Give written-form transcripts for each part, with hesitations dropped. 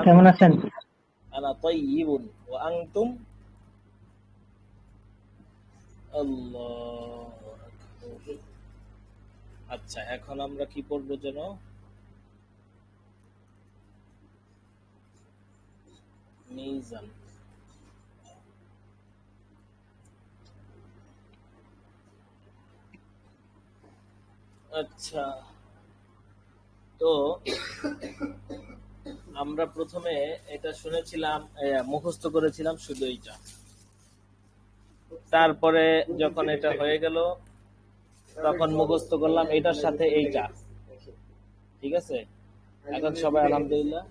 কেমন আছেন? আনা তাইয়িবুন ওয়া আনতুম আল্লাহু আকবার। আচ্ছা, এখন আমরা কি পড়ব যেন? মিজান। আচ্ছা, তো আমরা প্রথমে এটা শুনেছিলাম, মুখস্থ করেছিলাম শুধু এইটা। তারপরে যখন এটা হয়ে গেল তখন মুখস্থ করলাম এটার সাথে এইটা। ঠিক আছে, এখন সবাই আলহামদুলিল্লাহ,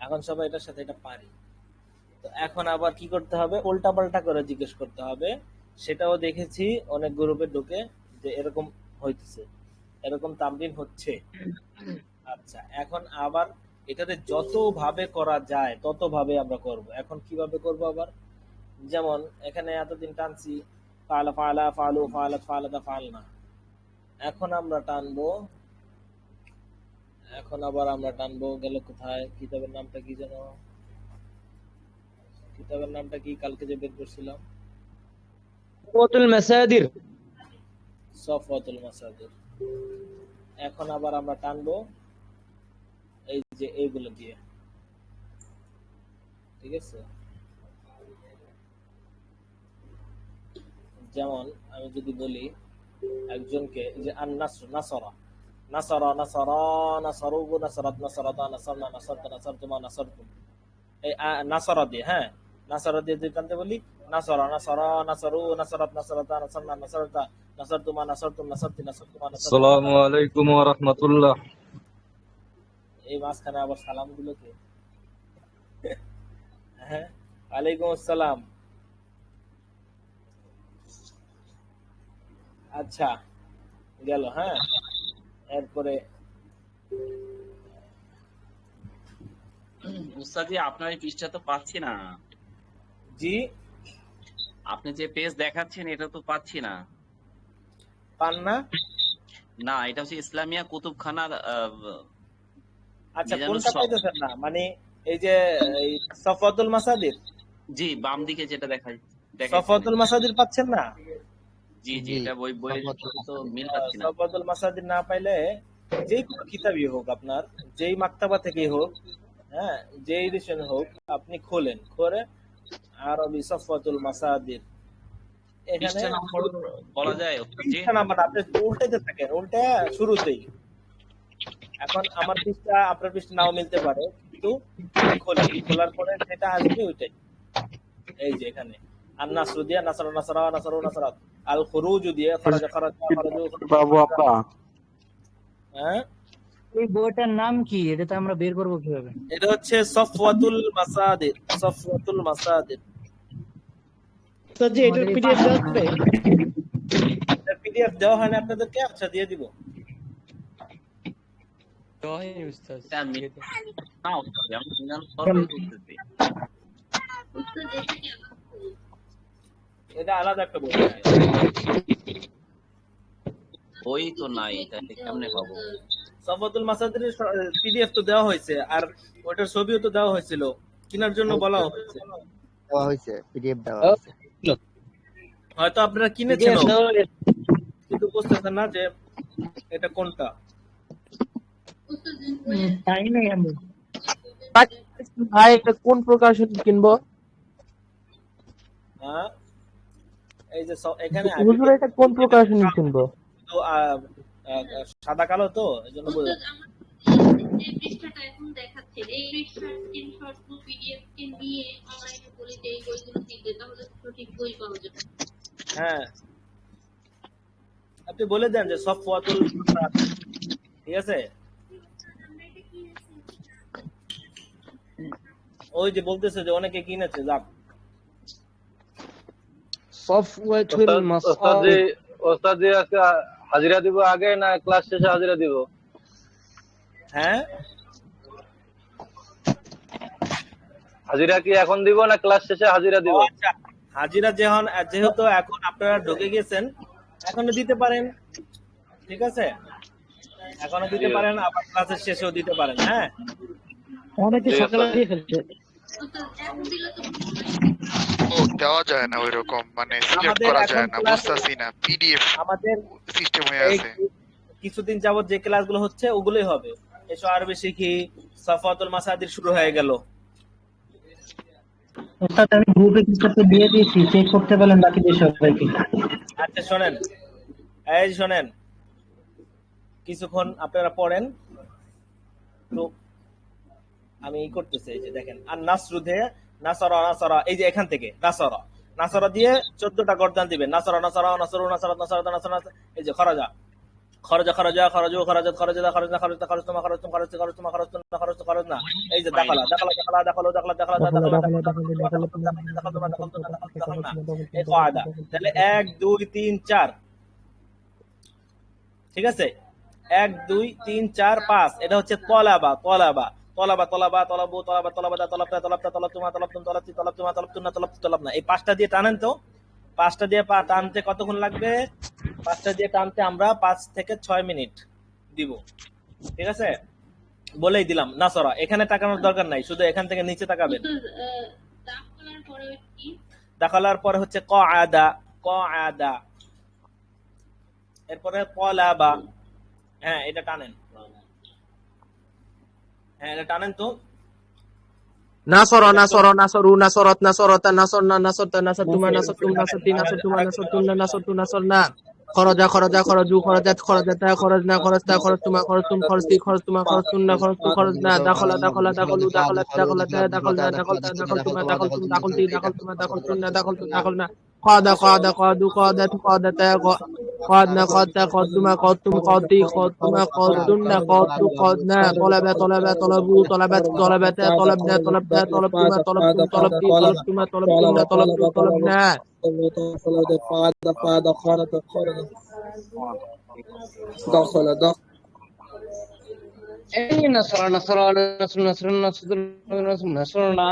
এখন সবাই এটার সাথে এটা পারি। তো এখন আবার কি করতে হবে, উল্টা পাল্টা করে জিজ্ঞেস করতে হবে। সেটাও দেখেছি অনেক গ্রুপে ঢুকে যে এরকম হইতেছে, এরকম তামরিন হচ্ছে। আচ্ছা, এখন আবার এটাতে যত ভাবে করা যায় তত ভাবে আমরা করব। এখন কিভাবে করব আবার? যেমন এখানে এতদিন টানছি ফালা ফালা ফালু ফালাত ফালাদা ফালনা, এখন আমরা টানবো, এখন আবার আমরা টানবো গেল কোথায়, কিতাবের নামটা কি যেন, কিতাবের নামটা কি কালকে যে বের করছিলাম, সফওয়াতুল মাসাদির। সফওয়াতুল মাসাদির। এখন আবার আমরা টানবো এই যে এইগুলো দিয়ে। ঠিক আছে, যেমন আমি যদি বলি একজনকে যে আন নাসর নাসরা নাসরা নাসরা নাসরু নাসরাত নাসরাতা নাসরনা নাসরতা নাসরতুমা নাসরতুম, এই নাসরা দিয়ে, হ্যাঁ নাসরা দিয়ে যদি টানতে বলি নাসরা নাসরা নাসরু নাসরাত নাসরাতা নাসরনা নাসরতা নাসরতুমা নাসরতুম নাসরতি নাসরতুমা নাসরতুম। আসসালামু আলাইকুম ওয়া রাহমাতুল্লাহ। এই মাঝখানে আবার সালাম দিল কে? হ্যাঁ, ওয়ালাইকুম আসসালাম। আচ্ছা, গেল। হ্যাঁ, এরপরে উস্তাদ জি, আপনার এই পৃষ্ঠা তো পাচ্ছি না। জি, আপনি যে পেজ দেখাচ্ছেন এটা তো পাচ্ছি না। পান না? না, এটা হচ্ছে ইসলামিয়া কুতুবখানার আচ্ছা, মিজানুস কোনটা সফ। পাইতেছেন না? মানে এই যে এই সফওয়াতুল মাসাদির, জি, বাম দিকে যেটা দেখাচ্ছেন সফওয়াতুল এটা। মাসাদির পাচ্ছেন না? জি জি, এটা বইয়ের সাথে তো মিল পাচ্ছি না। সফওয়াতুল মাসাদির না পাইলে যে কোনো কিতাবই হোক, আপনার যেই মাক্তাবা থেকেই হোক, হ্যাঁ যে এডিশন হোক, আপনি খোলেন, করে আরবি সফওয়াতুল মাসাদির, এখানে পৃষ্ঠা নম্বর বলা যায় উস্তাদ জি? পৃষ্ঠা নাম্বার আপনি উল্টাতে থাকেন, উল্টা শুরুতেই। এখন আমার পৃষ্ঠা আপনার পৃষ্ঠা নাও মিলতে পারে, কিন্তু খোলেন, খোলার পরে যেটা আসবে ওইটাই। এই যে এখানে আর নাসরু দিয়া নাসরা নাসরা নাসরু নাসরাত, আল খুরুজু দিয়ে খরাজা খরাজা খরাজু বাবু আপা, হ্যাঁ, এই বইটার নাম কি? এটা তো আমরা বের করবো কিভাবে? এটা হচ্ছে সফওয়াতুল মাসাদির, সফওয়াতুল মাসাদির। স্যার জি, এটার পিডিএফ দেওয়া যাবে? এটা পিডিএফ দেওয়া হয় না আপনাদেরকে? আচ্ছা, দিয়ে দিব। এটা না উস্তাদ জি, আমি মিজানুস সফই করতেছি। এটা আলাদা একটা বই। বই তো নাই, এটা কেমনে পাবো? সফওয়াতুল মাসাদির পিডিএফ তো দেওয়া হয়েছে, আর ওটার ছবিও তো দেওয়া হয়েছিল, কেনার জন্য বলা হয়েছে। দেওয়া হয়েছে, পিডিএফ দেওয়া হয়েছে। হয়তো আপনারা কিনেছেন কিন্তু বুঝতেছেন না যে এটা কোনটা। তাই নাই আমি। ভাই, এটা কোন প্রকাশন কিনবো? হ্যাঁ, এই যে এখানে হুজুর, এটা কোন প্রকাশন কিনবো? তো সাদা কালো, তো এই জন্য বোঝা যায়। যে পৃষ্ঠাটা এখন দেখাচ্ছে এই পৃষ্ঠার স্ক্রিনশট ও পিডিএফ কে নিয়ে অনলাইনে পড়িতে এই বইগুলো দিতে, তাহলে সঠিক বই পাওয়া যাবে। হ্যাঁ, আপনি বলে দেন যে সফওয়াতুল মাসাদির, ঠিক আছে? ওই যে বলতেছে যে অনেকে কিনেছে, যাক। সফওয়াতুল মাসাদির। ওস্তাদ জি, আজকে হাজিরা দিব আগে না ক্লাস শেষে হাজিরা দিব? হ্যাঁ, হাজিরা কি এখন দিব না ক্লাস শেষে হাজিরা দিব? আচ্ছা, হাজিরা যেহেতু এখন আপনারা ঢুকে গেছেন, এখনো দিতে পারেন, ঠিক আছে? এখনো দিতে পারেন, আবার ক্লাসের শেষেও দিতে পারেন। হ্যাঁ, অনেকে ঠিক আছে সকালে দিয়ে ফেলছে। ওস্তাদ এখন দিলে তো ও দেওয়া যায় না ওইরকম, মানে সিলেক্ট আমাদের করা এখন যায় না, ক্লাস বুঝতেছি না, পিডিএফ আমাদের সিস্টেম হয়ে এই আছে। কিছুদিন যাবত যে ক্লাসগুলো হচ্ছে ওগুলোই হবে। এসো আরবি শিখি, সাফাতুল মাসাদির শুরু হয়ে গেল। ওস্তাদ আমি গ্রুপে কিছু দিয়ে দিয়েছি, চেক করতে বলেন বাকিদের সবাইকে। আচ্ছা শোনেন, এই শোনেন, কিছুক্ষণ আপনারা পড়েন তো আমি এই করতেছি। এই যে দেখেন, আর নাসরু দিয়ে নাসরা নাসরা, এই যে এখান থেকে নাসরা নাসরা দিয়ে 14টা গর্দান দিবেন। নাসরা নাসরা নাসরু নাসরা নাসরা নাসরা, এই যে খরাজা খরজা খরজা খরজু খরজাত খরজা খরজা খরজা খরজতুমা খরজতুম খরজতুমা খরজতুমা খরজতু খরজনা, এই যে দাখালা দাখালা দাখালা দাখালো দাখালা দাখালা দাখালা দাখালা, এই কায়দা। তাহলে 1 2 3 4, ঠিক আছে, 1 2 3 4 5, এটা হচ্ছে তলাবা তলাবা তলাবা তলাবা তলাবু তলাবা তলাবাদা তলাবতা তলাবতা তলাবতুমা তলাবতুম তলাবতি তলাবতুমা তলাবতুন্না তলাবতু তলাবনা। এই 5টা দিয়ে টানেন তো। 5টা দিয়ে টানতে কতক্ষণ লাগবে? 5টা দিয়ে টানতে আমরা 5 থেকে 6 মিনিট দিব। ঠিক আছে, বলেই দিলাম। নাসরা এখানে তাকানোর দরকার নাই, শুধু এখান থেকে নিচে তাকাবেন। দাখলার পরে কি? দাখালার পরে হচ্ছে কাদা কাদা, এরপরে তলাবা। হ্যাঁ এটা টানেন, হ্যাঁ এটা টানেন তো। নাসরা নাসরা নাসরু নাসরাত নাসরাতা নাসরনা নাসরতা নাসরতুমা নাসরতুম নাসরতি নাসরতুমা নাসরতুন্না নাসরতু নাসরনা, খরজা খরজা খরজু খরজাত খরজাতা খরজনা খরজতা খরজতুমা খরজতুম খরজতি খরজতুমা খরজতুন্না খরজতু খরজনা, দাখলা দাখলা দাখলু দাখলাত দাখলাতা দাখলনা দাখলতা দাখলতুমা দাখলতুম দাখলতি দাখলতুমা দাখলতুন্না দাখলতু দাখলনা, قاعدة قاعدة قادوا قادت قادتا قادنا قادتا قادتما قادتم قادتي قادتما قادتنا قادتو قادنا طلبة طلبة طلبوا طلبت طلبتا طلبنا طلبتا طلبتما طلبتم طلبتي طلبتما طلبتنا طلبتو طلبنا. أي نصر نصر نصر نصر نصر نصر نصرنا.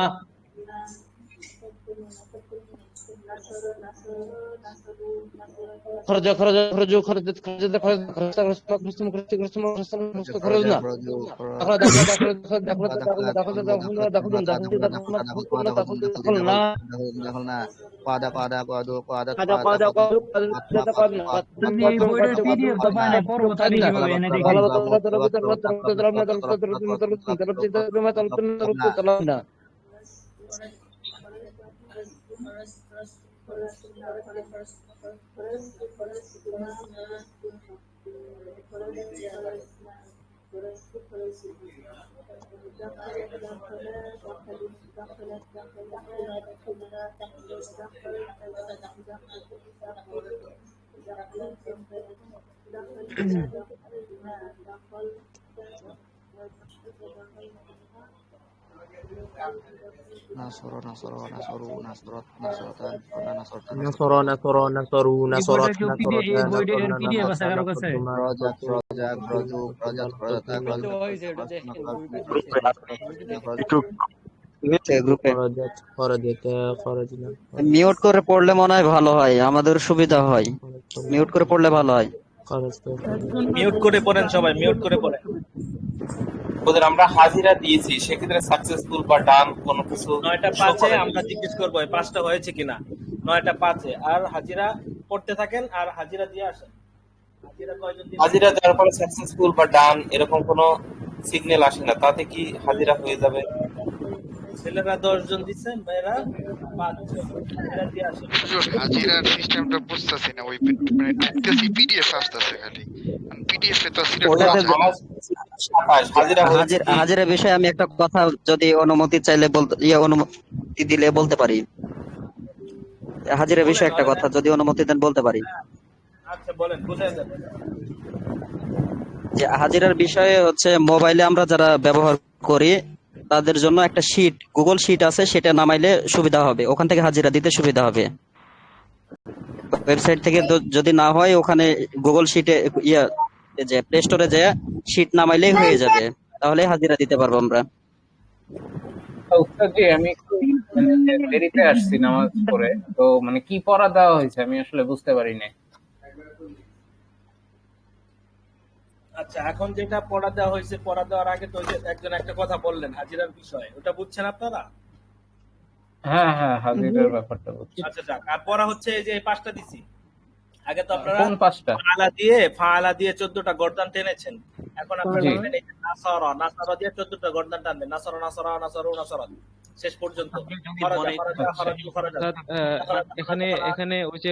خرج خرج خرجوا خرجت خرجت خرجت خرجت خرجتم خرجت خرجتم خرجتم خرجنا، دخل دخل دخل دخل دخل دخل دخل دخل دخل دخلنا دخلنا قاعدة قاعدة قادوا قاعدة هذا قاد قاد قاد قادنا তুমি এই বইটার পিডিএফ তো বানায় পড়বো তাহলে কিভাবে এনে দেখি। طلبنا نصر نصر نصروا نصرت نصرتا نصرتا نصر نصر نصروا এই نصرت বইটার কেউ পিডিএফ, এই বইটার পিডিএফ আছে কারো কাছে? خرجت خرجت خرجوا خرجت خرجتا خرجت خرجت خرجنا মিউট করে পড়লে মনে হয় ভালো হয়, আমাদের সুবিধা হয়। মিউট করে পড়লে ভালো হয়। خرجت মিউট করে পড়েন সবাই, মিউট করে পড়েন। ওদের আমরা হাজিরা দিয়েছি, সেক্ষেত্রে সাকসেসফুল বা ডান কোনো কিছু 9টা 5-এ আমরা জিজ্ঞেস করবো এই 5টা হয়েছে কিনা। 9টা 5-এ আর হাজিরা পড়তে থাকেন আর হাজিরা দিয়ে আসেন। হাজিরা কয়জন দিবেন? হাজিরা দেওয়ার পরে সাকসেসফুল বা ডান এরকম কোনো সিগন্যাল আসে না, তাতে কি হাজিরা হয়ে যাবে? ছেলেরা 10 জন দিচ্ছে, মেয়েরা 5 জন। হাজিরা দিয়ে আসেন। হাজিরার সিস্টেমটা বুঝতেছি না, ওই মানে ঢুকতেছি পিডিএফ আসতেছে খালি, পিডিএফ এ তো সিলেক্ট হাজিরা হয়েছে কি? হাজিরার বিষয়ে আমি একটা কথা যদি অনুমতি চাইলে বলতে অনুমতি দিলে বলতে পারি। হাজিরার বিষয়ে একটা কথা যদি অনুমতি দেন বলতে পারি। আচ্ছা বলেন, বুঝাই যাবে। যে হাজিরার বিষয়ে হচ্ছে মোবাইলে আমরা যারা ব্যবহার করি তাদের জন্য একটা শীট, গুগল শীট আছে, সেটা নামাইলে সুবিধা হবে, ওখান থেকে হাজিরা দিতে সুবিধা হবে। ওয়েবসাইট থেকে যদি না হয়, ওখানে গুগল শীটে যে প্লে স্টোরে যে শীট নামাইলেই হয়ে যাবে, তাহলে হাজিরা দিতে পারবো আমরা। উস্তাদ জি, আমি একটু দেরিতে আসছি নামাজ পড়ে, তো মানে কি পড়া দেওয়া হয়েছে আমি আসলে বুঝতে পারি না। আচ্ছা, এখন যেটা পড়া দেওয়া হয়েছে, পড়া দেওয়ার আগে তো ওই যে একজন একটা কথা বললেন হাজিরার বিষয়, ওটা বুঝছেন আপনারা? হ্যাঁ হ্যাঁ, হাজিরার ব্যাপারটা বুঝছি। আচ্ছা যাক, আর পড়া হচ্ছে এই যে এই পাঁচটা দিছি। আগে তো আপনারা কোন পাঁচটা? ফাআলা দিয়ে 14টা গর্দান টেনেছেন। এখন আপনারা জি। বলবেন এই যে নাসারা দিয়ে 14টা গর্দান টানবেন, নাসারা নাসারা নাসারু নাসারা শেষ পর্যন্ত। খরাজা খরাজা খরাজু খরাজা। এখানে ওই যে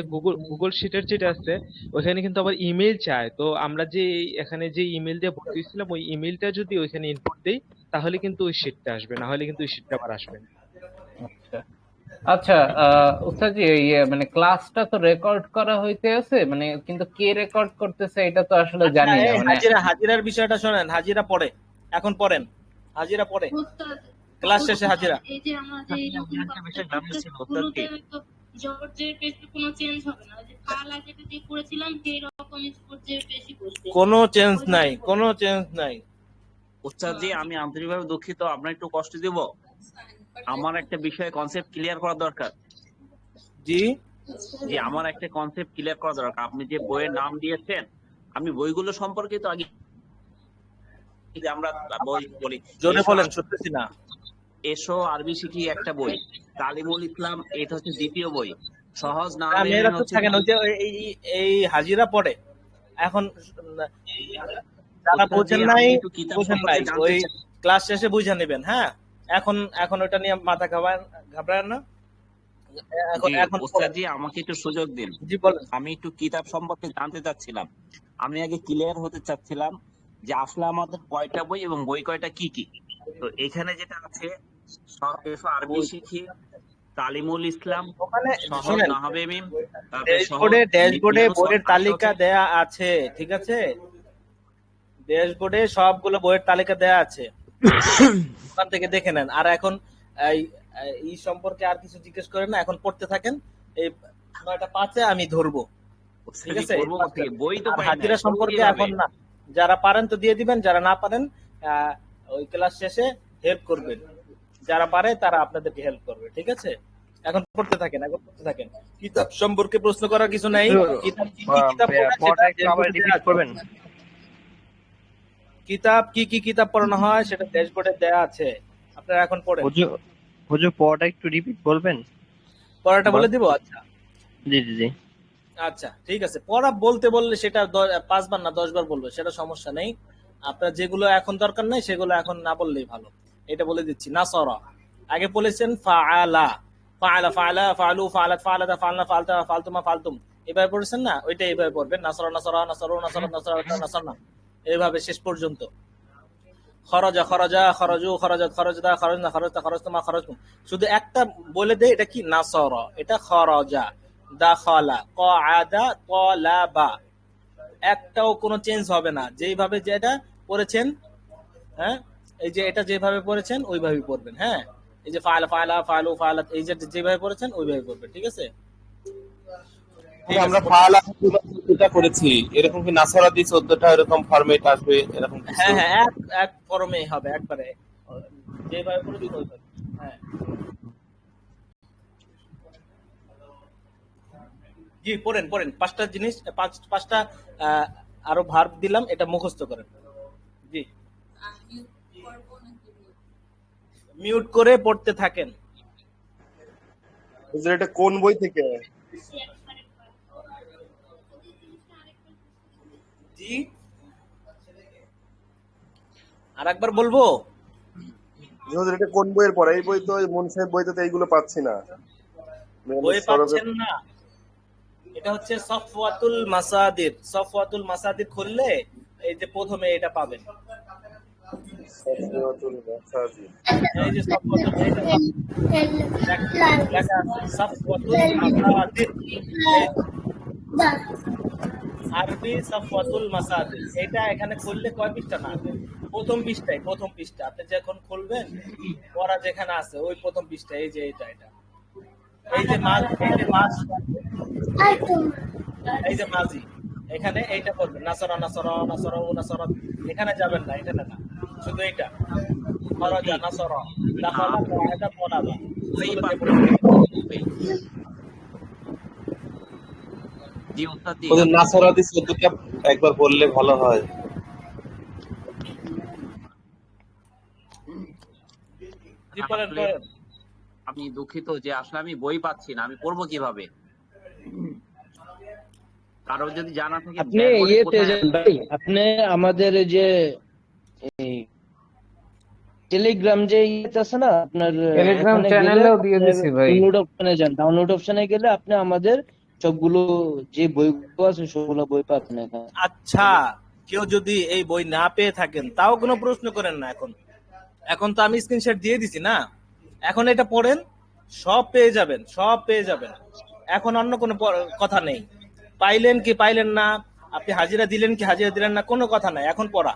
গুগল শিটের যেটা আছে ওইখানে কিন্তু আবার ইমেল চায়, তো আমরা যে এখানে যে ইমেল দিয়ে ভর্তি হয়েছিলাম ওই ইমেলটা যদি ওইখানে ইনপুট দেই তাহলে কিন্তু ওই শিটটা আসবে, না হলে কিন্তু ওই শিটটা আবার আসবে না। আচ্ছা আচ্ছা, উস্তাদজি মানে ক্লাসটা তো রেকর্ড করা হইতে আছে, মানে কিন্তু কে রেকর্ড করতেছে এটা তো আসলে জানি না। মানে হাজিরার বিষয়টা শোনেন, হাজিরা পড়ে, এখন পড়েন, হাজিরা পড়ে, উস্তাদ, ক্লাস শেষে হাজিরা। এই যে আমরা যে এরকম শুরুতে তো জবরের পেজে কোনো চেঞ্জ হবে না, ওই যে ফালা যেটা দিয়ে করেছিলাম সেই রকম স্পোর্টের বেশি বসবে, কোনো চেঞ্জ নাই, কোনো চেঞ্জ নাই। উস্তাদ জি, আমি আন্তরিকভাবে দুঃখিত, আপনার একটু কষ্ট দিব। আমার একটা বিষয়ে কনসেপ্ট ক্লিয়ার করা দরকার। জি জি, আমার একটা কনসেপ্ট ক্লিয়ার করা দরকার। আপনি যে বইয়ের নাম দিয়েছেন, আমি বইগুলো সম্পর্কে তো আগে আমরা বই বলি, জোরে বলেন, শুনতেছি না। এসো আরবি শিখি একটা বই, তালিমুল ইসলাম এটা হচ্ছে দ্বিতীয় বই, সহজ নাম মেয়েরা তো থাকেন ওই যে এই হাজিরা পড়ে। এখন যারা বোঝেন নাই, ওই ক্লাস শেষে বুঝে নেবেন। হ্যাঁ, এখন ওটা নিয়ে মাথা ঘাবড়ায় না। এখন জি, আমাকে একটু সুযোগ দিন। জি বলেন। আমি একটু কিতাব সম্পর্কে জানতে চাচ্ছিলাম, আমি আগে ক্লিয়ার হতে চাচ্ছিলাম যে আসলে আমাদের কয়টা বই এবং বই কয়টা কি কি। তো এখানে যেটা আছে এসো আরবি শিখি, তালিমুল ইসলাম, সহজ নাহবে মিম, ড্যাশবোর্ডে বইয়ের তালিকা দেয়া আছে, ঠিক আছে? ড্যাশবোর্ডে সবগুলো বইয়ের তালিকা দেয়া আছে, ওখান থেকে দেখে নেন। আর এখন এই সম্পর্কে আর কিছু জিজ্ঞেস করেন না, এখন পড়তে থাকেন। এই 9টা 5-এ আমি ধরবো, ঠিক আছে? বই তো হাজিরা সম্পর্কে এখন না, যারা পারেন তো দিয়ে দিবেন, যারা না পারেন ওই ক্লাস শেষে হেল্প করবেন, যারা পারে তারা আপনাদেরকে হেল্প করবে, ঠিক আছে? এখন পড়তে থাকেন, কিতাব সম্পর্কে প্রশ্ন করার কিছু নাই। কিতাব কি কি কিতাব পড়ানো হয় সেটা ড্যাশবোর্ডে দেয়া আছে, আপনারা এখন পড়েন। হুজুর পড়াটা একটু রিপিট বলবেন? পড়াটা বলে দিব? আচ্ছা জি জি জি, আচ্ছা ঠিক আছে। পড়া বলতে বললে সেটা 5 বার না 10 বার বলবো, সেটা সমস্যা নেই। আপনার যেগুলো এখন দরকার নাই সেগুলো এখন না বললেই ভালো। এটা বলে দিচ্ছি। নাসরা আগে বলেছেন ফাআলা, ফাআলা ফাআলা ফাআলু ফাআলাত ফাআলাতা ফাআলনা ফাআলতা ফাআলতুমা ফাআলতুম, এভাবে পড়েছেন না? ওইটা এইভাবে পড়বেন, নাসরা নাসরা নাসরু নাসরাত নাসরাতা নাসরনা, এইভাবে শেষ পর্যন্ত। খরাজা খরাজা খরাজু খরাজাত খরাজদা খরাজনা খরাজতা খরাজতুমা খরাজতুম, শুধু একটা বলে দেই, এটা কি? নাসরা, এটা খরাজা, দাখালা, কআদা, তালাবা, একটাও কোনো চেঞ্জ হবে না। যেইভাবে যেটা পড়েছেন, হ্যাঁ, এই যে এটা যেভাবে পড়েছেন ওইভাবেই পড়বেন। হ্যাঁ, এই যে ফাআলা ফাআলা ফাআলু ফাআলাত, এই যে যেভাবে পড়েছেন ওইভাবে পড়বেন, ঠিক আছে? আমরা ফাআলা যেটা করেছি এরকম কি নাসরা দি 14টা এরকম ফরম্যাট আসবে এরকম কিছু? হ্যাঁ হ্যাঁ, এক ফরমে হবে, একবারে যেভাবে পড়েছি ওইভাবে। হ্যাঁ জি, পড়েন। 5টা জিনিস, 5টা আরো ভার্ব দিলাম, এটা মুখস্থ করেন। জি, মিউট করে পড়তে থাকেন। এটা কোন বই থেকে? জি, আর একবার বলবো? এটা কোন বইয়ের পড়া? এই বই তো মন সাহেব বইতে তো এইগুলো পাচ্ছি না। বই পাচ্ছেন না? এটা হচ্ছে সফওয়াতুল মাসাদির। সফওয়াতুল মাসাদির খুললে এই যে প্রথমে এটা পাবেন, সফওয়াতুল মাসাদির। এই যে সফওয়াতুল, লেখা আছে সফওয়াতুল মাসাদির, আরবি সফওয়াতুল মাসাদির। এটা এখানে খুললে কয় পৃষ্ঠা? না, প্রথম পৃষ্ঠায়, প্রথম পৃষ্ঠা। আপনি যখন খুলবেন পড়া যেখানে আছে ওই প্রথম পৃষ্ঠা, এই যে এটা এই যে এই যে মাজি, এখানে এইটা করবেন, নাসরা নাসরা নাসরা নাসরা, এখানে যাবেন না, এখানে না, শুধু এইটা খরাজা নাসরা দাখালা কাআদা তালাবা। জি উস্তাদ জি, ওদের নাসরা দি 14টা একবার বললে ভালো হয়। জি, পড়েন, আসলে পড়েন। আমি দুঃখিত যে আসলে আমি বই পাচ্ছি না, আমি পড়বো কিভাবে? কারো যদি জানা থাকে আপনি বের করে ইয়েতে কোথায় যান আছে? ভাই, আপনি আমাদের এই যে টেলিগ্রাম যে ইয়েতে আছে না আপনার, টেলিগ্রাম ওখানে গেলে চ্যানেলেও দিয়ে আপনি দিছি ভাই। ডাউনলোড অপশনে যান। ডাউনলোড অপশনে গেলে আপনি আমাদের সবগুলো যে বইগুলো আছে সবগুলো বই পাবেন এখানে। আচ্ছা, কেউ যদি এই বই না পেয়ে থাকেন তাও কোনো প্রশ্ন করেন না। এখন এখন তো আমি স্ক্রিনশট দিয়ে দিছি না, এখন এটা পড়েন, সব পেয়ে যাবেন, সব পেয়ে যাবেন। এখন অন্য কোনো কথা নেই। পাইলেন কি পাইলেন না, আপনি হাজিরা দিলেন কি হাজিরা দিলেন না, কোনো কথা নাই। এখন পড়া,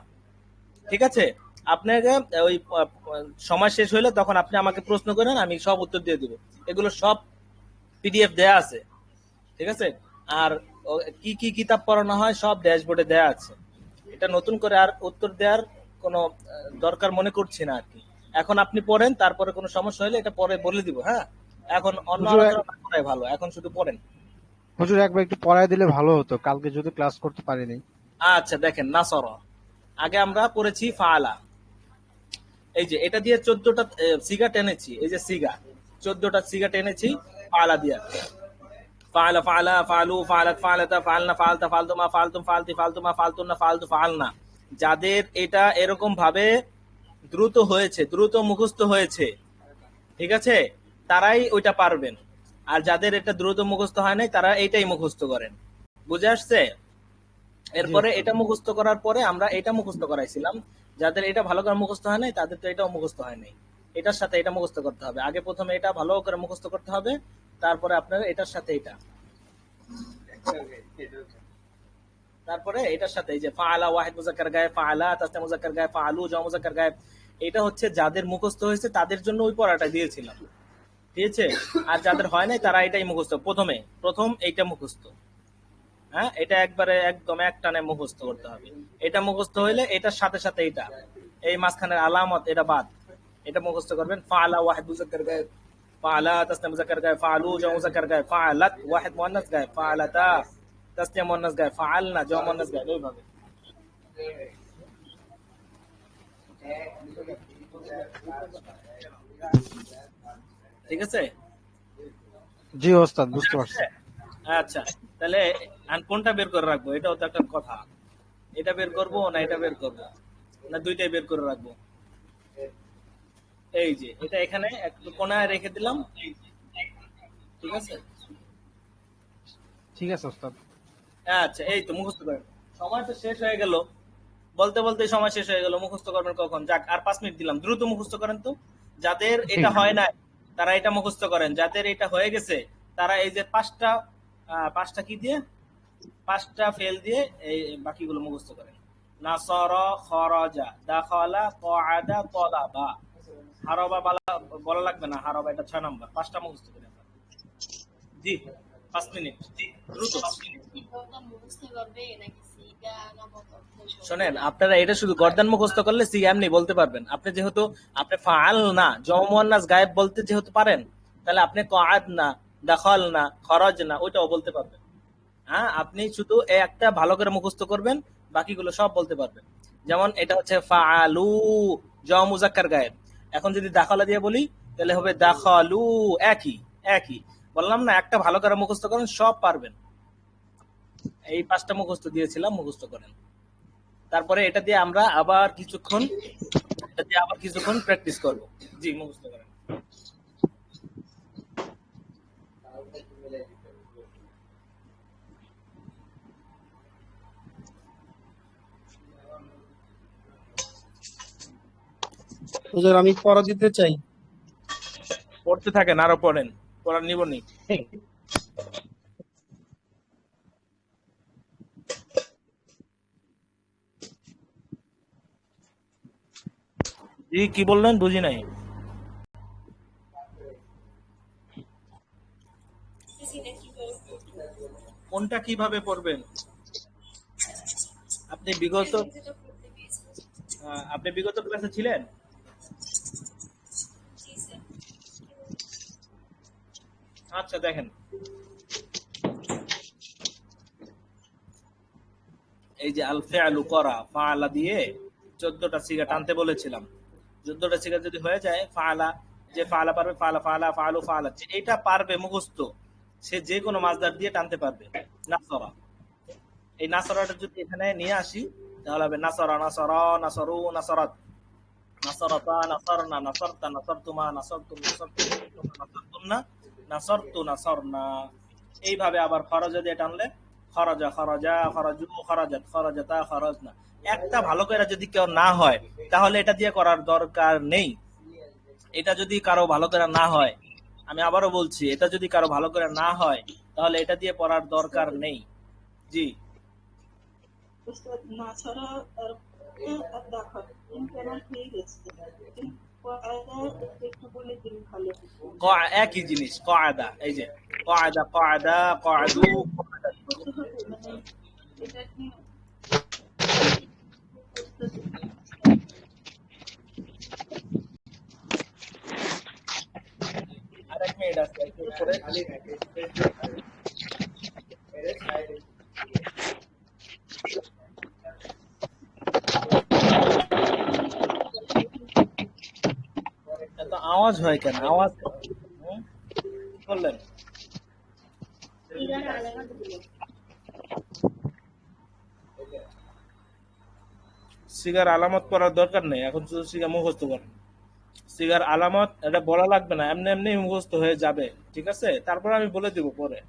ঠিক আছে? আপনাকে ওই সময় শেষ হইলে তখন আপনি আমাকে প্রশ্ন করেন, আমি সব উত্তর দিয়ে দিব। এগুলো সব পিডিএফ দেয়া আছে, ঠিক আছে? আর কি কি কিতাব পড়ানো হয় সব ড্যাশবোর্ডে দেয়া আছে। এটা নতুন করে আর উত্তর দেওয়ার কোনো দরকার মনে করছি না আর কি। এখন আপনি পড়েন, তারপরে কোনো সমস্যা হলে এটা পরে বলে দিব। হ্যাঁ, এখন অন্য হুজুর, আলোচনা না করাই ভালো, এখন শুধু পড়েন। হুজুর একবার একটু পড়ায় দিলে ভালো হতো, কালকে যদি ক্লাস করতে পারিনি। আচ্ছা দেখেন, নাসর, আগে আমরা পড়েছি ফাআলা। এই যে এটা দিয়ে 14টা সিগা টেনেছি, এই যে সিগা 14টা সিগা টেনেছি ফাআলা দিয়া। ফাআলা, ফাআলা, ফাআলু, ফাআলাত, ফাআলাতা, ফাআলনা, ফাআলতা, ফাআলতুমা, ফাআলতুম, ফাআলতি, ফাআলতুমা, ফাআলতুন্না, ফাআলতু, ফাআলনা। যাদের এটা এরকম ভাবে দ্রুত হয়েছে, দ্রুত মুখস্থ হয়েছে, ঠিক আছে, তারাই ওইটা পারবেন। আর যাদের এটা দ্রুত মুখস্থ হয় নাই তারা এইটাই মুখস্থ করেন। বুঝে আসছে? এরপরে এটা মুখস্থ করার পরে আমরা এটা মুখস্থ করাইছিলাম। যাদের এটা ভালো করে মুখস্থ হয় নাই তাদের তো এটাও মুখস্থ হয় নাই। এটার সাথে এটা মুখস্থ করতে হবে। আগে প্রথমে এটা ভালো করে মুখস্থ করতে হবে, তারপরে আপনার এটার সাথে এটা, তারপরে এটার সাথে এই যে ফাআলা ওয়াহিদ মুযাক্কার গায়েব, ফাআলা তাসনিয়া মুযাক্কার গায়েব, ফাআলু জামা মুযাক্কার গায়েব, এটা হচ্ছে যাদের মুখস্থ হয়েছে তাদের জন্য ওই পড়াটা দিয়েছিলাম, ঠিক আছে? আর যাদের হয় নাই তারা এটাই মুখস্থ, প্রথম এইটা মুখস্থ। হ্যাঁ, এটা একবারে একদম এক টানে মুখস্থ করতে হবে। এটা মুখস্থ হইলে এটার সাথে সাথে এটা, এই মাঝখানের আলামত এটা বাদ, এটা মুখস্থ করবেন। ফাআলা ওয়াহিদ মুযাক্কার গায়েব, ফাআলা তাসনিয়া মুযাক্কার গায়েব, ফাআলু জামা মুযাক্কার গায়েব, ফাআলাত ওয়াহিদ মুআন্নাস গায়েব, ফাআলাতা তাসনিয়া মুআন্নাস গায়েব, ফাআলনা জামা মুআন্নাস গায়েব, এইভাবে। ঠিক আছে? জি ওস্তাদ, বুঝতে পারছি। আচ্ছা, তাহলে কোনটা বের করে রাখবো, এটাও তো একটা কথা। এটা বের করবো না এটা বের করবো, না দুইটাই বের করে রাখবো? এই যে এটা এখানে একটু কোনায় রেখে দিলাম, ঠিক আছে? ঠিক আছে ওস্তাদ। আচ্ছা, এই তো মুখস্থ করেন। সময় তো শেষ হয়ে গেল, বলতে বলতে সময় শেষ হয়ে গেল। মুখস্থ করবেন কখন? যাক, আর 5 মিনিট দিলাম, দ্রুত মুখস্থ করেন তো। যাদের এটা হয় নাই তারা এটা মুখস্থ করেন, যাদের এটা হয়ে গেছে তারা এই যে পাঁচটা কি দিয়ে, 5টা ফেল দিয়ে এই বাকিগুলো মুখস্থ করেন। নাসরা, খরাজা, দাখালা, কআদা, তলাবা। হারাবা বলা লাগবে না, হারাবা এটা 6 নাম্বার। 5টা মুখস্থ করেন। জি, 5 মিনিট, দ্রুত। শোনেন, আপনারা এটা শুধু গর্দান মুখস্থ করলে সি এমনি বলতে পারবেন। আপনি যেহেতু আপনি ফাআল না জামা মুআন্নাস গায়েব বলতে যেহেতু পারেন, তাহলে আপনি কআদ না, দাখাল না, খরাজ না ওইটাও বলতে পারবেন। হ্যাঁ, আপনি শুধু একটা ভালো করে মুখস্থ করবেন, বাকিগুলো সব বলতে পারবেন। যেমন এটা হচ্ছে ফাআলু জামা মুযাক্কার গায়েব। এখন যদি দাখালা দিয়ে বলি তাহলে হবে দাখালু, একই। বললাম না, একটা ভালো করে মুখস্থ করেন, সব পারবেন। এই 5টা মুখস্থ দিয়েছিলাম, মুখস্থ করেন। তারপরে এটা দিয়ে আমরা আবার কিছুক্ষণ প্র্যাকটিস করব। জি, মুখস্থ করেন। হুজুর আমি পড়া দিতে চাই। পড়তে থাকেন, আরো পড়েন, পড়া নিবনি। জি, কি বললেন বুঝি নাই। কোনটা কিভাবে পড়বেন? আপনি বিগত ক্লাসে ছিলেন? আচ্ছা দেখেন, এই যে আল ফিআলু করা, ফাআলা দিয়ে 14টা সিগা টানতে বলেছিলাম। 14টা সিগা যদি হয়ে যায়, ফাআলা যে ফালা পারবে, ফালা ফালা ফালু ফালা, এটা পারবে মুখস্থ, সে যে কোনো মাসদার দিয়ে টানতে পারবে। নাসরা, এই নাসরাটা যদি এখানে নিয়ে আসি তাহলে হবে নাসরা নাসরা নাসরু নাসরাত, নাসরাতা নাসরনা নাসরতা নাসরতুমা নাসরতুম নাসরতুম নাসরতুমনা নাসরতু নাসরনা। এইভাবে আবার খরজা দিয়ে টানলে খরজা খরজা খরজু খরজাত খরজাতা খরজনা। একটা ভালো করে যদি কেউ না হয় তাহলে এটা দিয়ে করার দরকার নেই। এটা যদি কারো ভালো করে না হয়, আমি আবারও বলছি, এটা যদি কারো ভালো করে না হয় তাহলে এটা দিয়ে পড়ার দরকার নেই। জি একই জিনিস কায়দা, এই যে কায়দা কায়দা কায়দু আরেক মিনিট আছে করে এত আওয়াজ হয় কেন? আওয়াজ করলেন সিগার আলামত করার দরকার নেই, এখন শুধু সিগা মুখস্থ করেন। সিগার আলামত এটা বলা লাগবে না, এমনি এমনি মুখস্থ হয়ে যাবে, ঠিক আছে? তারপর আমি বলে দিব পরে।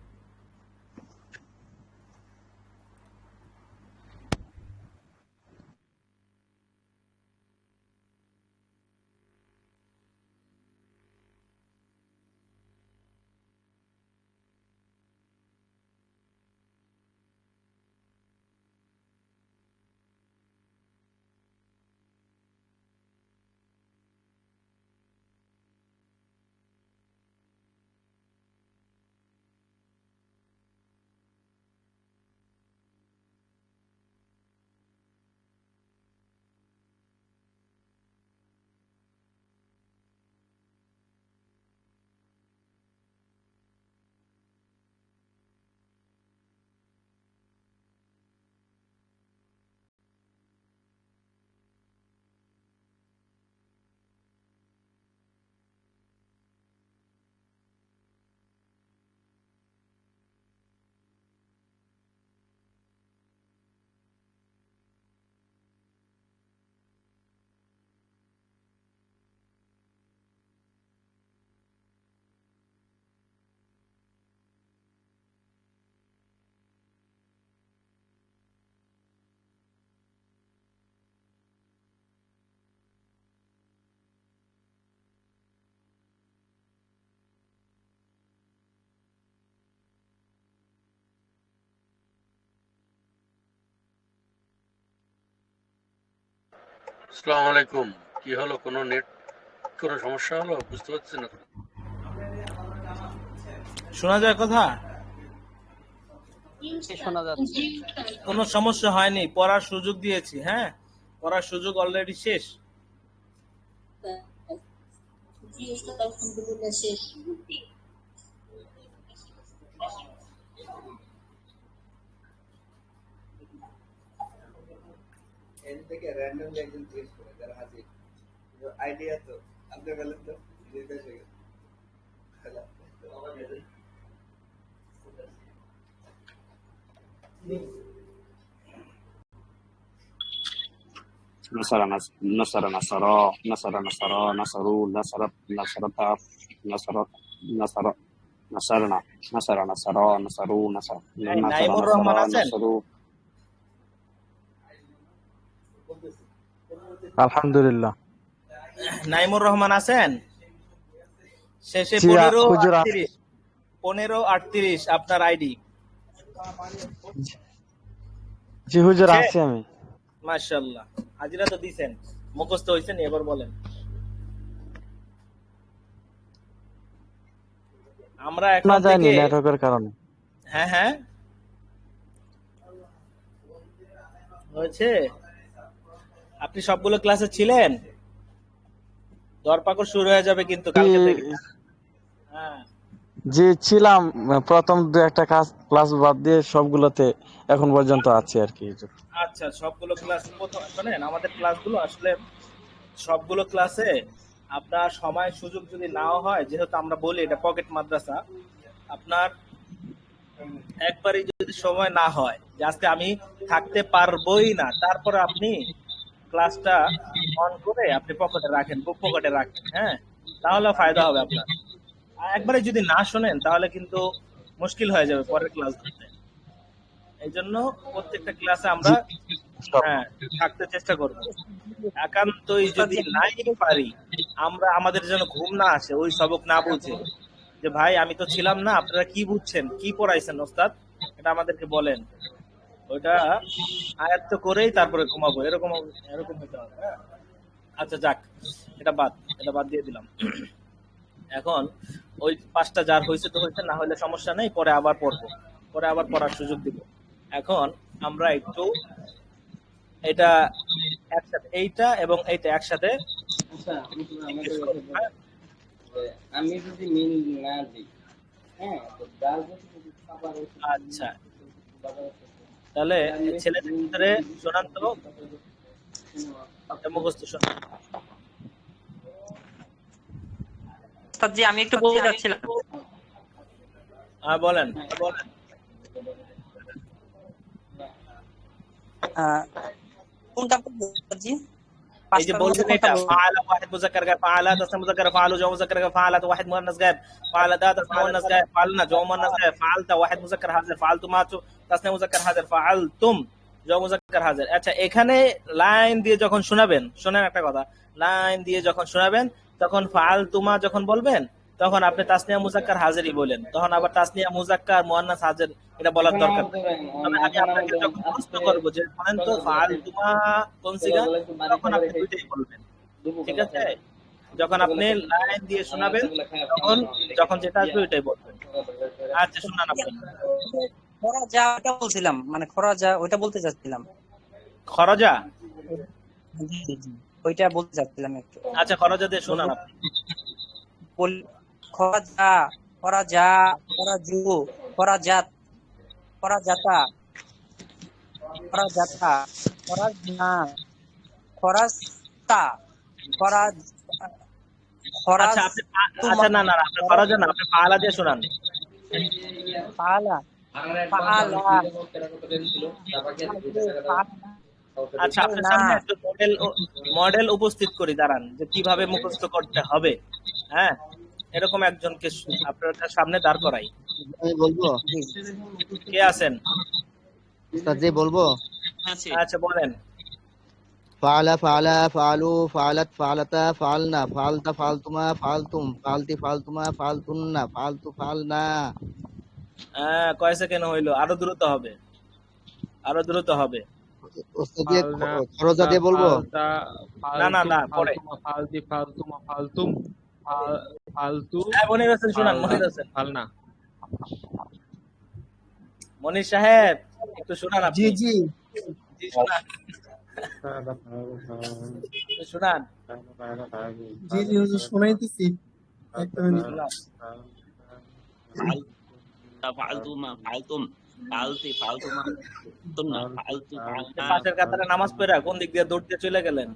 আসসালামু আলাইকুম। কি হলো, কোনো নেট কোনো সমস্যা হলো? বুঝতে পারছি না। শোনা যায় কথা? শোনা যাচ্ছে। কোনো সমস্যা হয়নি, পড়ার সুযোগ দিয়েছি। হ্যাঁ, পড়ার সুযোগ অলরেডি শেষ। শেষ। এন থেকে র্যান্ডমলি একজন জিজ্ঞেস করে যারা হাজির, আইডিয়া তো আপনি বলেন তো, জিজ্ঞেস হয়ে গেল। نصر نصر نصرا نصر نصرا نصروا نصرت نصرتا نصرت نصر نصرنا نصر نصرا نصروا نصر نصر নাইমুর রহমান نصرا আছেন? نصروا। আলহামদুলিল্লাহ। নাইমুর রহমান আছেন? শেষে জি, 15 হুজুর 38 15 38 আপনার আইডি। জি হুজুর আছি আমি। মাশাআল্লাহ, হাজিরা তো দিছেন, মুখস্থ হইছেন, এবার বলেন। আমরা না এখন জানি থেকে নেটওয়ার্কের কারণে। হ্যাঁ হ্যাঁ হয়েছে। আপনি সবগুলো ক্লাসে ছিলেন? দরপাকড় শুরু হয়ে যাবে কিন্তু কালকে থেকে। হ্যাঁ জি ছিলাম, প্রথম দু একটা ক্লাস বাদ দিয়ে সবগুলোতে এখন পর্যন্ত আছি আর কি। আচ্ছা, সবগুলো ক্লাস শোনেন, আমাদের ক্লাসগুলো আসলে সবগুলো ক্লাসে আপনার সময় সুযোগ যদি নাও হয়, যেহেতু আমরা বলি এটা পকেট মাদ্রাসা, আপনার একবারই যদি সময় না হয় যে আজকে আমি থাকতে পারবোই না, তারপরে আপনি ক্লাসটা অন করে আপনি পকেটে রাখেন, বুক পকেটে রাখেন, হ্যাঁ, তাহলে ফায়দা হবে আপনার। আর একবারে যদি না শোনেন তাহলে কিন্তু মুশকিল হয়ে যাবে পরের ক্লাস ধরতে। এই জন্য প্রত্যেকটা ক্লাসে আমরা হ্যাঁ থাকতে চেষ্টা করব। একান্তই যদি নাই পারি, আমরা আমাদের যেন ঘুম না আসে ওই সবক না বুঝে, যে ভাই আমি তো ছিলাম না, আপনারা কি বুঝছেন, কি পড়াইছেন ওস্তাদ, এটা আমাদেরকে বলেন, ওইটা আয়ত্ত করেই তারপরে ঘুমাবো, এরকম এরকম হতে হবে। হ্যাঁ? আচ্ছা যাক, এটা বাদ দিয়ে দিলাম। এখন ওই 5টা যার হয়েছে তো হয়েছে, না হলে সমস্যা নেই, পরে আবার পড়বো, পরে আবার পড়ার সুযোগ দিব। এখন আমরা একটু এটা একসাথে, এইটা এবং এইটা একসাথে জিজ্ঞেস করবো। হ্যাঁ? আমি যদি মিল না দিই, হ্যাঁ, তো ডাল যদি খাবার আচ্ছা, তাহলে ছেলেদের ভিতরে শোনান তো, মুখস্থ শোনান। জি আমি একটু বলতে চাচ্ছিলাম। হ্যাঁ বলেন। কোনটা জি? এই যে বলছেন এটা ফাআলা ওয়াহিদ মুযাক্কার গায়ব, ফাআলা তাসনিয়া মুযাক্কার ফাআলু, জামু মুযাক্কার গায়ব, ফাআলাত ওয়াহিদ মুআন্নাস গায়ব, ফাআলাদা তাসনিয়া মুআন্নাস গায়ব, ফাআলনা জামু মুআন্নাস গায়ব, ফাআলতা ওয়াহিদ মুযাক্কার হাজির, ফাআলতুমা তাসনিয়া মুযাক্কার হাজির, ফাআলতুম জামু মুযাক্কার হাজির। আচ্ছা, এখানে লাইন দিয়ে যখন শোনাবেন, শোনেন একটা কথা, লাইন দিয়ে যখন শোনাবেন তখন ফাআলতুমা যখন বলবেন তখন আপনি তাসনিয়া মুযাক্কার হাজিরই বলেন, তখন আবার তাসনিয়া মুযাক্কার মুআন্নাস হাজির এটা বলার দরকার নেই। তবে আমি আপনাকে যখন প্রশ্ন করব যে বলেন তো ফাআলতুমা কোন সিগা, তখন আপনি দুইটাই বলবেন, ঠিক আছে? যখন আপনি লাইন দিয়ে শোনাবেন তখন যখন যেটা আসবে ওইটাই বলবেন। আচ্ছা শোনান আপনি। খরাজা ওটা বলছিলাম, মানে খরাজা ওইটা বলতে চাচ্ছিলাম। খরজা? জি জি ওইটা বলতে চাচ্ছিলাম একটু। আচ্ছা খরজা দিয়ে শোনান আপনি। খরাজা, খরাজা, খরাজু, খরাজাত, খরাজাতা, খরাজাতা, খরাজনা, খরাস্তা, খরাজ, খরাজ। আচ্ছা আপনি আচ্ছা না না আপনি খরজা না, আপনি ফাআলা দিয়ে শোনান। ফাআলা, ফাআলা, আচ্ছা আপনার সামনে একটা মডেল উপস্থিত করি, দাঁড়ান, যে কিভাবে মুখস্থ করতে হবে। হ্যাঁ, এরকম একজনকে আপনার সামনে দাঁড় করাই। আমি বলবো? কে আছেন? উস্তাদ জি বলবো? আচ্ছা বলেন। ফাআলা, ফাআলা, ফাআলু, ফাআলাত, ফাআলাতা, ফাআলনা, ফাআলতা, ফাআলতুমা, ফাআলতুম, ফাআলতি, ফাআলতুমা, ফাআলতুন্না, ফাআলতু, ফাআলনা। হ্যাঁ, কয় সেকেন্ড হইলো? আরো দ্রুত হবে, আরো দ্রুত হবে। উস্তাদ জি খরজা দিয়ে বলবো? না না না, পরে ফালতি, ফালতুমা, ফালতুম, ফালতু। হ্যাঁ মনির হোসেন শোনান, মনির হোসেন। ফালনা। মনির সাহেব একটু শোনান আপনি। জি জি জি শোনান। শোনান। জি জি হুজুর শোনাইতেছি, একটা মিনিট। ফালতুমা, ফালতুম, ফালতি, ফালতুমা, তুন্না, ফালতু, ফালনা। পাশের কাতারে নামাজ পড়া কোন দিক দিয়ে দৌড় দিয়ে চলে গেলেন?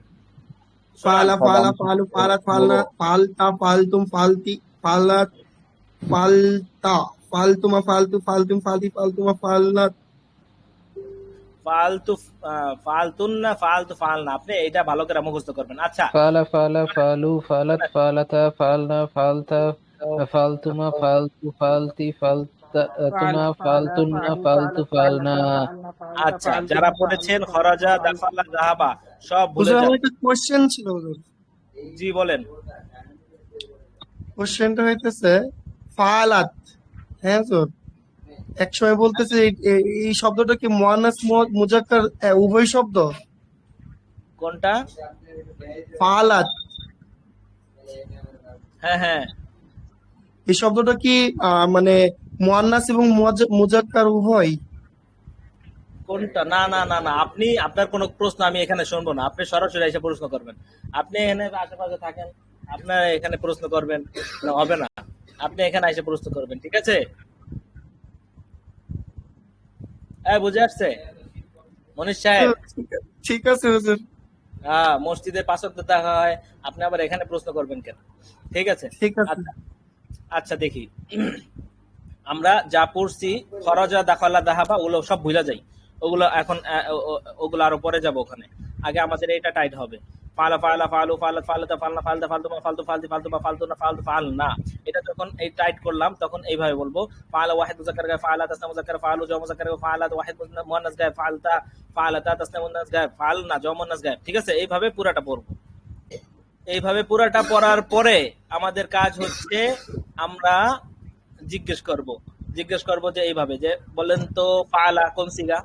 ফাআলা, ফাআলা, ফাআলু, ফাআলাত, ফাআলনা, ফাআলতা, ফাআলতুম, ফাআলতি, ফাআলাত, ফাআলতা, ফাআলতুমা, ফাআলতু, ফাআলতুম, ফাআলতি, ফাআলতুমা, ফাআলাত। ফালতু, ফালতুন্না, ফালতু, ফালনা। আপনি এটা ভালো করে মুখস্থ করবেন। আচ্ছা ফালা, ফালা, ফালু, ফালাত, ফালাতা, ফালনা, ফালতা, ফালতুমা, ফালতু, ফালতি, ফালতুমা, ফালতুন্না, ফালতু, ফালনা। আচ্ছা, যারা পড়েছেন খরাজা, দাখালা, যাহাবা সব ভুলে হুজুর যান। আমার একটা কোশ্চেন ছিল হুজুর। জি বলেন। কোশ্চেনটা হইতেছে ফাআলাত, হ্যাঁ হুজুর, একসময় বলতেছে এই শব্দটা কি মুয়ান্নাস মুজাক্কার উভয় শব্দ? কোনটা? ফাআলাত। হ্যাঁ হ্যাঁ, এই শব্দটা কি মানে মুয়ান্নাস এবং মুজাক্কার উভয়? কোনটা? না না না না, আপনি আপনার কোনো প্রশ্ন আমি এখানে শুনবো না, আপনি সরাসরি এসে প্রশ্ন করবেন। আপনি এখানে আশেপাশে থাকেন, আপনার এখানে প্রশ্ন করবেন না, হবে না, আপনি এখানে এসে প্রশ্ন করবেন, ঠিক আছে? বুঝে আসছে মনীষ সাহেব? ঠিক আছে হুজুর। মসজিদে 5 ওয়াক্ত দেখা হয়, আপনি আবার এখানে প্রশ্ন করবেন কেন? ঠিক আছে, ঠিক আছে। আচ্ছা দেখি, আমরা যা পড়ছি খরজা, দাখালা, দাহাবা, ওগুলো সব ভুলা যাই, ওগুলো এখন ওগুলো আরো পরে যাব ওখানে। আগে আমাদের এটা টাইট হবে, ফালা ফালা ফালু ফালাত ফালাতা ফালনা ফালদা ফালতুমা ফালতু ফালতি ফালতুমা ফালতুনা ফালতু ফালনা। এটা যখন এই টাইট করলাম তখন এইভাবে বলবো, ফালা ওয়াহিদ মুযাক্কার গায়ব ফালা, তাসনা মুযাক্কার ফালু, জমা মুযাক্কার গায়ব ফালাত, ওয়াহিদ মুয়ান্নাস গায়ব ফালতা ফালাতা, তাসনা মুয়ান্নাস গায়ব ফালনা, জমা মুয়ান্নাস গায়ব। ঠিক আছে, এইভাবে পুরাটা পড়বো। এইভাবে পুরাটা পড়ার পরে আমাদের কাজ হচ্ছে আমরা জিজ্ঞেস করব যে এইভাবে, যে বলেন তো ফালা কোন সিগা,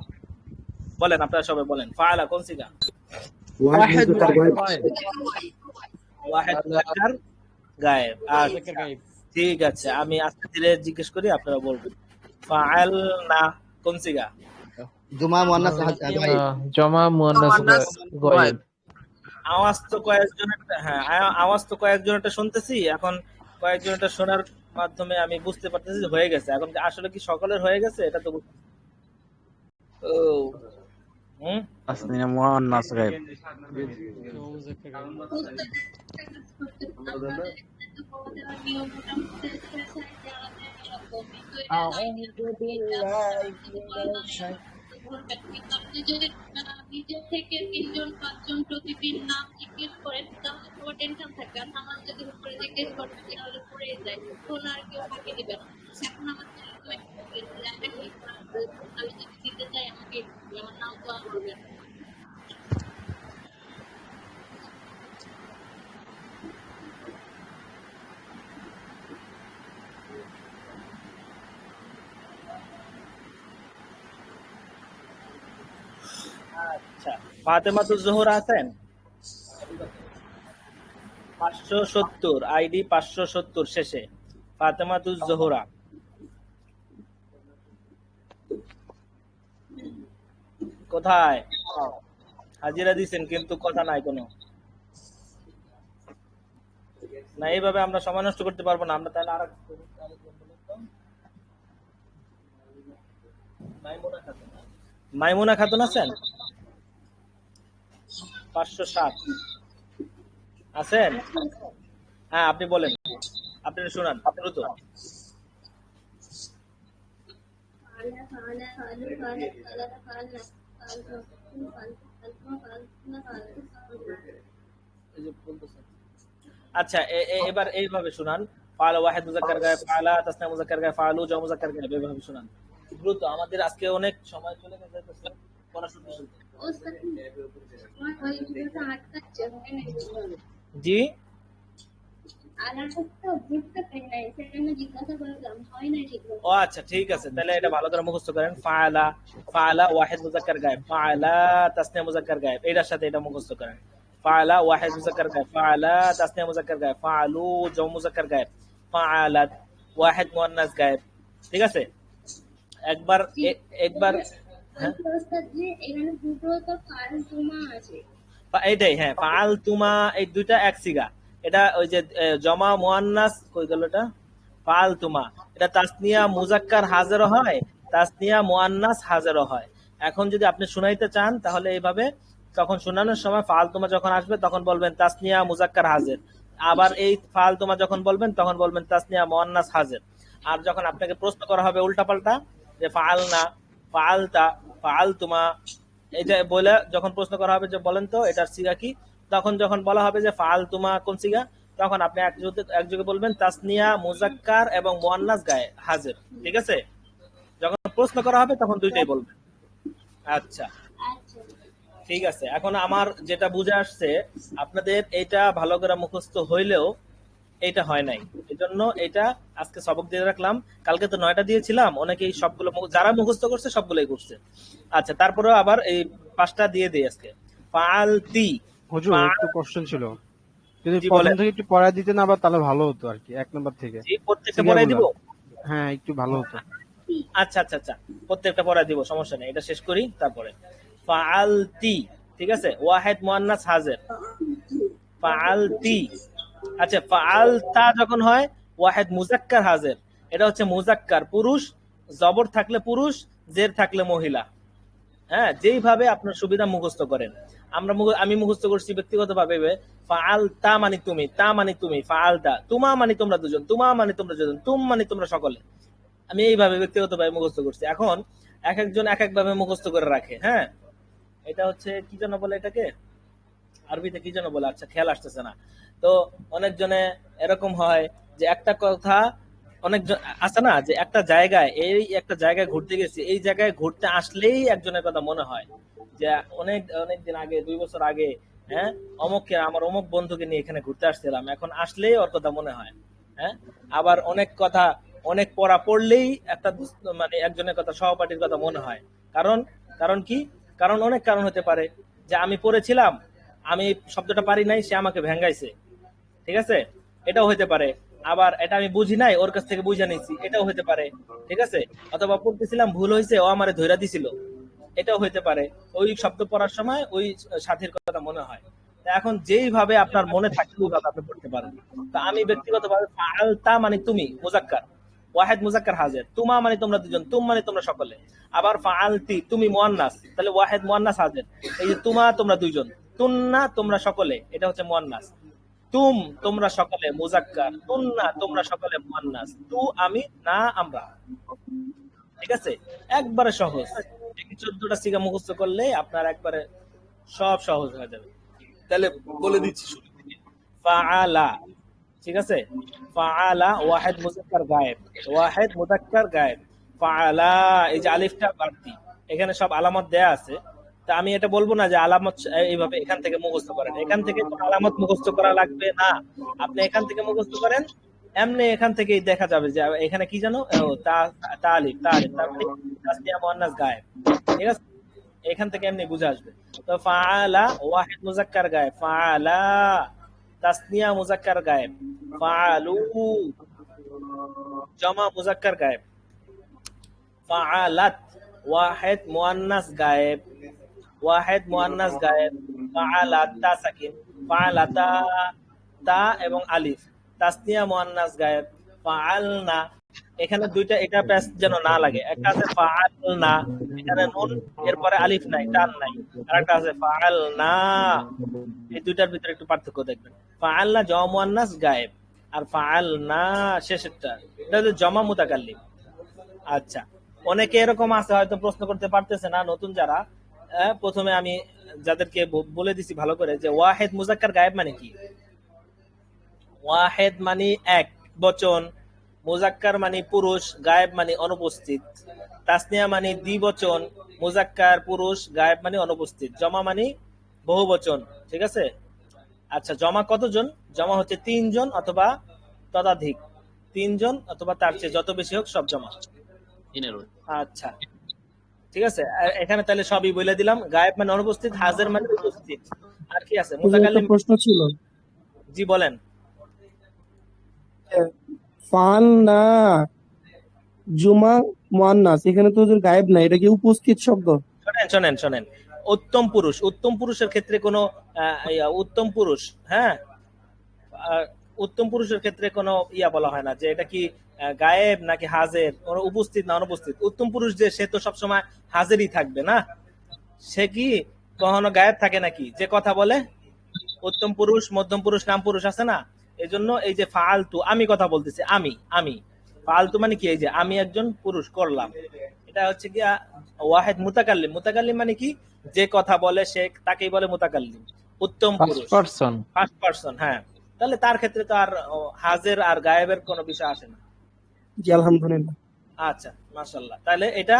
বলেন আপনারা সবাই বলেন, ফালা কোন সিগা? ওয়াহিদ মুযাক্কার গায়েব। আচ্ছা ঠিক আছে, আমি আস্তে ধীরে জিজ্ঞেস করি, আপনারা বলবেন। ফাআলনা কোন সিগা? জমা মুয়ান্নাস গায়েব। জমা মুয়ান্নাস গায়েব। আওয়াজ তো কয়েকজনটা শুনতেছি, এখন কয়েকজনটা শোনার মাধ্যমে আমি বুঝতে পারতেছি হয়ে গেছে। এখন আসলে কি সকলের হয়ে গেছে এটা তো তাসনিয়া মুয়ান্নাস গায়েব। আপনি যদি নিজের থেকে 3-4জন প্রতিদিন নাম জিজ্ঞেস করেন তাহলে তোমার টেনশন থাকে, আর আমার যদি উপরে জিজ্ঞেস করেন তাহলে পড়ে যায়, তখন আর কেউ ফাঁকি দিবে না। এখন আমার আমি যদি দিতে চাই আমাকে আমার নাম তো আর করবে না। আচ্ছা, ফাতেমাতুজ জোহরা আছেন? 570 আইডি 570 শেষে ফাতেমাতুজ জোহরা। কোথায়? হাজিরা দিছেন কিন্তু কথা নাই কোনো। না, এইভাবে আমরা সময় নষ্ট করতে পারবো না। আমরা তাহলে আরেক মাইমুনা খাতুন আছেন? 507 আছেন? হ্যাঁ, আপনি বলেন, আপনি শুনান, দ্রুত। আচ্ছা, এবার এইভাবে শুনান, ফালা ওয়াহিদ মুযাক্কার গায়েব ফালা, তাসনিয়া মুযাক্কার গায়েব ফালু, জমা মুযাক্কার গায়েব, এইভাবে শুনান দ্রুত। আমাদের আজকে অনেক সময় চলে গেছে পড়াশোনা শুনতে। জি, ও আচ্ছা ঠিক আছে, তাহলে এটা ভালো করে মুখস্থ করেন। ফাআলা, ফাআলা ওয়াহিদ মুযাক্কার গায়েব, ফাআলা তাসনিয়া মুযাক্কার গায়েব, এটার সাথে এটা মুখস্থ করেন। ফাআলা ওয়াহিদ মুযাক্কার গায়েব, ফাআলা তাসনিয়া মুযাক্কার গায়েব, ফাআলু জমা মুযাক্কার গায়েব, ফাআলাত ওয়াহিদ মুয়ান্নাস গায়েব। ঠিক আছে, একবার হ্যাঁ এইটাই, হ্যাঁ ফাআল তুমা, এই দুইটা এক সিগা। এটা ওই যে জমা মুয়ান্নাস কই গেল, এটা ফাআল তুমা, এটা তাসনিয়া মুযাক্কার হাজেরও হয়, তাসনিয়া মুয়ান্নাস হাজেরও হয়। এখন যদি আপনি শুনাইতে চান তাহলে এইভাবে, তখন শোনানোর সময় ফাআল তুমা যখন আসবে তখন বলবেন তাসনিয়া মুযাক্কার হাজের, আবার এই ফাআল তুমা যখন বলবেন তখন বলবেন তাসনিয়া মুয়ান্নাস হাজের। আর যখন আপনাকে প্রশ্ন করা হবে উল্টাপাল্টা, যে ফাআলনা, ফাআলতা, ফাআলতুমা, এটা বলে যখন প্রশ্ন করা হবে যে বলেন তো এটার সিগা কি, তখন যখন বলা হবে যে ফাআলতুমা কোন সিগা, তখন আপনি একযোগে বলবেন তাসনিয়া মুযাক্কার এবং মুয়ান্নাস গায়েব হাজির। ঠিক আছে, যখন প্রশ্ন করা হবে তখন দুইটাই বলবেন। আচ্ছা ঠিক আছে, এখন আমার যেটা বুঝে আসছে আপনাদের এটা ভালো করে মুখস্থ হইলেও এটা হয় নাই, এজন্য এটা আজকে সবক দিয়ে রাখলাম। কালকে তো 9টা দিয়েছিলাম, অনেকেই সবগুলো যারা মুখস্থ করছে সবগুলোই করছে। আচ্ছা, তারপরেও আবার এই 5টা দিয়ে দেই আজকে। ফালতি হুজুর একটু কোশ্চেন ছিল, যদি প্রথম থেকে একটু পড়ায় দিতেন আবার তাহলে ভালো হতো আর কি, 1 নাম্বার থেকে। জি, প্রত্যেকটা পড়াই দিব। হ্যাঁ, একটু ভালো হতো। আচ্ছা আচ্ছা আচ্ছা, প্রত্যেকটা পড়াই দিব, সমস্যা নেই। এটা শেষ করি তারপরে। ফালতি, ঠিক আছে, ওয়াহিদ মুয়ান্নাস হাজির, ফালতি। আচ্ছা, ফাআলতা যখন হয় ওয়াহিদ মুযাক্কার হাজির, এটা হচ্ছে মুযাক্কার পুরুষ, জবর থাকলে পুরুষ, জের থাকলে মহিলা। হ্যাঁ, যেইভাবে আপনার সুবিধা মুখস্থ করেন। আমি মুখস্থ করছি ব্যক্তিগতভাবে ফাআলতা মানে তুমি, তা মানে তুমি, ফাআলতা তুমা মানে তোমরা দুজন, তুমা মানে তোমরা দুজন, তুম মানে তোমরা সকলে। আমি এইভাবে ব্যক্তিগতভাবে মুখস্থ করছি। এখন এক একজন এক এক ভাবে মুখস্থ করে রাখে। হ্যাঁ, এটা হচ্ছে কি যেন বলে, এটাকে আরবিতে কি যেন বলে, আচ্ছা খেয়াল আসতেছে না। তো অনেকজনে এরকম হয় যে একটা কথা অনেকজন আছে না, যে একটা জায়গায় ঘুরতে গেছি, এই জায়গায় ঘুরতে আসলেই একজনের কথা মনে হয় যে অনেক দিন আগে, 2 বছর আগে, হ্যাঁ আমার অমুক বন্ধুকে নিয়ে এখানে ঘুরতে আসছিলাম, এখন আসলেই ওর কথা মনে হয়। হ্যাঁ, আবার অনেক পড়া পড়লেই একটা মানে একজনের কথা, সহপাঠীর কথা মনে হয়। কারণ কি? কারণ অনেক কারণ হতে পারে, যে আমি পড়েছিলাম, আমি শব্দটা পারি নাই, সে আমাকে ভেঙ্গাইছে, ঠিক আছে, এটাও হতে পারে। আবার এটা আমি বুঝি নাই, ওর কাছ থেকে বুঝে নিয়েছি, এটাও হতে পারে, ঠিক আছে। অথবা পড়তেছিলাম, ভুল হয়েছে, ও আমারে ধইরা দিছিল, এটাও হতে পারে। ওই শব্দ পড়ার সময় ওই সাথীর কথা মনে হয়। তা এখন যেইভাবে আপনার মনে থাকে ওইভাবে আপনি পড়তে পারেন। তা আমি ব্যক্তিগতভাবে ফাআলতা মানে তুমি, মুজাক্কার, ওয়াহিদ মুজাক্কার হাজির, তুমা মানে তোমরা দুজন, তুম মানে তোমরা সকলে। আবার ফাআলতি তুমি মুয়ান্নাস, তাহলে ওয়াহিদ মুয়ান্নাস হাজির। এই যে তুমা তোমরা দুইজন, তুন্না তোমরা সকলে, এটা হচ্ছে মুয়ান্নাস। তুম তোমরা সকলে মুজাক্কার, তুন্না তোমরা সকলে মুয়ান্নাস, তু আমি, না আমরা। ঠিক আছে, একবারে সহজ। 14টা সিগা মুখস্থ করলে আপনার একবারে সব সহজ হয়ে যাবে। তাহলে বলে দিচ্ছি শুরু থেকে। ফাআলা, ঠিক আছে, ফাআলা ওয়াহিদ মুজাক্কার গায়েব, ওয়াহিদ মুজাক্কার গায়েব। ফাআলা, এই যে আলিফটা বাড়তি, এখানে সব আলামত দেয়া আছে। তা আমি এটা বলবো না যে আলামত এইভাবে এখান থেকে মুখস্থ করেন, এখান থেকে কোনো আলামত মুখস্থ করা লাগবে না। আপনি এখান থেকে মুখস্থ করেন, এমনি এখান থেকেই দেখা যাবে যে এখানে কি জানো, তালিফ তার মানে তাসনিয়া মুয়ান্নাস গায়েব, ঠিক আছে, এখান থেকে এমনি বুঝে আসবে। তো ফাআলা ওয়াহিদ মুজাক্কার গায়েব, ফাআলা তাসনিয়া মুজাক্কার গায়েব, ফাআলু জামা মুজাক্কার গায়েব, ফাআলাত ওয়াহিদ মুয়ান্নাস গায়েব, ওয়াহিদ মুয়ান্নাস গায়েব, ফাআলাত তা সাকিন, ফাআলাতা তা এবং আলিফ, তাসনিয়া মুয়ান্নাস গায়েব, ফাআলনা। এখানে দুইটা, এটা প্যাচ যেন না লাগে। একটা আছে ফাআলনা, এখানে নুন, এরপরে আলিফ নাই, টান নাই। আর একটা আছে ফাআলনা, এই দুইটার ভিতরে একটু পার্থক্য দেখবেন। ফাআলনা জমা মুয়ান্নাস গায়েব, আর ফাআলনা শেষেরটা, এটা হচ্ছে জমা মুতাকাল্লিম। আচ্ছা, অনেকে এরকম আছে হয়তো প্রশ্ন করতে পারতেছে না, নতুন যারা। প্রথমে আমি যাদেরকে বলে দিছি ভালো করে, যে ওয়াহিদ মুজাক্কার গায়েব মানে কি। ওয়াহিদ মানে এক বচন, মুজাক্কার মানে পুরুষ, গায়েব মানে অনুপস্থিত। তাসনিয়া মানে দ্বিবচন, মুজাক্কার পুরুষ, গায়েব মানে অনুপস্থিত। জমা মানে বহু বচন, ঠিক আছে। আচ্ছা, জমা কতজন? জমা হচ্ছে 3 জন অথবা ততোধিক, 3 জন অথবা তার চেয়ে যত বেশি হোক সব জমা। আচ্ছা, ঠিক আছে, এখানে তাহলে সবই বলে দিলাম। গায়েব মানে অনুপস্থিত, হাজির মানে উপস্থিত। আর কি আছে? মুতাকাল্লিম। প্রশ্ন ছিল। জি বলেন। ফাআলনা জুমা মুয়ান্নাস, এখানে তো ওদের গায়েব নাই, এটা কি উপস্থিত শব্দ? শোনেন, উত্তম পুরুষ, উত্তম পুরুষের ক্ষেত্রে কোনো উত্তম পুরুষ, হ্যাঁ, উত্তম পুরুষের ক্ষেত্রে কোনো বলা হয় না যে এটা কি গায়েব নাকি হাজির, উপস্থিত না অনুপস্থিত। উত্তম পুরুষ যে, সে তো সবসময় হাজিরই থাকবে না, সে কি কখনো গায়েব থাকে নাকি? যে কথা বলে। উত্তম পুরুষ, মধ্যম পুরুষ, নাম পুরুষ আছে না, এই জন্য এই যে ফাআলতু, আমি কথা বলতেছি, আমি ফাআলতু মানে কি, এই যে আমি একজন পুরুষ করলাম, এটা হচ্ছে কি ওয়াহিদ মুতাকাল্লিম। মুতাকাল্লিম মানে কি, যে কথা বলে সে, তাকেই বলে মুতাকাল্লিম, উত্তম পুরুষ, ফার্স্ট পারসন। হ্যাঁ, তাহলে তার ক্ষেত্রে তো আর হাজির আর গায়েবের কোনো বিষয় আসে না। জি আলহামদুলিল্লাহ। আচ্ছা, মাশাআল্লাহ। তাহলে এটা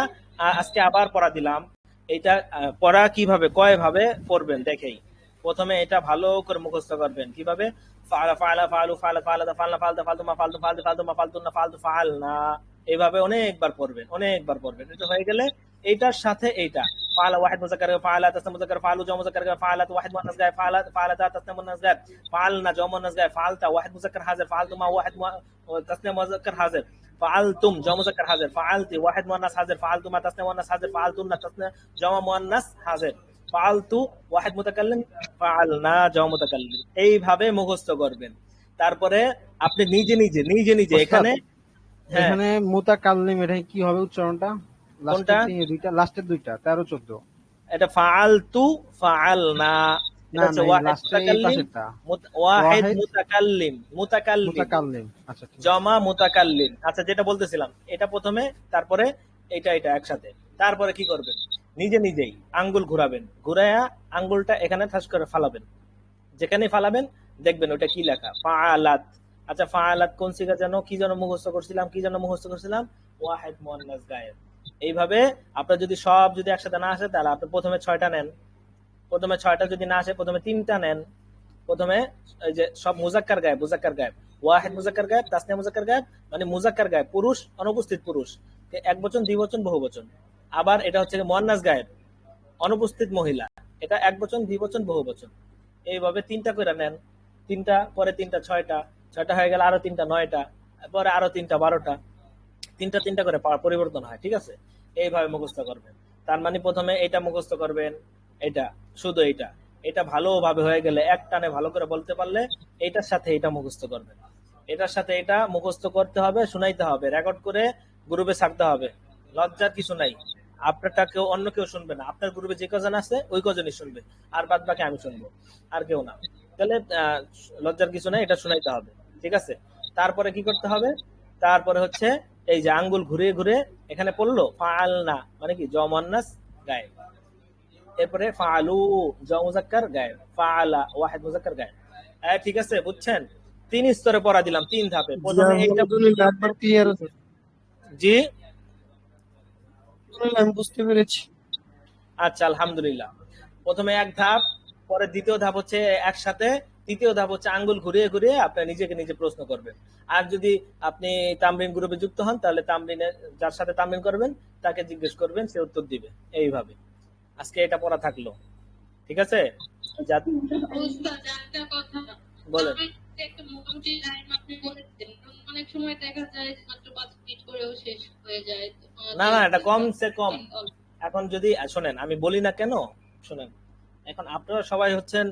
আজকে আবার পড়া দিলাম। এটা পড়া কিভাবে, কয় ভাবে পড়বেন দেখেই। প্রথমে এটা ভালো করে মুখস্থ করবেন। কিভাবে? ফাআলা ফাআলা ফাআলু ফাআলা ফাআলাতা ফাআলনা ফাআলতা ফাআলতুমা ফাআলতু ফাআলতু ফাআলতুমা ফাআলতুন্না ফাআলতু ফাআলনা, এইভাবে অনেকবার পড়বেন। এটা হয়ে গেলে এইটার সাথে এইটা, ফাআলা ওয়াহিদ মুজাক্কার ফাআলা তাসনিয়া মুজাক্কার ফাআলু জমা মুজাক্কার ফাআলাত ওয়াহিদ মুয়ান্নাস গায়েব ফাআলাতা তাসনিয়া মুয়ান্নাস গায়েব ফাআলনা জমা মুয়ান্নাস গায়েব ফাআলতা ওয়াহিদ মুজাক্কার হাজির ফাআলতুমা ওয়াহিদ তাসনিয়া মুজাক্কার হাজির ফাআলতুম জমা মুজাক্কার হাজির ফাআলতি ওয়াহিদ মুয়ান্নাস হাজির ফাআলতুমা তাসনিয়া মুয়ান্নাস হাজির ফাআলতুন্না তাসনিয়া জমা মুয়ান্নাস হাজির ফাআলতু ওয়াহিদ মুতাকাল্লিম ফাআলনা জমা মুতাকাল্লিম। এইভাবে মুখস্থ করবেন। তারপরে আপনি নিজে নিজে এখানে মুতাকাল্লিম, এটা কি হবে উচ্চারণটা? কোনটা? লাস্টের দুইটা 13 14 এটা ফাআলতু, ফাআলনা, এটা না হচ্ছে না, এই ওয়াহিদ লাস্টে এই মুতাকাল্লিম, পাশেরটা ওয়াহিদ ওয়াহিদ মুতাকাল্লিম, মুতাকাল্লিম মুতাকাল্লিম। আচ্ছা ঠিক আছে। জমা মুতাকাল্লিম। আচ্ছা, যেটা বলতেছিলাম এটা প্রথমে, তারপরে এটা একসাথে, তারপরে কি করবেন, নিজে নিজেই আঙ্গুল ঘুরাবেন, ঘুরায়া আঙ্গুলটা এখানে ঠাস করে ফালাবেন, যেখানে ফালাবেন দেখবেন ওটা কি লেখা, ফাআলাত। আচ্ছা, ফাআলাত কোন সিগা যেন, কি যেন মুখস্থ করছিলাম, ওয়াহিদ মুয়ান্নাস গায়েব। এইভাবে আপনার যদি সব যদি একসাথে না আসে তাহলে আপনি প্রথমে 6টা নেন, প্রথমে 6টা যদি না আসে প্রথমে 3টা নেন, প্রথমে এই যে সব মুজাক্কার গায়েব, ওয়াহিদ মুজাক্কার গায়েব, তাসনিয়া মুজাক্কার গায়েব, মানে মুজাক্কার গায়েব পুরুষ, অনুপস্থিত পুরুষ, এক বচন, দ্বিবচন, বহুবচন। আবার এটা হচ্ছে মুয়ান্নাস গায়েব, অনুপস্থিত মহিলা, এটা এক বচন, দ্বিবচন, বহুবচন। এইভাবে 3টা করে নেন, 3টা, পরে 3টা 6টা হয়ে গেল, আরো 3টা 9টা, পরে আরো 3টা 12টা, 3টা করে পরিবর্তন হয়। ঠিক আছে, এইভাবে মুখস্থ করবেন। তার মানে প্রথমে এটা মুখস্থ করবেন, এটা শুধু এটা ভালোভাবে হয়ে গেলে, এক টানে ভালো করে বলতে পারলে এটার সাথে এটা মুখস্থ করবেন, এটার সাথে এটা মুখস্থ করতে হবে, শুনাইতে হবে, রেকর্ড করে গ্রুপে ছাড়তে হবে। লজ্জার কিছু নাই, আপনারটা কেউ অন্য কেউ শুনবে না, আপনার গ্রুপে যে কজন আছে ওই কজনই শুনবে, আর বাদ বাকি আমি শুনবো, আর কেউ না। তাহলে লজ্জার কিছু নাই, এটা শুনাইতে হবে। ঠিক আছে, তারপরে কি করতে হবে, তারপরে হচ্ছে এই যে আঙ্গুল ঘুরে ঘুরে এখানে পড়লো, ফাআলনা মানে কি মুয়ান্নাস গায়েব, এরপরে ফাআলু মুজাক্কার গায়েব, ফাআলা ওয়াহিদ মুজাক্কার গায়েব। ঠিক আছে, বুঝছেন? 3 স্তরে পড়া দিলাম, 3 ধাপে। প্রথমে এইটা, একবার ক্লিয়ার আছে। জি আমি বুঝতে পেরেছি। আচ্ছা, আলহামদুলিল্লাহ। প্রথমে এক ধাপ, পরে দ্বিতীয় ধাপ হচ্ছে একসাথে, তৃতীয় ধাপ হচ্ছে আঙ্গুল ঘুরিয়ে ঘুরিয়ে আপনি নিজেকে নিজে প্রশ্ন করবেন। আর যদি আপনি তামরিন গ্রুপে যুক্ত হন তাহলে তামরিনে যার সাথে তামরিন করবেন তাকে জিজ্ঞেস করবেন, সে উত্তর দিবে। এইভাবে আজকে এটা পড়া থাকলো। ঠিক আছে, উস্তাদ, একটা কথা বলেন। একটা মোটামুটি টাইম আপনি বলেছেন, অনেক সময় দেখা যায় মাত্র 5 মিনিট করেও শেষ হয়ে যায়। না না, এটা কমসে কম। এখন যদি শোনেন, আমি বলি না কেন, শোনেন, এখন আপনারা সবাই হচ্ছেন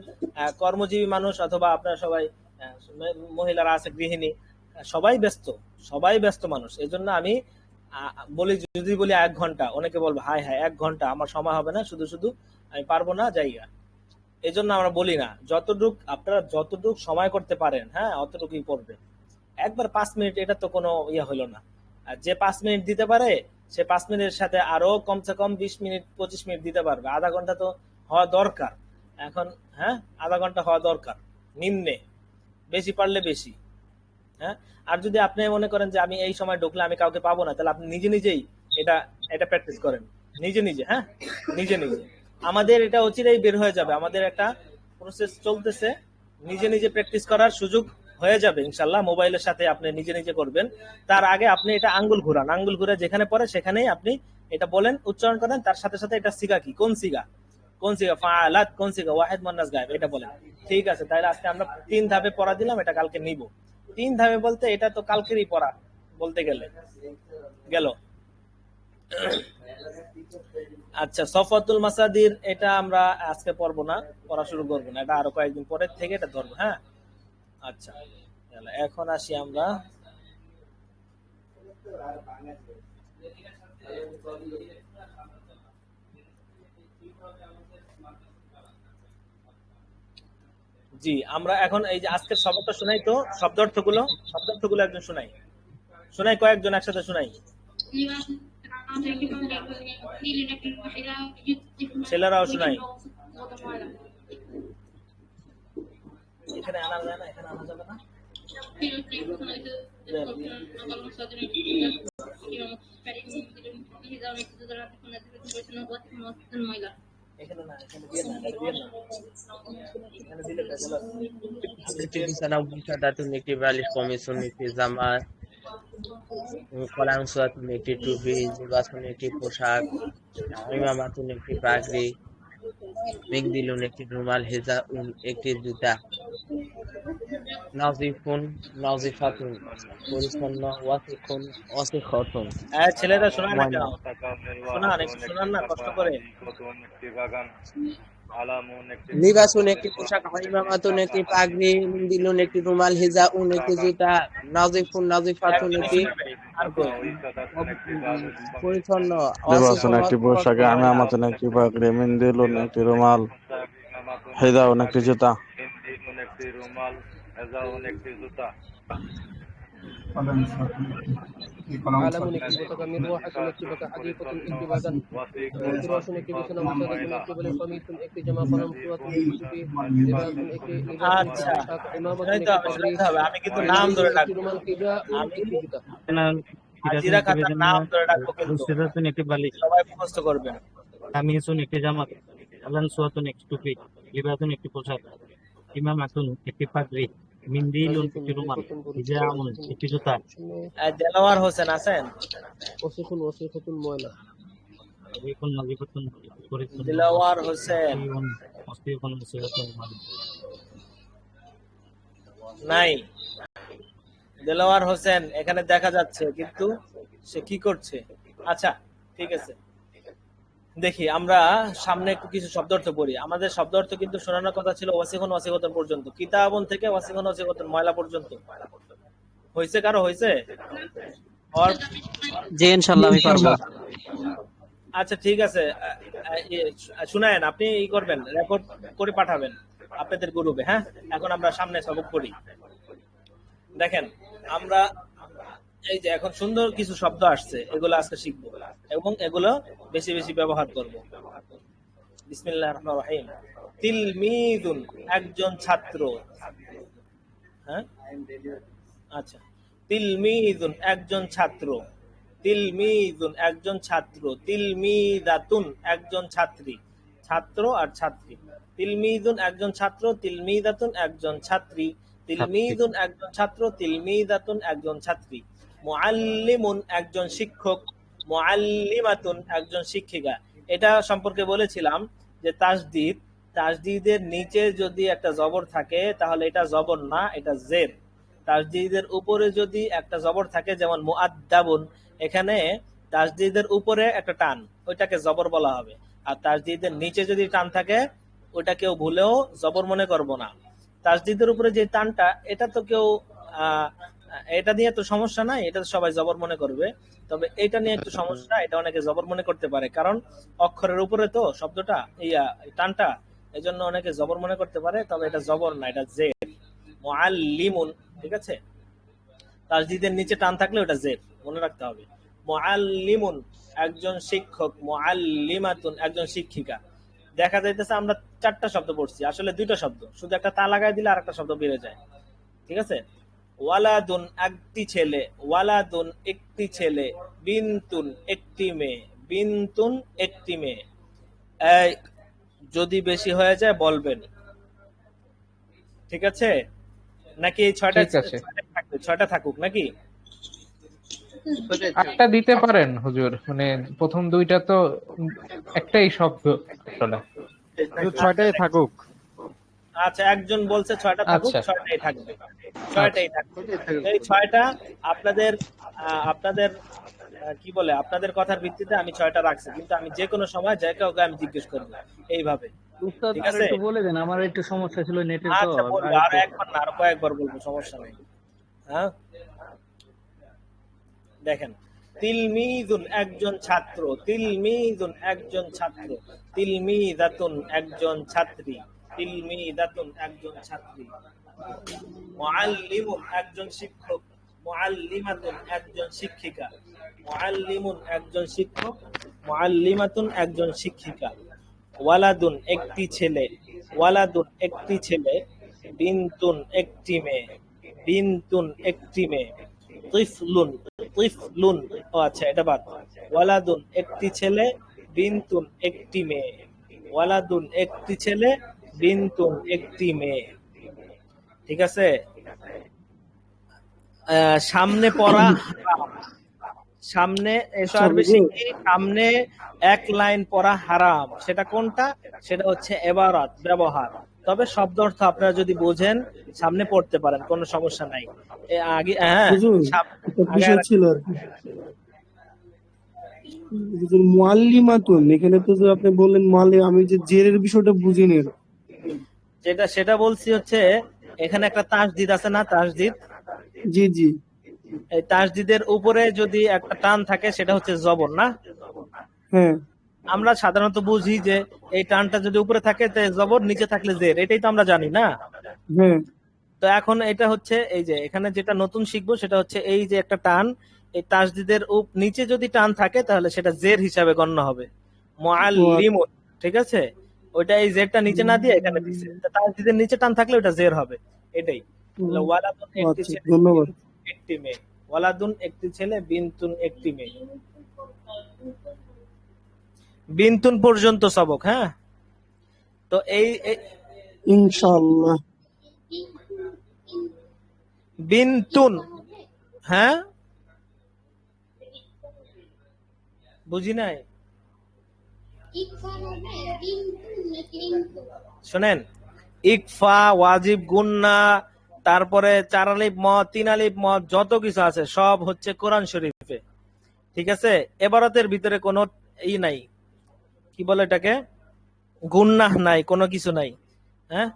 কর্মজীবী মানুষ, অথবা আপনারা সবাই মহিলারা আছে গৃহিণী, সবাই ব্যস্ত মানুষ। এই জন্য আমি বলি, যদি বলি 1 ঘন্টা, অনেকে বলবো হাই 1 ঘন্টা আমার সময় হবে না, শুধু শুধু আমি পারবো না জায়গা। এই জন্য আমরা বলি না, আপনারা যতটুক সময় করতে পারেন, হ্যাঁ, অতটুকুই করবেন। একবার 5 মিনিট, এটা তো কোনো ইয়ে হলো না। আর যে 5 মিনিট দিতে পারে সে 5 মিনিটের সাথে আরো কমসে কম 20 মিনিট 25 মিনিট দিতে পারবে। আধা ঘন্টা তো হওয়া দরকার এখন, হ্যাঁ, আধা ঘন্টা হওয়া দরকার নিম্নে, বেশি পারলে বেশি। হ্যাঁ, আর যদি আপনি মনে করেন যে আমি এই সময় ঢুকলে আমি কাউকে পাবো না, তাহলে আপনি নিজে নিজেই এটা প্র্যাকটিস করেন, নিজে নিজে। হ্যাঁ, নিজে নিজে আমাদের এটা অচিরেই বের হয়ে যাবে, আমাদের একটা প্রসেস চলতেছে, নিজে নিজে প্র্যাকটিস করার সুযোগ হয়ে যাবে ইনশাল্লাহ। মোবাইলের সাথে আপনি নিজে নিজে করবেন। তার আগে আপনি এটা আঙ্গুল ঘুরান, আঙ্গুল ঘুরে যেখানে পড়ে সেখানেই আপনি এটা বলেন, উচ্চারণ করেন। তার সাথে সাথে এটা সিগা কি, কোন সিগা, ফাআলাত, কোন সিগা, ওয়াহিদ মুয়ান্নাস গায়েব, এটা বলেন। ঠিক আছে, তাহলে আজকে আমরা 3 ধাপে পড়া দিলাম, এটা কালকে নিব। 3 ধাপে বলতে এটা তো কালকেরই পড়া বলতে গেলে গেল। আচ্ছা, সফাতুল মাসাদির এটা আমরা আজকে পড়বো না, পড়া শুরু করবো না, এটা আরো কয়েকদিন পরের থেকে এটা ধরবো। হ্যাঁ, আচ্ছা, এখন আসি আমরা জি, আমরা এখন এই যে আজকের শব্দটা শোনাই, তো শব্দার্থগুলো একজন শোনাই, কয়েকজন একসাথে শোনাই, ছেলেরাও শোনাই। এখানে আনা যায় না, এখানে আনা যাবে না। এখানে না, এখানে দিয়ে না, এখানে দিলে বিছানা বিছানা তুমি একটি বালিশ কমিশন একটি জামা, কলাংশ তুমি একটি টুপি, জিবাসন একটি পোশাক, ইমামাতুন একটি পাগড়ি, মেঘদিলুন একটি রুমাল, হেজাউন একটি জুতা, নাজিফুন নাজিফাতুন পরিচ্ছন্ন, ওয়াসিকুন ওয়াসিখাতুন। ছেলেরা শোনায় না কেন? শোনান না, কষ্ট করে। লিবাসুন একটি পোশাক, ইমামাতুন একটি পাগড়ি, মেঘদিলুন একটি রুমাল, হেজাউন একটি জুতা, নাজিফুন নাজিফাতুন একটি আর কই? পরিচ্ছন্ন লিবাসুন একটি পোশাকে, আমি আমাদের একটি পাগড়ি, মিন্দিলুন একটি রুমাল, হেদাউন একটি জুতা। علم نكتبك مروحة نكتبك حديقة اكتبادا فراش نكتبك نمسادة نكتب قميص اكتب جمع قلم سورة نكتب لباس اكتب আচ্ছা إمامة শুনাই তো হবে, শুনাইতে হবে। আমি কিন্তু নাম ধরে ডাকবো, رمال كجاء আমি اكتب হাজিরা খাতার নাম ধরে ডাকবো, কিন্তু মুস্তাদাতুন একটি বালিশ, সবাই মুখস্থ করবেন। কামিসুন একটি জামা, আলানসুয়াতুন একটি টুপি, লিবাসুন একটি পোশাক, ইমামাতুন একটি পাগড়ি, মিন্দিলুন একটি রুমাল, হিজামুন একটি জুতা। দেলাওয়ার হোসেন আছেন? ওসিখুন ওসিখতুন ময়লা ওয়াজিফুন ওয়াজিফাতুন পরিচ্ছন্ন, দিলাওয়ার হোসেন ওয়াসিফুন ওয়াসিফাতুন মালিক। নাই, দেলাওয়ার হোসেন এখানে দেখা যাচ্ছে, কিন্তু সে কি করছে? আচ্ছা ঠিক আছে, দেখি আমরা সামনে একটু কিছু শব্দ অর্থ পড়ি। আমাদের শব্দ অর্থ কিন্তু শোনানোর কথা ছিল ওয়াসিখুন ওয়াসিখতুন পর্যন্ত, কিতাবুন থেকে ওয়াসিখুন ওয়াসিখতুন ময়লা পর্যন্ত। হয়েছে কারো? হয়েছে? জি ইনশাআল্লাহ আমি পারবো। আচ্ছা ঠিক আছে, শুনায়েন, আপনি ই করবেন, রেকর্ড করে পাঠাবেন আপনাদের গ্রুপে। হ্যাঁ, এখন আমরা সামনে সবক পড়ি। দেখেন আমরা এই যে এখন সুন্দর কিছু শব্দ আসছে, এগুলো আজকে শিখবো এবং এগুলো বেশি বেশি ব্যবহার করব। বিসমিল্লাহির রহমানির রহিম। তিলমিদুন একজন ছাত্র। হ্যাঁ আচ্ছা, তিলমিদুন একজন ছাত্র, তিলমিদুন একজন ছাত্র, তিলমিদাতুন একজন ছাত্রী, ছাত্র আর ছাত্রী। তিলমিদুন একজন ছাত্র, তিলমিদাতুন একজন ছাত্রী, তিলমিদুন একজন ছাত্র, তিলমিদাতুন একজন ছাত্রী। মুআল্লিমুন একজন শিক্ষক, মুআল্লিমাতুন একজন শিক্ষিকা। এটা সম্পর্কে বলেছিলাম যে তাসদীদ, তাসদীদের নিচে যদি একটা জবর থাকে তাহলে এটা জবর না, এটা জের। তাসদীদের উপরে যদি একটা জবর থাকে, যেমন মুআদ্দাবুন, এখানে তাসদীদের উপরে একটা টান, ওইটাকে জবর বলা হবে। আর তাসদীদের নিচে যদি টান থাকে ওইটা কেউ ভুলেও জবর মনে করব না। তাসদীদের উপরে যে টানটা, এটা তো কেউ এটা নিয়ে তো সমস্যা নাই, এটা সবাই জবর মনে করবে। তবে এটা নিয়ে একটু সমস্যা, এটা অনেকে জবর মনে করতে পারে, কারণ অক্ষরের উপরে তো শব্দটা টানটা, এজন্য অনেকে জবর মনে করতে পারে। তবে এটা জবর না, এটা জের। মুআল্লিমুন, ঠিক আছে? তাসদীদের নিচে টান থাকলে ওটা জের, মনে রাখতে হবে। মুআল্লিমুন একজন শিক্ষক, মুআল্লিমাতুন একজন শিক্ষিকা। দেখা যাইতেছে আমরা 4টা শব্দ পড়ছি, আসলে 2টা শব্দ, শুধু একটা তা লাগাই দিলে আরেকটা শব্দ বেড়ে যায়। ঠিক আছে? ওয়ালাদুন একটি ছেলে, ওয়ালাদুন একটি ছেলে, বিনতুন একটি মেয়ে, বিনতুন একটি মেয়ে। এই যদি বেশি হয়ে যায় বলবেন, ঠিক আছে? নাকি এই 6টা থাকুক নাকি? 8টা দিতে পারেন হুজুর, মানে প্রথম 2টা তো একটাই শব্দ আসলে। 6টাই থাকুক। আচ্ছা, একজন বলছে 6টা থাকুক, আচ্ছা। 6টাই থাকবে, 6টাই থাকবে। এই 6টা আপনাদের আপনাদের কি বলে, আপনাদের কথার ভিত্তিতে আমি 6টা রাখছি, কিন্তু আমি যে কোনো সময় যে কাউকে আমি জিজ্ঞেস করব এইভাবে। উস্তাদ ঠিক আর আছে? একটু বলে দেন, আমার একটু সমস্যা ছিল নেটের, তো আচ্ছা বলবো, আর একবার না, আর কয়েকবার বলবো, সমস্যা নেই। হ্যাঁ দেখেন, তিলমিদুন একজন ছাত্র, তিলমিদুন একজন ছাত্র, তিলমিদাতুন একজন ছাত্রী, তিলমিদাতুন একজন ছাত্রী। মুআল্লিমুন একজন শিক্ষক, মুআল্লিমাতুন একজন শিক্ষিকা, মুআল্লিমুন একজন শিক্ষক, মুআল্লিমাতুন একজন শিক্ষিকা। ওয়ালাদুন একটি ছেলে, ওয়ালাদুন একটি ছেলে, বিনতুন একটি মেয়ে, বিনতুন একটি মেয়ে। তিফলুন, তিফলুন, ও আচ্ছা এটা বাদ। ওয়ালাদুন একটি ছেলে, বিনতুন একটি মেয়ে, ওয়ালাদুন একটি ছেলে, বিনতুন একটি মেয়ে। ঠিক আছে? সামনে পড়া হারাম, সামনে এসো আর বেশি কি, সামনে এক লাইন পড়া হারাম। সেটা কোনটা? সেটা হচ্ছে এবারাত, ব্যবহার। তবে শব্দ অর্থ আপনারা যদি বোঝেন সামনে পড়তে পারেন, কোনো সমস্যা নাই। আগে হ্যাঁ বিষয় ছিল আর কি, মুআল্লিমাতুন, এখানে তো যে আপনি বললেন মুআল্লিম, আমি যে জেরের বিষয়টা বুঝিনি। সেটা বলছি হচ্ছে, এখানে একটা তাসদীদ আছে না, তাসদীদ? জি জি। এই তাসদিদের উপরে যদি একটা টান থাকে সেটা হচ্ছে জবর না? হ্যাঁ আমরা সাধারণত বুঝি যে এই টানটা যদি উপরে থাকে তে জবর, নিচে থাকলে জের, এটাই তো আমরা জানি না? হ্যাঁ তো এখন এটা হচ্ছে এই যে এখানে যেটা নতুন শিখবো সেটা হচ্ছে এই যে একটা টান, এই তাসদিদের নিচে যদি টান থাকে তাহলে সেটা জের হিসাবে গণ্য হবে। মুআল্লিমুন, ঠিক আছে? ওইটা এই জেরটা নিচে না দিয়ে এখানে দিছে, তা তাসদিদের নিচে টান থাকলে ওটা জের হবে, এটাই। তাহলে ওয়ালাদুন একটি আচ্ছা ছেলে, ধন্যবাদ। একটি মেয়ে। ওয়ালাদুন একটি ছেলে, বিনতুন একটি মেয়ে। বিনতুন পর্যন্ত সবক, হ্যাঁ? তো এই ইনশাআল্লাহ। বিনতুন, হ্যাঁ বুঝি নাই, শোনেন, ইকফা, ওয়াজিব, গুন্না, তারপরে 4 আলিফ মদ, 3 আলিফ মদ, যত কিছু আছে সব হচ্ছে কোরআন শরীফে, ঠিক আছে? এবারতের ভিতরে কোনো নাই, কি বলে এটাকে, গুন্নাহ নাই, কোনো কিছু নাই, হ্যাঁ,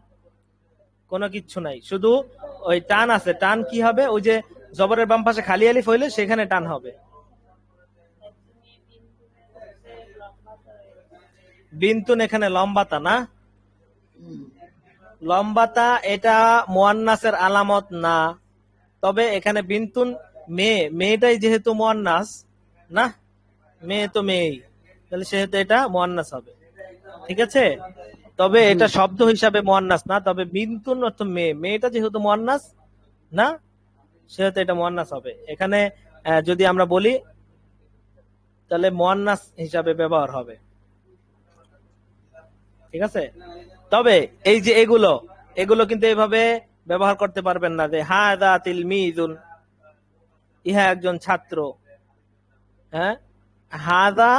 কোনো কিচ্ছু নাই, শুধু ওই টান আছে। টান কি হবে? ওই যে জবরের বাম পাশে খালি আলিফ হইলে সেখানে টান হবে। বিনতুন এখানে লম্বাতা না, লম্বাতা এটা মুয়ান্নাসের আলামত না, তবে এখানে বিনতুন মেয়ে, মেয়েটাই যেহেতু মুয়ান্নাস না, মেয়ে তো মেয়েই, তাহলে সেহেতু এটা মুয়ান্নাস হবে, ঠিক আছে? তবে এটা শব্দ হিসাবে মুয়ান্নাস না, তবে বিনতুন অর্থ মেয়ে, মেয়েটা যেহেতু মুয়ান্নাস না সেহেতু এটা মুয়ান্নাস হবে। এখানে যদি আমরা বলি তাহলে মুয়ান্নাস হিসাবে ব্যবহার হবে, ঠিক আছে? তবে এই যে এগুলো কিন্তু এইভাবে ব্যবহার করতে পারবেন না যে হাদা তিলমিজুন, ইহা একজন ছাত্র, হ্যাঁ, হাদা,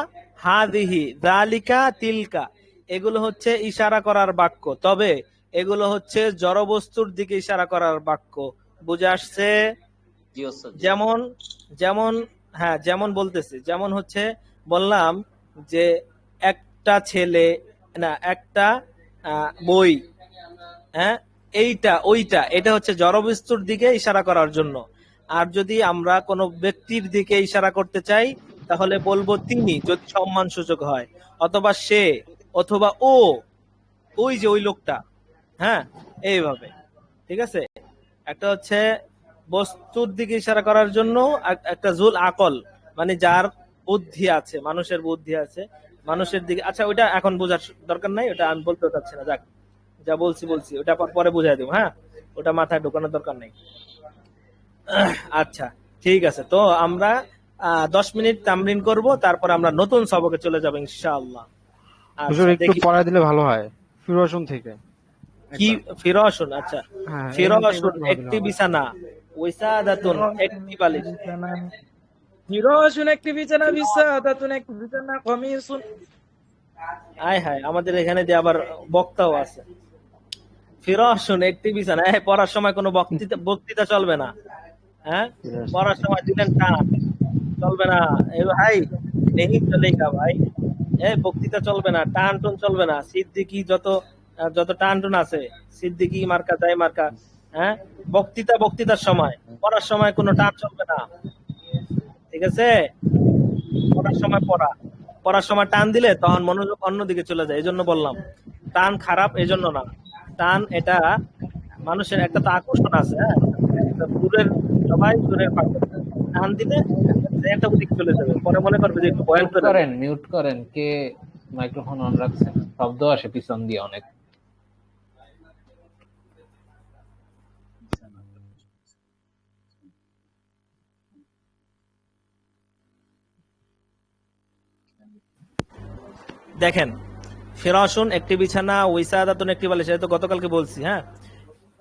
হাদিহি, যালিকা, তিলকা, এগুলো হচ্ছে ইশারা করার বাক্য, তবে এগুলো হচ্ছে জড়বস্তুর দিকে ইশারা করার বাক্য। বুঝে আসছে? যেমন যেমন হ্যাঁ, যেমন বলতেছি, যেমন হচ্ছে বললাম যে একটা ছেলে না, একটা বই, হ্যাঁ, এইটা ওইটা, এটা হচ্ছে জড়বস্তুর দিকে ইশারা করার জন্য। আর যদি আমরা কোনো ব্যক্তির দিকে ইশারা করতে চাই তাহলে বলবো তিনি, যদি সম্মান সূচক হয়, অথবা সে, অথবা ও, ওই যে ওই লোকটা, হ্যাঁ, এইভাবে, ঠিক আছে? একটা হচ্ছে বস্তুর দিকে ইশারা করার জন্য, একটা জুল আকল, মানে যার বুদ্ধি আছে, মানুষের বুদ্ধি আছে, মানুষের দিকে। আচ্ছা, ওইটা এখন বোঝার দরকার নাই, ওটা আমি বলতে চাচ্ছি না, যাক, যা বলছি ওটা পরে বুঝাই দেবো, হ্যাঁ, ওটা মাথায় ঢোকানোর দরকার নেই। আচ্ছা ঠিক আছে, তো আমরা 10 মিনিট তামরিন করব, তারপর আমরা নতুন সবকে চলে যাব ইনশাআল্লাহ। হুজুর একটু পড়ায় দিলে ভালো হয়, ফিরোশন থেকে। কি ফিরোশন? আচ্ছা, হ্যাঁ, ফিরোশন একটি বিছানা, ওয়াসাদাতুন একটি বালিশ। ফিরোশন একটি বিছানা, বিসাদাতুন একটি বিছানা, কমিসুন। আয় হায়, আমাদের এখানে যে আবার বক্তাও আছে। ফিরোশন একটি বিছানা, পড়ার সময় কোনো বক্তৃতা চলবে না, হ্যাঁ, পড়ার সময় দিলেন টান চলবে না, এই ভাই নেই চলেগা ভাই, বক্তৃতা চলবে না, টান টুন চলবে না। সিদ্দিকি যত টান টুন আছে, সিদ্দিকি মার্কা, যাই মার্কা, হ্যাঁ, বক্তৃতার সময়, পড়ার সময় কোনো টান চলবে না, ঠিক আছে? পড়ার সময় পড়ার সময় টান দিলে তখন মনোযোগ অন্যদিকে চলে যায়, এই জন্য বললাম টান খারাপ, এই জন্য না। টান এটা মানুষের একটা তো আকর্ষণ আছে, হ্যাঁ, দূরের সবাই দূরের পাশে টান দিলে একটা দিকে চলে যাবে, পরে মনে করবে যে একটু বয়ান করেন, মিউট করেন, কে মাইক্রোফোন অন রাখছেন, শব্দ আসে পিছন দিয়ে অনেক। দেখেন, ফিরাশুন একটি বিছানা, ওয়াসাদাতুন একটি বালিশ, এটা তো গতকালকে বলছি, হ্যাঁ।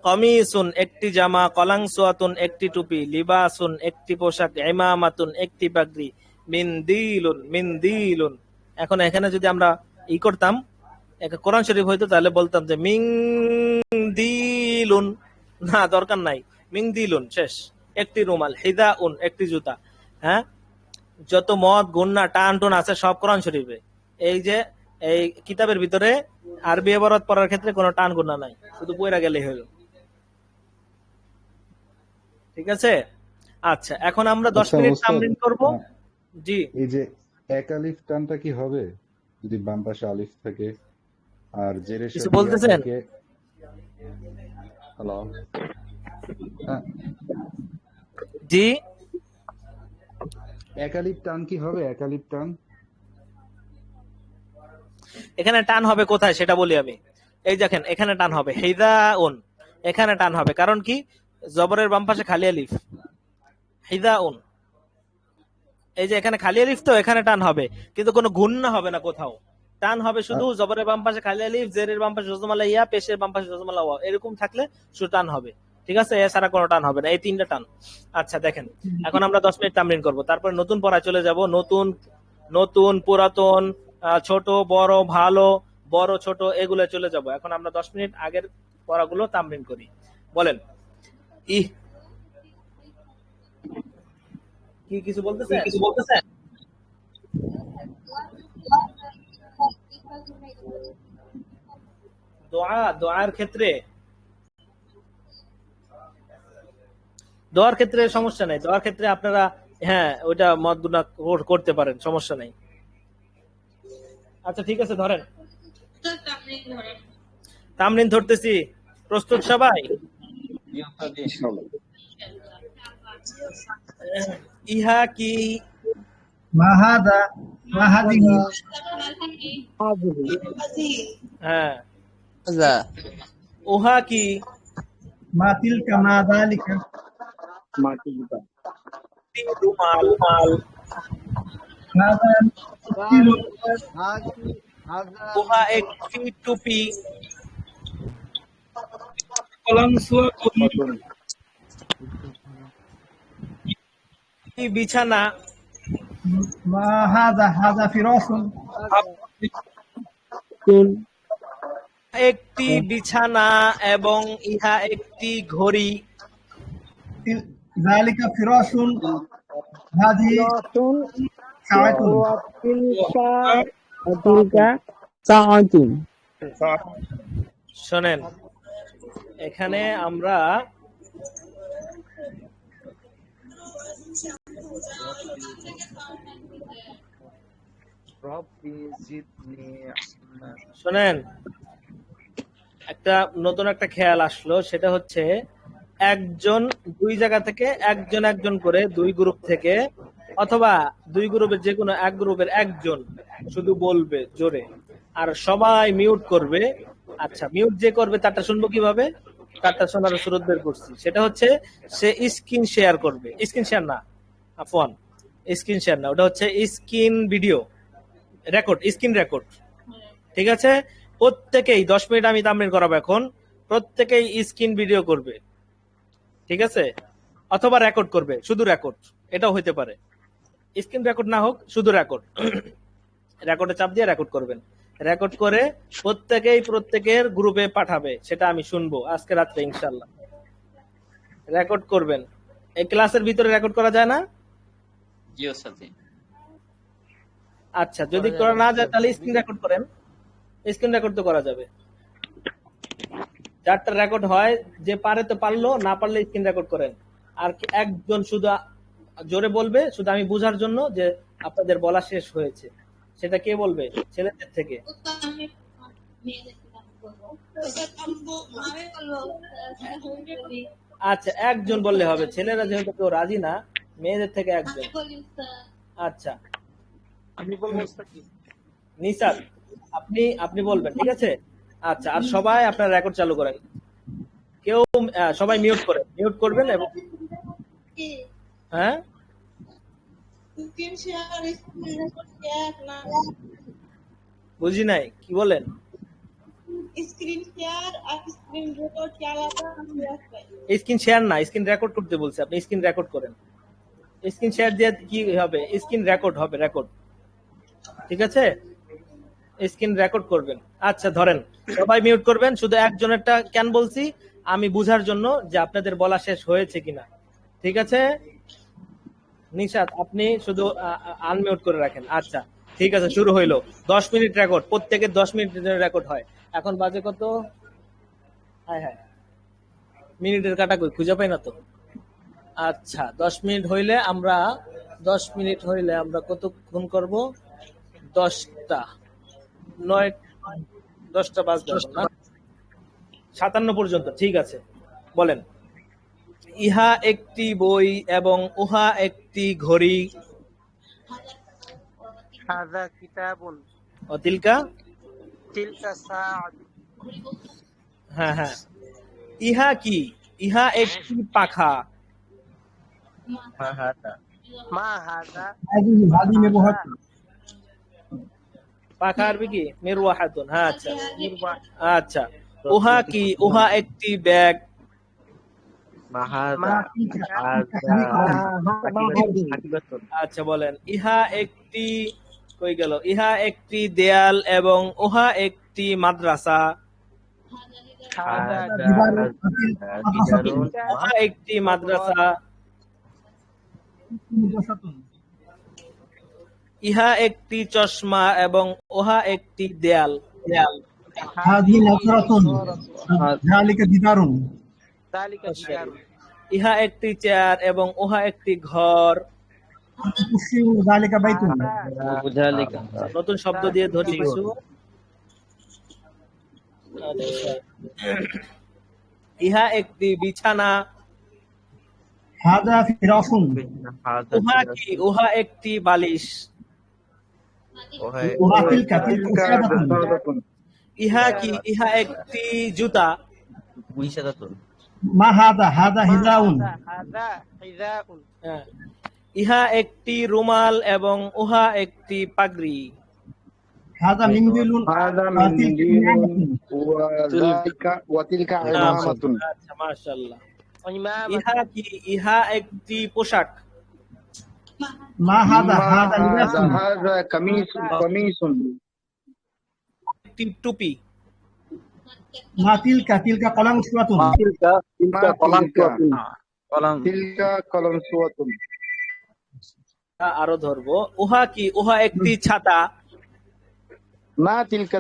কমিসুন একটি জামা, কলাংসুয়াতুন একটি টুপি, লিবাসুন একটি পোশাক, ইমামাতুন একটি পাগড়ি, মিনদিলুন। এখন এখানে যদি আমরা করতাম, কোরআন শরীফ হইতো, তাহলে বলতাম যে মিনদিলুন, না দরকার নাই, মিনদিলুন শেষ। একটি রুমাল, হিদাউন একটি জুতা, হ্যাঁ। যত মদ, গুন্না, টান টুন আছে সব কোরআন শরীফে। এই যে এই কিতাবের ভিতরে আরবি ইবারত পড়ার ক্ষেত্রে কোনো টান গুন্না নাই, শুধু পয়রা গেলেই হলো, ঠিক আছে? আচ্ছা, এখন আমরা 10 আচ্ছা মিনিট ওস্তাদ, তামরিন করব। জি, এই যে এক আলিফ টানটা কি হবে যদি বাম পাশে আলিফ থাকে আর জেরের কিছু সাথে ইয়া বলতেছেন? থাকে? হ্যালো, জি, এক আলিফ টান কি হবে? এক আলিফ টান এখানে টান হবে কোথায় সেটা বলি আমি। এই দেখেন, এখানে টান হবে হিদাউন, এখানে টান হবে। কারণ কি? জবরের বাম পাশে খালি আলিফ, হিদাউন। এই যে এখানে খালি আলিফ, তো এখানে টান হবে, কিন্তু কোনো গুণনা হবে না কোথাও। টান হবে শুধু জবরের বাম পাশে খালি আলিফ, জেরের বাম পাশে জজমালা ইয়া, পেশের বাম পাশে জজমালা ওয়া, এরকম থাকলে শুধু টান হবে। ঠিক আছে, এছাড়া কোনো টান হবে না, এই তিনটা টান। আচ্ছা দেখেন, এখন আমরা 10 মিনিট তামরিন করব, তারপরে নতুন পড়ায় চলে যাব। নতুন, নতুন, পুরাতন, ছোট, বড়, ভালো, বড়, ছোট, এগুলো চলে যাব। এখন আমরা 10 মিনিট আগের পড়াগুলো তামরিন করি। বলেন। কি কিছু বলতেছেন? দোয়ার ক্ষেত্রে সমস্যা নেই। দোয়ার ক্ষেত্রে আপনারা হ্যাঁ ওইটা মদগুনা করতে পারেন, সমস্যা নেই। আচ্ছা ঠিক আছে, ধরেন তামরিন ধরতেছি। প্রস্তুত সবাই? ইহা কি, মাহাদা, মাহাদিহি, হ্যাঁ, ওহা কি, মাতিলকা, মাযালিকা, রুমাল, হাযা, ওহা একটি টুপি, বিছানা, হাযা, হাযা ফিরাশুন, একটি বিছানা এবং ইহা একটি ঘড়ি। যালিকা ফিরাশুন, হাযিহি সাআতুন। শোনেন, এখানে আমরা শোনেন, একটা নতুন একটা খেয়াল আসলো, সেটা হচ্ছে একজন দুই জায়গা থেকে একজন একজন করে, দুই গ্রুপ থেকে অথবা দুই গ্রুপের যে কোনো এক গ্রুপের একজন শুধু বলবে জোরে, আর সবাই মিউট করবে। আচ্ছা, মিউট যে করবে তারটা শুনবো কিভাবে? তারটা শোনার সুরত বের করছি, সেটা হচ্ছে সে স্ক্রিন শেয়ার করবে। স্ক্রিন শেয়ার না, আফওয়ান, স্ক্রিন শেয়ার না, ওটা হচ্ছে screen video record, screen record. ঠিক আছে, প্রত্যেকেই 10 মিনিট আমি তামরিন করাবো এখন, প্রত্যেকেই স্ক্রিন ভিডিও করবে। ঠিক আছে, অথবা রেকর্ড করবে, শুধু রেকর্ড, এটাও হইতে পারে। স্ক্রিন রেকর্ড না হোক, শুধু রেকর্ড। রেকর্ডে চাপ দিয়ে রেকর্ড করবেন। রেকর্ড করে প্রত্যেকেই প্রত্যেকের গ্রুপে পাঠাবে, সেটা আমি শুনবো আজকে রাত্রে ইনশাআল্লাহ। রেকর্ড করবেন। এই ক্লাসের ভিতরে রেকর্ড করা যায় না? জি ওস্তাদ। আচ্ছা, যদি করা না যায় তাহলে স্ক্রিন রেকর্ড করেন। স্ক্রিন রেকর্ড তো করা যাবে। যারটা রেকর্ড হয়, যে পারে তো পারলো, না পারলে স্ক্রিন রেকর্ড করেন। আর একজন শুধু জোরে বলবে, শুধু আমি বুঝার জন্য যে আপনাদের বলা শেষ হয়েছে। সেটা কে বলবে? ছেলেদের থেকে। আচ্ছা, একজন বললে হবে, ছেলেরা যেহেতু কেউ রাজি না, মেয়েদের থেকে একজন। আচ্ছা, নিসার আপনি বলবেন, ঠিক আছে? আচ্ছা, আর সবাই আপনার রেকর্ড চালু করেন। কেউ সবাই মিউট করেন, মিউট করবেন। এবং হ্যাঁ, বুঝি নাই, কি বলেন? স্ক্রিন শেয়ার না, স্ক্রিন রেকর্ড করতে বলছে। আপনি স্ক্রিন রেকর্ড করেন। স্ক্রিন শেয়ার দিয়ে কি হবে? স্ক্রিন রেকর্ড হবে, রেকর্ড। ঠিক আছে, স্ক্রিন রেকর্ড করবেন। আচ্ছা ধরেন, সবাই মিউট করবেন, শুধু একজনেরটা কেন বলছি আমি বুঝার জন্য, যে আপনাদের বলা শেষ হয়েছে কিনা। ঠিক আছে, নিশাত আপনি শুধু আনমিউট করে রাখেন। আচ্ছা ঠিক আছে, শুরু হইলো। 10 মিনিট রেকর্ড, প্রত্যেকের 10 মিনিট রেকর্ড হয়। এখন বাজে কত? হায় হায়, মিনিটের কাটা কই, খুঁজে পাই না তো। আচ্ছা 10 মিনিট হইলে আমরা কতক্ষণ করব? 10টা 10টা বাজবে এখন না? 57 পর্যন্ত, ঠিক আছে। বলেন, ইহা একটি বই এবং উহা একটি ঘড়ি। হাযা কিতাবুন ও তিলকা তিলকা সাআত হ্যাঁ হ্যাঁ। ইহা কি? ইহা একটি পাখা। মা হাযা هذه مروحة পাখা আরবি কি? মিরওয়াহাতুন। হ্যাঁ আচ্ছা আচ্ছা। উহা কি? উহা একটি ব্যাগ। মা হাযা আচ্ছা বলেন, ইহা একটি কই গেল? ইহা একটি দেয়াল এবং উহা একটি মাদ্রাসা। উহা একটি মাদ্রাসা। ইহা একটি চশমা এবং উহা একটি দেয়াল। هذه نظرة ذلك جدار ইহা একটি চেয়ার এবং উহা একটি ঘর। كرسي ذلك بيت নতুন শব্দ দিয়ে ধরি কিছু। ইহা একটি বিছানা। هذا فراش উহা কি? উহা একটি বালিশ। وما تلك وسادة ইহা কি? ইহা একটি জুতা। ما هذا حذاء হ্যাঁ। ইহা একটি রুমাল এবং উহা একটি পাগড়ি। هذا منديل وتلك عمامة আচ্ছা মাশাআল্লাহ। ইহা কি? ইহা একটি পোশাক। ما هذا لباس هذا قميص একটি টুপি। ما تلك قلنسوة تلك قلنسوة আরো ধরবো, উহা কি? উহা একটি ছাতা। ما تلك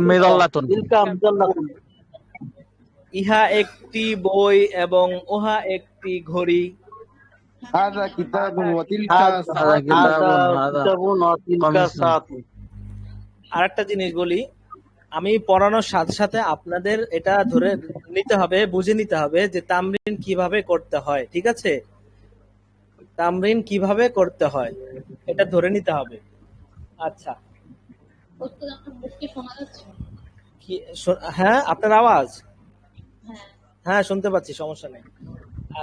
মিদাল্লাতুন ইহা একটি বই এবং উহা একটি ঘড়ি। هذا كتاب وتلك আরেকটা জিনিস বলি, আমি পড়ানোর সাথে সাথে আপনাদের এটা ধরে নিতে হবে, বুঝে নিতে হবে যে তামরিন কিভাবে করতে হয়। ঠিক আছে, তামরিন কিভাবে করতে হয় এটা ধরে নিতে হবে। আচ্ছা হ্যাঁ, আপনার আওয়াজ হ্যাঁ শুনতে পাচ্ছি, সমস্যা নেই।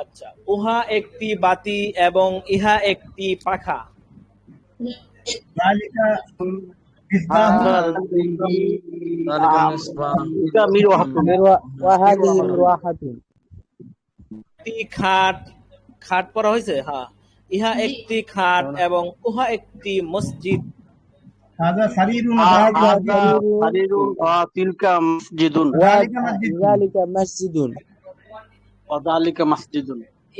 আচ্ছা, উহা একটি বাতি এবং ইহা একটি পাখা। একটি খাট, খাট পরা হয়েছে। হ্যাঁ, ইহা একটি খাট এবং উহা একটি মসজিদ। هذا سرير تلك مسجد ذلك مسجد وذلك مسجد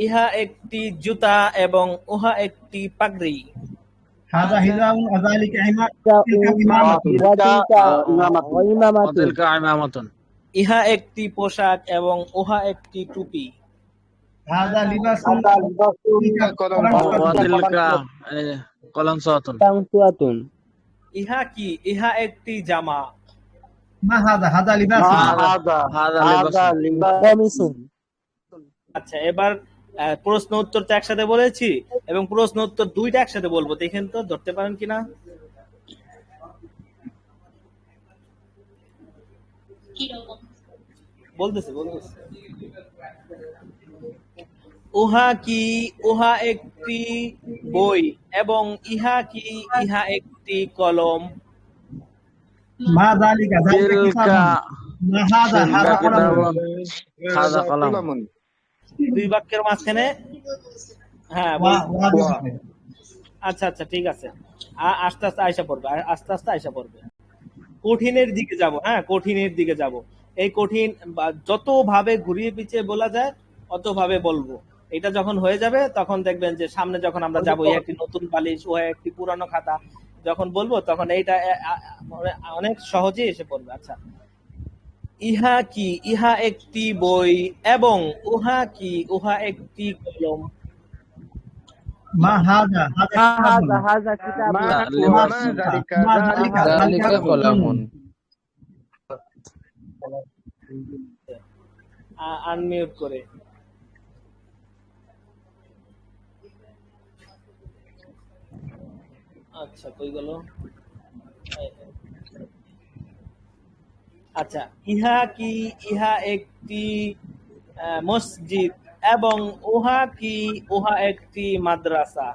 ইহা একটি জুতা এবং উহা একটি পাগড়ি। هذا حذاء وذلك وتلك عمامة ইহা একটি পোশাক এবং উহা একটি টুপি। هذا لباس وتلك قلنسوة ইহা কি? ইহা একটি জামা। ما هذا لباس قميص আচ্ছা, এবার প্রশ্ন উত্তরটা একসাথে বলেছি এবং প্রশ্ন উত্তর দুইটা একসাথে বলবো, দেখেন তো ধরতে পারেন কিনা। বলতেছে উহা কি? উহা একটি বই এবং ইহা কি? ইহা একটি কলম। ما ذلك كتاب ما هذا قلم দুই বাক্যের মাঝখানে হ্যাঁ আচ্ছা আচ্ছা ঠিক আছে, আস্তে আস্তে আয়সা পড়বে। কঠিনের দিকে যাব। হ্যাঁ, কঠিনের দিকে যাব। এই কঠিন যত ভাবে ঘুরিয়ে পিছিয়ে বলা যায় অত ভাবে বলবো। এটা যখন হয়ে যাবে তখন দেখবেন যে সামনে যখন আমরা যাবো, একটি নতুন বালিশ ও একটি পুরানো খাতা যখন বলবো তখন এইটা অনেক সহজেই এসে পড়বে। আচ্ছা, ইহা কি, ইহা একটি বই, এবং উহা কি, উহা একটি কলম। মা হাজা হাজা হাজা কিতাবুন কিতাবুন যালিকা কলামুন। আনমিউট করে। আচ্ছা কই গেল? আচ্ছা, ইহা কি, ইহা একটি মসজিদ, এবং উহা কি, উহা একটি মাদ্রাসা।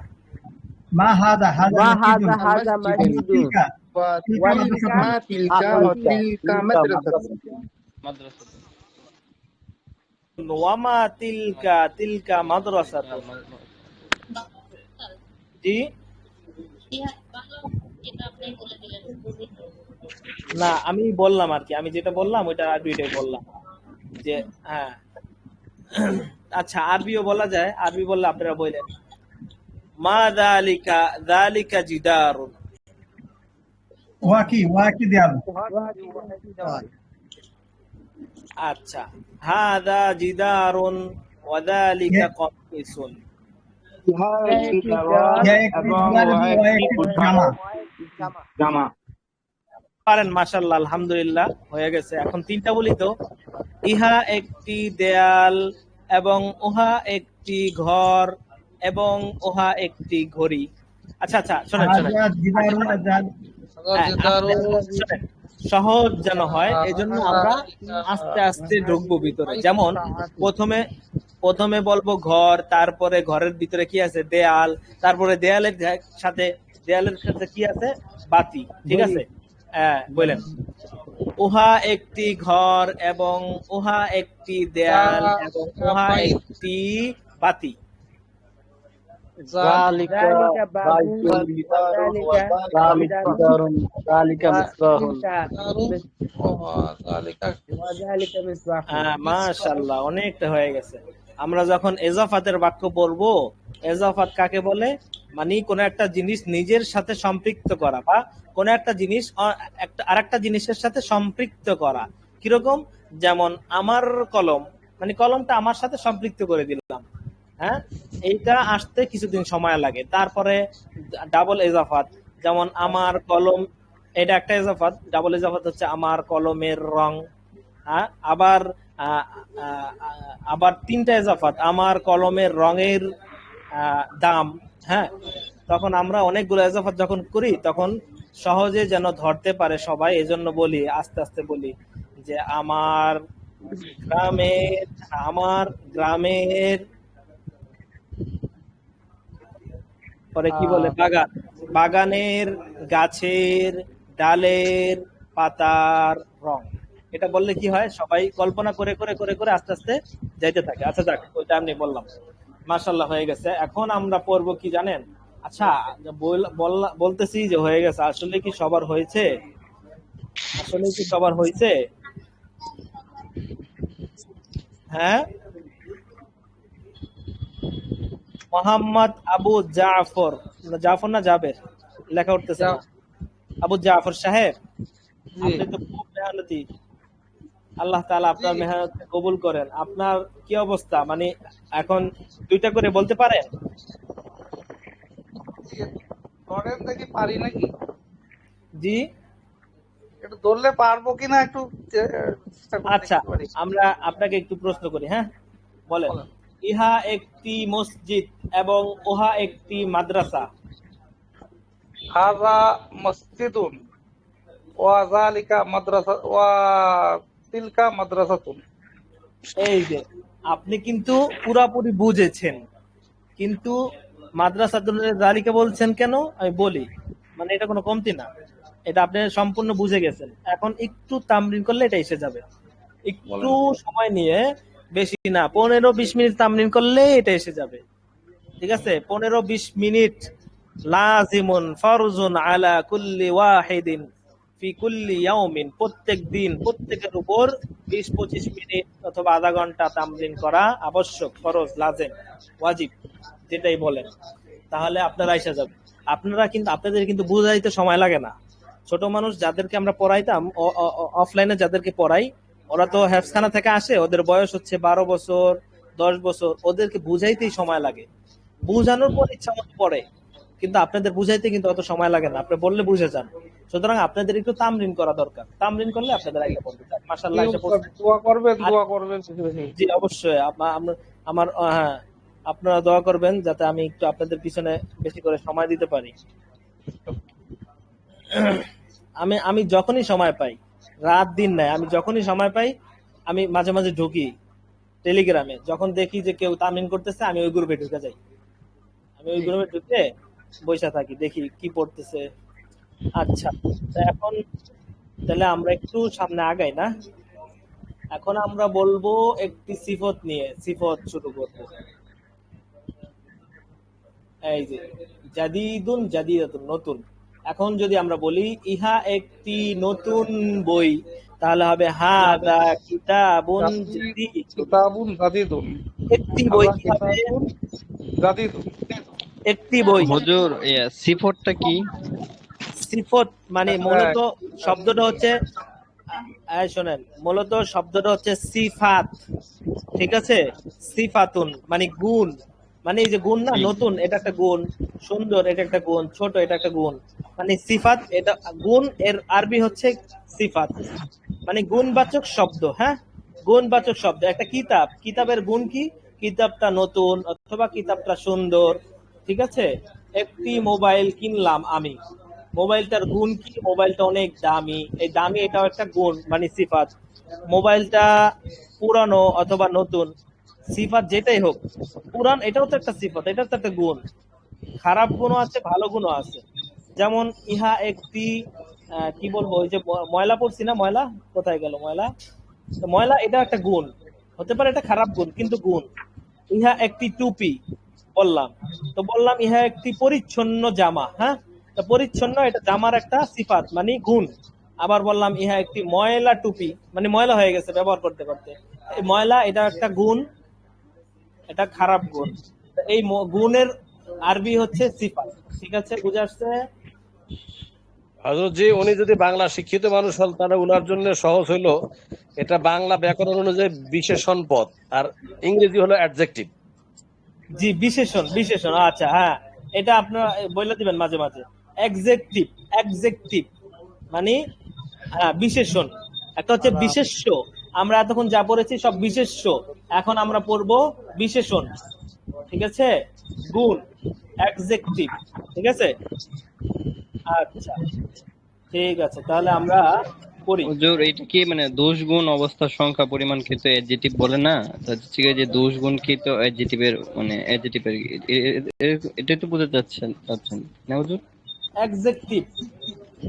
মা হাজা মা হাজা হাজা মাসজিদুন মাসজিদুন ওয়ামা তিলকা, তিলকা মাদ্রাসা। জি না, আমি বললাম আর কি, আমি যেটা বললাম ওইটা আরবিটাই বললাম যে হ্যাঁ। আচ্ছা আরবিও বলা যায়, আরবি বললে আপনারা বললেন মা যালিকা, যালিকা জিদারুন। ওয়াকি দেয়াল আচ্ছা, হাযা জিদারুন ওয়া যালিকা কমিসুন। পারেন, মাশাআল্লাহ, আলহামদুলিল্লাহ, হয়ে গেছে। এখন তিনটা বলি তো। ইহা একটি দেয়াল, এবং উহা একটি ঘর, এবং উহা একটি ঘড়ি। আচ্ছা আচ্ছা, শোনেন শোনেন, শোনেন, সহজ যেন হয় এই জন্য আমরা আস্তে আস্তে ঢুকবো ভিতরে। যেমন প্রথমে বলবো ঘর, তারপরে ঘরের ভিতরে কি আছে, দেয়াল, তারপরে দেয়ালের সাথে কি আছে, বাতি। ঠিক আছে, বলেন উহা একটি ঘর, এবং উহা একটি দেয়াল, এবং উহা একটি বাতি। যালিকা বাইতুল দারুন যালিকা মিসবাহুন মাশাআল্লাহ, অনেকটা হয়ে গেছে। আমরা যখন এজাফাতের বাক্য পড়বো, এজাফাত কাকে বলে? মানে কোন একটা জিনিস নিজের সাথে সম্পৃক্ত করা, বা কোন একটা জিনিস আরেকটা জিনিসের সাথে সম্পৃক্ত করা। কিরকম? যেমন আমার কলম, মানে কলমটা আমার সাথে সম্পৃক্ত করে দিলাম। হ্যাঁ, এইটা আসতে কিছুদিন সময় লাগে। তারপরে ডাবল এজাফাত, যেমন আমার কলম, এটা একটা এজাফাত। ডাবল এজাফাত হচ্ছে আমার কলমের রং। হ্যাঁ, আবার তিনটা এজাফাত, আমার কলমের রঙের দাম। হ্যাঁ, তখন আমরা অনেকগুলো এজাফাত যখন করি তখন সহজে যেন ধরতে পারে সবাই, এজন্য বলি, আস্তে আস্তে বলি যে আমার গ্রামের পরে কি বলে, বাগানের গাছের ডালের পাতার রং। এটা বললে কি হয়, সবাই কল্পনা করে করে করে করে আস্তে আস্তে যাইতে থাকে। আচ্ছা যাক, ওইটা আমি বললাম, মাশাআল্লাহ, হয়ে গেছে। এখন আমরা পড়বো কি জানেন? আচ্ছা বলতেছি যে হয়ে গেছে, আসলে কি সবার হয়েছে? আসলে কি সবার হয়েছে? হ্যাঁ, মোহাম্মদ আবু জাফর, জাফর না জাবের, লেখা উঠতেছে না। আবু জাফর সাহেব, আপনি তো খুব মেহনতি, আল্লাহ তাআলা আপনার মেহনত কবুল করেন। আপনার কি অবস্থা, মানে এখন দুইটা করে বলতে পারেন? পারি নাকি? জি, একটু ধরলে পারবো কিনা একটু। আচ্ছা, আমরা আপনাকে একটু প্রশ্ন করি। হ্যাঁ, বলেন ইহা একটি মসজিদ, এবং উহা একটি মাদ্রাসা। হাযা মসজিদুন ওয়া যালিকা মাদ্রাসা ওয়া তিলকা মাদ্রাসাতুন। এই যে আপনি কিন্তু পুরাপুরি বুঝেছেন, কিন্তু মাদ্রাসাতুন যালিকা বলছেন কেন আমি বলি, মানে এটা কোনো কমতি না, এটা আপনি সম্পূর্ণ বুঝে গেছেন। এখন একটু তামরিন করলে এটা এসে যাবে, একটু সময় নিয়ে, বেশি না, 15-20 মিনিট তামরিন করলে এটা এসে যাবে। ঠিক আছে, 15-20 মিনিট লাজিমুন ফারজুন আলা কুল্লি ওয়াহিদিন ফি কুল্লি ইয়াউমিন, প্রত্যেক দিন প্রত্যেকের উপর 20-25 মিনিট অথবা আধা ঘন্টা তামরিন করা আবশ্যক, ফরজ, লাজিম, ওয়াজিব, যেটাই বলেন। তাহলে আপনারা এসে যাবে। আপনাদের কিন্তু বুঝাইতে সময় লাগে না। ছোট মানুষ যাদেরকে আমরা পড়াইতাম, অফলাইনে যাদেরকে পড়াই, ওরা তো হেফখানা থেকে আসে, ওদের বয়স হচ্ছে 12 বছর 10 বছর, ওদেরকে বুঝাইতেই সময় লাগে, বুঝানোর পর ইচ্ছা মতো পড়ে, কিন্তু আপনাদের বুঝাইতে কিন্তু অত সময় লাগে না, আপনি বললে বুঝে যান। সুতরাং আপনাদের একটু তামরিন করা দরকার, তামরিন করলে আপনাদের আইডিয়া পড়বে। মাশাআল্লাহ এসে পড়ছে। দোয়া করবেন বেশি বেশি। জি অবশ্যই, আমার হ্যাঁ, আপনারা দোয়া করবেন যাতে আমি একটু আপনাদের পিছনে বেশি করে সময় দিতে পারি। আমি যখনই সময় পাই, রাত দিন নাই, আমি যখনই সময় পাই আমি মাঝে মাঝে ঢুকি টেলিগ্রামে, যখন দেখি যে কেউ তামরিন করতেছে আমি ওই গ্রুপে ঢুকে যাই, আমি ওই গ্রুপে ঢুকে বসে থাকি, দেখি কি পড়তেছে। আচ্ছা, তো এখন তাহলে আমরা একটু সামনে আগাই না? এখন আমরা বলবো একটি সিফত নিয়ে, সিফত শুরু করবো। এই যে জাদিদুন, জাদিদাতুন নতুন। এখন যদি আমরা বলি ইহা একটি নতুন বই, তাহলে হবে হাদা কিতাবুন জাদিদ। কিতাবুন জাদিদুন। একটি বই কি হবে? জাদিদুন। একটি বই। হুজুর সিফতটা কি? সিফত মানে মূলত শব্দটা হচ্ছে, শোনেন, মূলত শব্দটা হচ্ছে সিফাত, ঠিক আছে? সিফাতুন মানে গুণ, মানে এই যে গুণ না, নতুন এটা একটা গুণ, সুন্দর এটা একটা গুণ, ছোট এটা একটা গুণ, মানে সিফাত এটা গুণ, এর আরবি হচ্ছে সিফাত, মানে গুণবাচক শব্দ। হ্যাঁ, গুণবাচক শব্দ। একটা কিতাব, কিতাবের গুণ কি? কিতাবটা নতুন অথবা কিতাবটা সুন্দর, ঠিক আছে? একটি মোবাইল কিনলাম আমি, মোবাইলটার গুণ কি? মোবাইলটা অনেক দামি, এই দামি এটাও একটা গুণ মানে সিফাত। মোবাইলটা পুরানো অথবা নতুন, সিফাত যেটাই হোক, পুরান এটাও তো একটা সিফাত, এটাও তো একটা গুণ। খারাপ গুণও আছে, ভালো গুণও আছে। যেমন ইহা একটি কি বলবো, ওই যে ময়লা পড়ছি না, ময়লা কোথায় গেল ময়লা, তো ময়লা এটা একটা গুণ, হতে পারে এটা খারাপ গুণ কিন্তু গুণ। ইহা একটি টুপি বললাম, তো বললাম ইহা একটি পরিচ্ছন্ন জামা। হ্যাঁ, তো পরিচ্ছন্ন এটা জামার একটা সিফাত মানে গুণ। আবার বললাম ইহা একটি ময়লা টুপি, মানে ময়লা হয়ে গেছে ব্যবহার করতে করতে, এই ময়লা এটা একটা গুণ, এটা খারাপ গুণ। এই গুণের আরবি হচ্ছে সিফাত, ঠিক আছে? বুঝে আসছে? হযরত জি, উনি যদি বাংলা শিক্ষিত মানুষ হন তাহলে উনার জন্য সহজ হইলো, এটা বাংলা ব্যাকরণ অনুযায়ী বিশেষণ পদ, আর ইংরেজি হলো অ্যাডজেক্টিভ। জি, বিশেষণ, বিশেষণ। আচ্ছা, হ্যাঁ, এটা আপনারা বলে দিবেন মাঝে মাঝে। এক্সেকটিভ, এক্সেকটিভ মানে বিশেষণ। একটা হচ্ছে বিশেষ্য, আমরা এতক্ষণ যা পড়েছি সব বিশেষ্য, এখন আমরা পড়বো বিশেষণ, ঠিক আছে? গুণ, এক্সেকটিভ, ঠিক আছে? আচ্ছা, ঠিক আছে, তাহলে আমরা পড়ি। হুজুর এটা কি মানে দোষ গুণ অবস্থা সংখ্যা পরিমাণ কৃত অ্যাডজেক্টিভ বলে না? ঠিক আছে, যে দোষ গুণ কৃত অ্যাডজেক্টিভের মানে অ্যাডজেক্টিভের এটা তো বোঝাতে চাচ্ছেন না হুজুর? এক্সেকটিভ,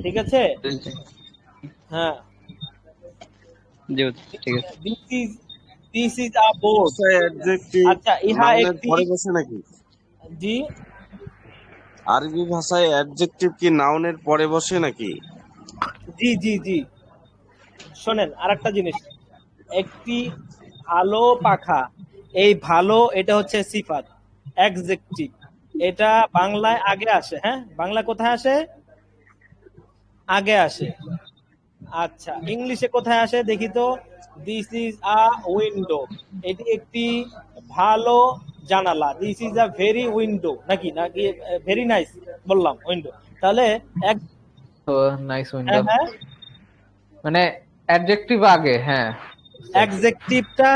ঠিক আছে? হ্যাঁ, জি ঠিক আছে। This is a board. আচ্ছা, ইহা একটি পরে বসে নাকি? জি, আরবি ভাষায় অ্যাডজেক্টিভ কি নাউনের পরে বসে নাকি? জি জি জি, শোনেন আরেকটা জিনিস, একটি ভালো পাখা, এই ভালো এটা হচ্ছে সিফাত, অ্যাডজেক্টিভ, এটা বাংলায় আগে আসে। হ্যাঁ, বাংলা কোথায় আসে? আগে আসে। আচ্ছা, ইংলিশে কোথায় আসে দেখি তো? দিস ইজ আ উইন্ডো, এটি একটি ভালো জানালা। This is a very window, নাকি নাকি ভেরি নাইস বললাম উইন্ডো, তাহলে এক তো নাইস উইন্ডো হ্যাঁ, মানে অ্যাডজেক্টিভ আগে। হ্যাঁ, অ্যাডজেক্টিভটা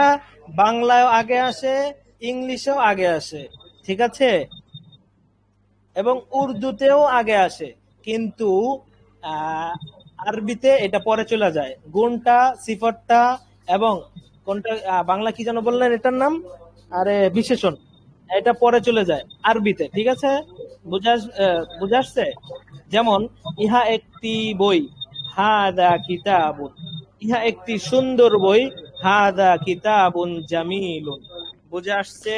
বাংলায় আগে আসে, ইংলিশেও আগে আসে, ঠিক আছে? এবং উর্দুতেও আগে আসে, কিন্তু আরবিতে এটা পরে চলে যায়। গুণটা, সিফতটা এবং কোনটা বাংলা কি যেন বললেন এটার নাম, আরে বিশেষণ, এটা পরে চলে যায় আরবিতে, ঠিক আছে? বুঝে আসছে? যেমন ইহা একটি বই, হাদা কিতাবুন, ইহা একটি সুন্দর বই, হাদা কিতাবুন জামিলুন। বুঝে আসছে?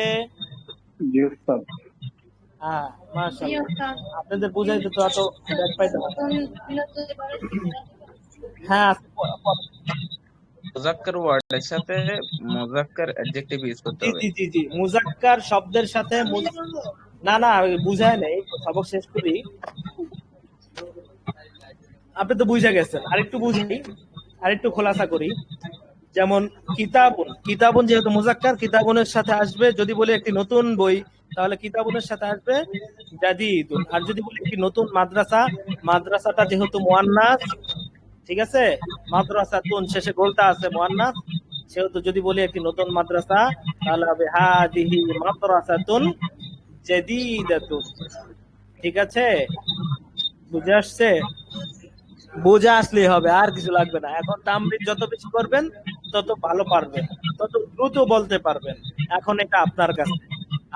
হ্যাঁ, মাশাআল্লাহ, আপনাদের বুঝাইতে তো এত ব্যাগ পাইতে না। হ্যাঁ, মুজাক্কার ওয়ার্ডের সাথে মুজাক্কার অ্যাডজেক্টিভ ইউজ করতে হবে। জি জি জি, মুজাক্কার শব্দের সাথে না না বুঝায় নেই, সবক শেষ করি, আপনি তো বুঝে গেছেন, আরেকটু বুঝি, আরেকটু খোলাসা করি। যেমন কিতাবুন, কিতাবুন যেহেতু মুজাক্কার, কিতাবুনের সাথে আসবে, যদি বলি একটি নতুন বই তাহলে কিতাবুনের সাথে আসবে জাদিদুন। আর যদি বলি একটি নতুন মাদ্রাসা, মাদ্রাসাটা যেহেতু মুয়ান্নাস, ঠিক আছে, মাদ্রাসাতুন শেষে গোলটা আছে মুয়ান্নাস, সেহেতু যদি বলি একটি নতুন মাদ্রাসা তাহলে হবে হাদিহি মাদ্রাসাতুন জাদিদাতুন। ঠিক আছে, বুঝে আসছে? বোঝা আসলেই হবে, আর কিছু লাগবে না। এখন তামরিন যত বেশি করবেন তত ভালো পারবেন, তত দ্রুত বলতে পারবেন। এখন এটা আপনার কাছে,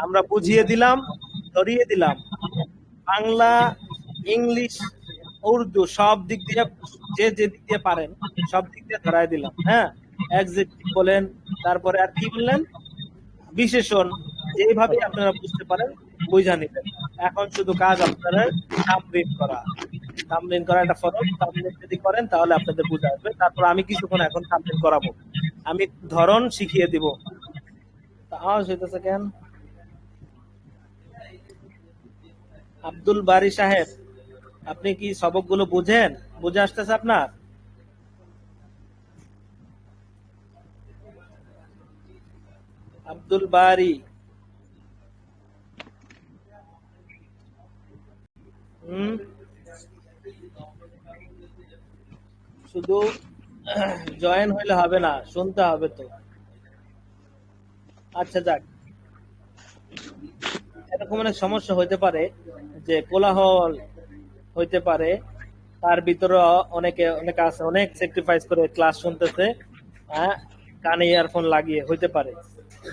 আমরা বুঝিয়ে দিলাম, ধরিয়ে দিলাম, বাংলা, ইংলিশ, উর্দু সব দিক দিয়ে যে যে দিক দিয়ে পারেন সব দিক দিয়ে ধরাই দিলাম। হ্যাঁ, অ্যাডজেক্টিভ বলেন, তারপরে আর কি বললেন, বিশেষণ, যেভাবে আপনারা বুঝতে পারেন বুঝা নিবেন। এখন শুধু কাজ আপনারা তামরিন করা, তামরিন করা একটা ফরজ। তামরিন যদি করেন তাহলে আপনাদের বুঝা আসবে। তারপর আমি কিছুক্ষণ এখন তামরিন করাবো, আমি ধরন শিখিয়ে দিব। আওয়াজ হইতেছে কেন? আব্দুল বারী সাহেব, আপনি কি সবকগুলো বুঝেন? বুঝে আসতেছে আপনার? আব্দুল বারী, শুধু জয়েন হইলে হবে না, শুনতে হবে তো। আচ্ছা যাক, এরকম অনেক সমস্যা হইতে পারে যে কোলাহল হইতে পারে, তার ভিতরে অনেকে আছে অনেক স্যাক্রিফাইস করে ক্লাস শুনতেছে, হ্যাঁ, কানে ইয়ারফোন লাগিয়ে, হইতে পারে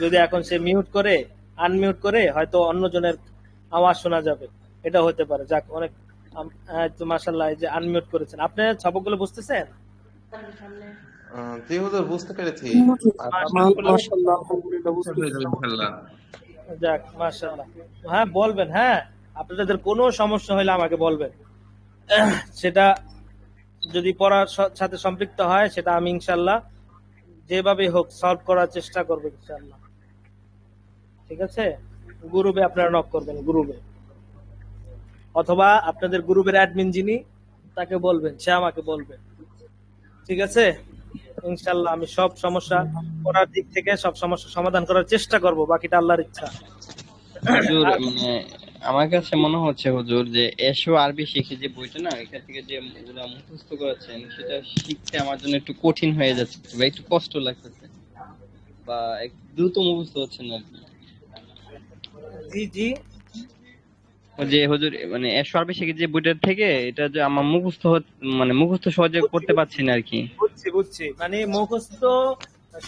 যদি এখন সে মিউট করে, আনমিউট করে, হয়তো অন্যজনের আওয়াজ শোনা যাবে, এটা হতে পারে। যাক, অনেক তো মাশাআল্লাহ, এই যে আনমিউট করেছেন। আপনি সবগুলো বুঝতেছেন? জি হুজুর, বুঝতে পেরেছি। যাক, মাশাআল্লাহ। হ্যাঁ, বলবেন, হ্যাঁ, আপনাদের কোনো সমস্যা হলে আমাকে বলবেন। সেটা যদি পড়ার সাথে সম্পৃক্ত হয় সেটা আমি ইনশাআল্লাহ যেভাবে হোক সলভ করার চেষ্টা করবো ইনশাআল্লাহ। ঠিক আছে, গ্রুপে আপনারা নক করবেন, গ্রুপে, অথবা আপনাদের গ্রুপের অ্যাডমিন যিনি তাকে বলবেন, সে আমাকে বলবে। ঠিক আছে, ইনশাআল্লাহ আমি সব সমস্যা পড়ার দিক থেকে সব সমস্যা সমাধান করার চেষ্টা করব, বাকিটা আল্লাহর ইচ্ছা। হুজুর, মানে আমার কাছে মনে হচ্ছে হুজুর যে এসো আরবি শিখে যে বইটা না, এখান থেকে যে ওরা মুখস্থ করাচ্ছেন সেটা শিখতে আমার জন্য একটু কঠিন হয়ে যাচ্ছে বা একটু কষ্ট লাগতেছে, বা একটু দ্রুত মুখস্থ হচ্ছে না আর কি। জি জি, যে হুজুর মানে এসো আরবি শিখে যে বইটার থেকে এটা যে আমার মুখস্থ মানে মুখস্থ সহজে করতে পারছি না আর কি। বুঝছি, মানে মুখস্থ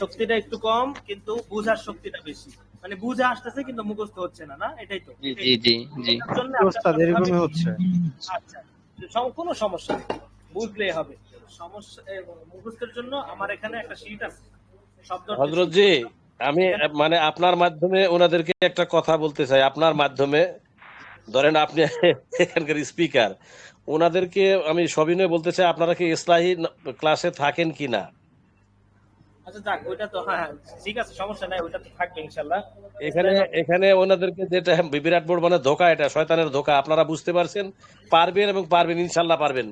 শক্তিটা একটু কম কিন্তু বুঝার শক্তিটা বেশি, মানে বুঝা আসতেছে কিন্তু মুখস্থ হচ্ছে না, না এটাই তো? জি জি জি, ওস্তাদ এরকমই হচ্ছে। আচ্ছা, কোনো সমস্যা নেই, বুঝলেই হবে। সমস্যা মুখস্থের জন্য আমার এখানে একটা শীট আছে, শব্দ। হযরত জি, আমি মানে আপনার মাধ্যমে ওনাদেরকে একটা কথা বলতে চাই। আপনার মাধ্যমে, ধরেন আপনি এখানকার স্পিকার, ওনাদেরকে আমি সবিনয়ে বলতে চাই, আপনারা কি ইসলাহি ক্লাসে থাকেন কিনা? আচ্ছা যাক, ওইটা তো হ্যাঁ ঠিক আছে, সমস্যা নাই, ওইটা তো থাকবে ইনশাআল্লাহ। এখানে ওনাদেরকে যেটা বিরাট বড় মানে ধোঁকা, এটা শয়তানের ধোঁকা, আপনারা বুঝতে পারছেন, পারবেন এবং পারবেন, ইনশাআল্লাহ পারবেন,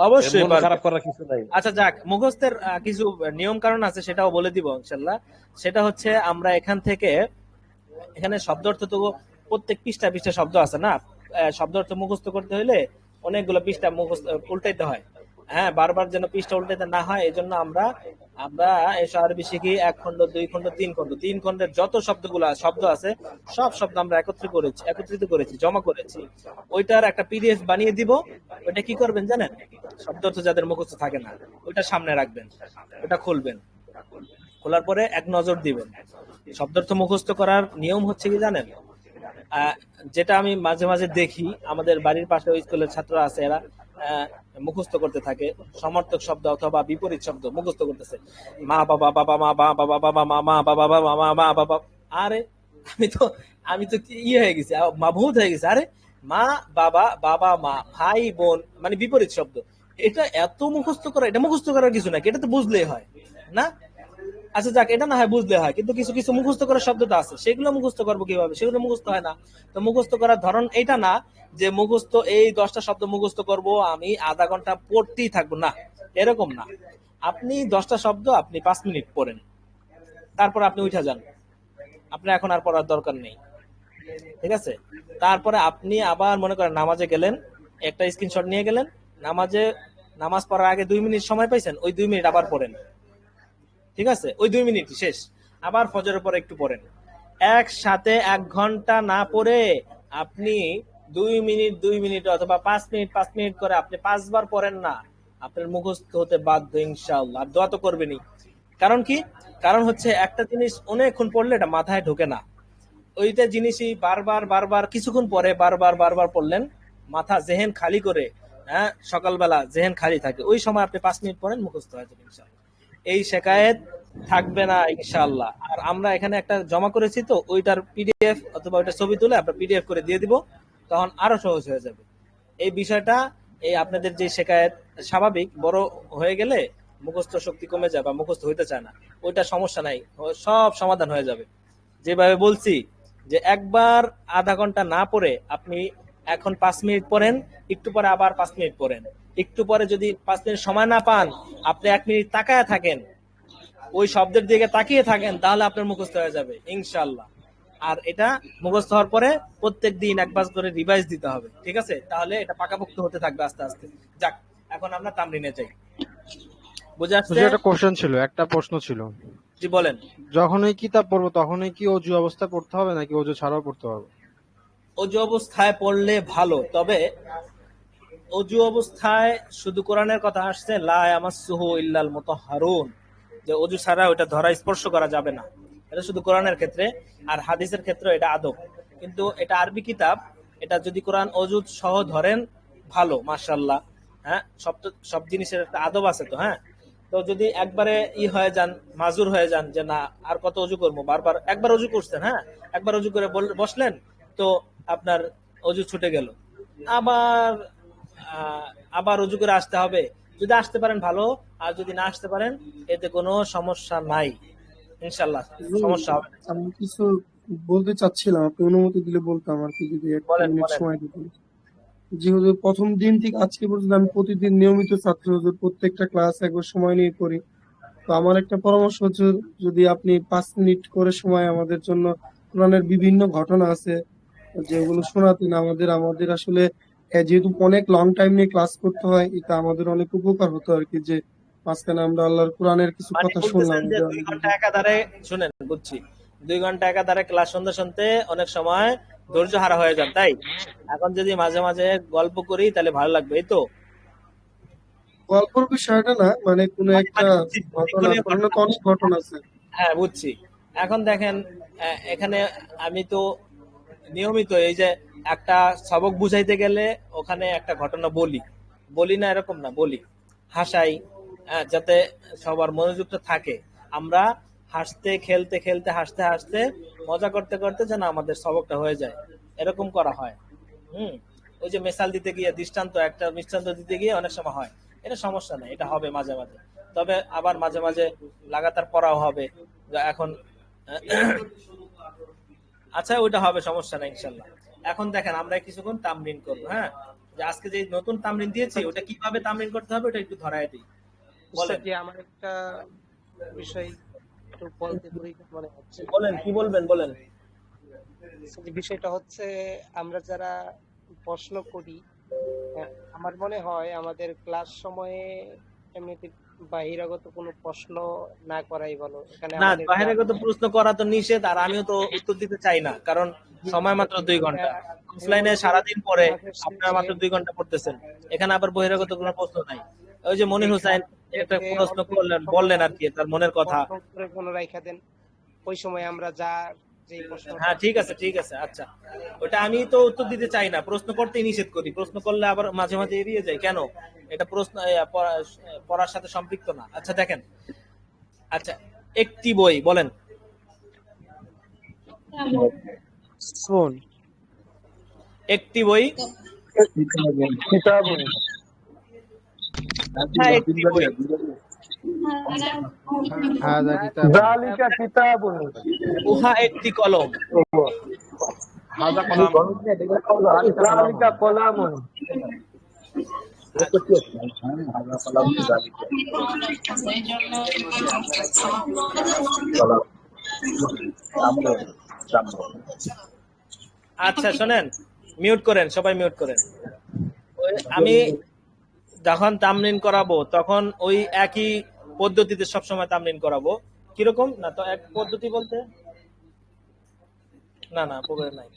অবশ্যই মন খারাপ করার কিছু নাই। আচ্ছা যাক, মুখস্থের কিছু নিয়ম কারণ আছে, সেটাও বলে দিব ইনশাআল্লাহ। সেটা হচ্ছে আমরা এখান থেকে, এখানে শব্দ অর্থ তো প্রত্যেক পৃষ্ঠা শব্দ আছে না, শব্দ অর্থ মুখস্থ করতে হলে অনেকগুলো পৃষ্ঠা মুখস্থ উল্টাইতে হয়। হ্যাঁ, বারবার যেন পৃষ্ঠা উল্টাইতে না হয়, এই জন্য আমরা এসব আরবি শিখি 1 খণ্ড 2 খণ্ড 3 খণ্ড, 3 খণ্ডের যত শব্দ আছে সব শব্দ আমরা একত্রিত করেছি, জমা করেছি। ওইটার একটা পিডিএফ বানিয়ে দিব। ওইটা কি করবেন জানেন? শব্দ অর্থ যাদের মুখস্থ থাকে না, ওইটা সামনে রাখবেন, ওটা খুলবেন, খোলার পরে এক নজর দিবেন। শব্দ অর্থ মুখস্থ করার নিয়ম হচ্ছে কি জানেন? যেটা আমি মাঝে মাঝে দেখি, আমাদের বাড়ির পাশে ওই স্কুলের ছাত্র আছে, এরা মুখস্থ করতে থাকে সমর্থক শব্দ অথবা বিপরীত শব্দ মুখস্থ করতেছে, মা বাবা বাবা মা বাবা বাবা মা মা বাবা বাবা মা মা বাবা। আরে আমি তো ইয়ে হয়ে গেছি, মাবহুত হয়ে গেছে। আরে মা বাবা বাবা মা ভাই বোন, মানে বিপরীত শব্দ, এটা এত মুখস্থ করা, এটা মুখস্থ করার কিছু নাকি, এটা তো বুঝলেই হয় না? আচ্ছা যাক, এটা না হয় বুঝলে হয়, কিন্তু কিছু কিছু মুখস্থ করার শব্দটা আছে, সেগুলো মুখস্থ করবো কিভাবে? সেগুলো মুখস্থ হয় না। তো মুখস্থ করার ধরন এটা না যে মুখস্থ এই 10টা শব্দ মুখস্থ করব, আমি আধা ঘন্টা পড়তেই থাকবো, না, এরকম না। আপনি 10টা শব্দ আপনি 5 মিনিট পড়েন, তারপর আপনি উঠে যান, আপনার এখন আর পড়ার দরকার নেই, ঠিক আছে? তারপরে আপনি আবার মনে করেন নামাজে গেলেন, একটা স্ক্রিনশট নিয়ে গেলেন, নামাজ পড়ার আগে 2 মিনিট সময় পাইছেন, ওই 2 মিনিট আবার পড়েন, ঠিক আছে? ওই 2 মিনিট শেষ, আবার ফজরের পরে একটু পড়েন। একসাথে 1 ঘন্টা না পড়ে আপনি 2 মিনিট অথবা 5 মিনিট করে আপনি 5 বার পড়েন না, আপনার মুখস্থ হতে বাধ্য ইনশাআল্লাহ। আর দোয়া তো করবেনই। কারণ কি? কারণ হচ্ছে একটা জিনিস অনেকক্ষণ পড়লে এটা মাথায় ঢোকে না, ওইটা জিনিসই বারবার কিছুক্ষণ পরে বারবার পড়লেন, মাথা জেহেন খালি করে, হ্যাঁ, সকালবেলা জেহেন খালি থাকে, ওই সময় আপনি 5 মিনিট পড়েন, মুখস্থ হয়ে যাবে ইনশাআল্লাহ। এই শেকায়েত থাকবে না ইনশাআল্লাহ। আর আমরা এখানে একটা জমা করেছি, তো ওইটার পিডিএফ অথবা ওইটা ছবি তুলে আমরা পিডিএফ করে দিয়ে দিব, তখন আরো সহজ হয়ে যাবে এই বিষয়টা। এই আপনাদের যে শেকায়েত স্বাভাবিক, বড় হয়ে গেলে মুখস্থ শক্তি কমে যায় বা মুখস্থ হইতে চায় না, ওইটা সমস্যা নাই, সব সমাধান হয়ে যাবে। যেভাবে বলছি যে একবার আধা ঘন্টা না পড়ে আপনি এখন 5 মিনিট পড়েন, একটু পরে আবার 5 মিনিট পড়েন, একটু পরে যদি 5 মিনিট সময় না পান, আপনি 1 মিনিট তাকায় থাকেন, ওই শব্দের দিকে তাকিয়ে থাকেন, তাহলে আপনার মুখস্থ হয়ে যাবে ইনশাআল্লাহ। আর এটা মুখস্থ হওয়ার পরে প্রত্যেক দিন একবার করে রিভাইজ দিতে হবে, ঠিক আছে? তাহলে এটা পাকাপোক্ত হতে থাকবে আস্তে আস্তে। যাক, এখন আমরা তামরিনে যাই। বুঝে আসছে? একটা কোশ্চেন ছিল, একটা প্রশ্ন ছিল। জি বলেন। যখনই কিতাব পড়বো তখনই কি অজু অবস্থায় পড়তে হবে নাকি অজু ছাড়াও পড়তে হবে? অজু অবস্থায় পড়লে ভালো, তবে অজু অবস্থায় শুধু কোরআনের কথা আসছে লা ইয়ামাসসুহু ইল্লাল মুতাহহারুন, যে অজু ছাড়া ওটা ধরা স্পর্শ করা যাবে না, এটা শুধু কোরআনের ক্ষেত্রে। আর হাদিসের ক্ষেত্রে এটা আদব, কিন্তু এটা আরবি কিতাব, এটা যদি কোরআন অজু সহ ধরেন ভালো, মাশাআল্লাহ। হ্যাঁ, সব জিনিসের একটা আদব আছে তো। হ্যাঁ, তো যদি একবারে হয়ে যান, মাজুর হয়ে যান যে না আর কত অজু করবো, বারবার একবার অজু করছেন, হ্যাঁ, একবার অজু করে বসলেন, তো আপনার অজু ছুটে গেল, আবার অজু করে আসতে হবে। যদি আসতে পারেন ভালো, আর যদি না আসতে পারেন এতে কোনো সমস্যা নাই ইনশাআল্লাহ, সমস্যা হবে না। আমি কিছু বলতে চাচ্ছিলাম, আপনি অনুমতি দিলে বলতাম আর কি, যদি 1 মিনিট সময় দিতেন। জি হুজুর, প্রথম দিন থেকে আজকে পর্যন্ত আমি প্রতিদিন নিয়মিত ছাত্র হুজুর, প্রত্যেকটা ক্লাস একবার সময় নিয়ে করি। তো আমার একটা পরামর্শ হচ্ছে, যদি আপনি 5 মিনিট করে সময় আমাদের জন্য, কোরআনের বিভিন্ন ঘটনা আছে যেগুলো শোনাতেন আমাদের আসলে যেহেতু অনেক লং টাইম নিয়ে ক্লাস করতে হয়, এটা আমাদের অনেক উপকার হতো আর কি, যে মাঝখানে আমরা আল্লাহর কোরআনের কিছু কথা শুনলাম। 2 ঘন্টা একাধারে শুনেন, বুঝছি, 2 ঘন্টা একাধারে ক্লাস শুনতে অনেক সময় ধৈর্য হারা হয়ে যান, তাই এখন যদি মাঝে মাঝে গল্প করি তাহলে ভালো লাগবে। এই তো গল্পের বিষয়টা না, মানে কোন একটা ঘটনা, অনেক ঘটনা আছে। হ্যাঁ বুঝছি। এখন দেখেন, এখানে আমি তো নিয়মিত এই যে একটা সবক বুঝাইতে গেলে ওখানে একটা ঘটনা বলি না, এরকম না, বলি, হাসাই, যাতে সবার মনোযোগটা থাকে। আমরা হাসতে খেলতে হাসতে মজা করতে করতে যেন আমাদের সবকটা হয়ে যায়, এরকম করা হয়। ওই যে মিসাল দিতে গিয়ে একটা দৃষ্টান্ত দিতে গিয়ে অনেক সময় হয়, এটা সমস্যা নেই, এটা হবে মাঝে মাঝে। তবে আবার মাঝে মাঝে লাগাতার পড়াও হবে। এখন আচ্ছা, ওইটা হবে, সমস্যা নেই ইনশাল্লাহ। এখন দেখেন আমরা কিছুক্ষণ তামরিন করবো। হ্যাঁ, যে আজকে যে নতুন তামরিন দিয়েছি ওটা কিভাবে তামরিন করতে হবে ওটা একটু ধরায় দিই। বলেন। আমার একটা বিষয় একটু বলতে মনে হচ্ছে। বলেন, কি বলবেন বলেন। বিষয়টা হচ্ছে, আমরা যারা প্রশ্ন করি, আমার মনে হয় আমাদের ক্লাস সময়ে এমনিতে বাহিরাগত কোনো প্রশ্ন না করাই ভালো। এখানে না, বাহিরাগত প্রশ্ন করা তো নিষেধ, আর আমিও তো উত্তর দিতে চাই না, কারণ সময় মাত্র 2 ঘন্টা। অফলাইনে সারাদিন পরে আপনারা মাত্র 2 ঘন্টা পড়তেছেন, এখানে আবার বহিরাগত কোনো প্রশ্ন নাই। ওই যে মনির হোসেন একটা প্রশ্ন বললেন আর কি, তার মনের কথা রাইখা দেন, ওই সময় আমরা যা যে প্রশ্ন। হ্যাঁ ঠিক আছে, আচ্ছা, ওটা আমি তো উত্তর দিতে চাই না, প্রশ্ন করতেই নিষেধ করি। প্রশ্ন করলে আবার মাঝে মাঝে এড়িয়ে যায়, কেন? এটা প্রশ্ন পড়ার সাথে সম্পৃক্ত না। আচ্ছা দেখেন, আচ্ছা একটি বই বলেন। একটি বই, উহা একটি কলম। আচ্ছা শোনেন, মিউট করেন, সবাই মিউট করেন। আমি যখন তামরিন করাবো তখন ওই একই পদ্ধতিতে সবসময় তামরিন করাবো। কিরকম? না তো এক পদ্ধতি বলতে না প্রবলেম নাই।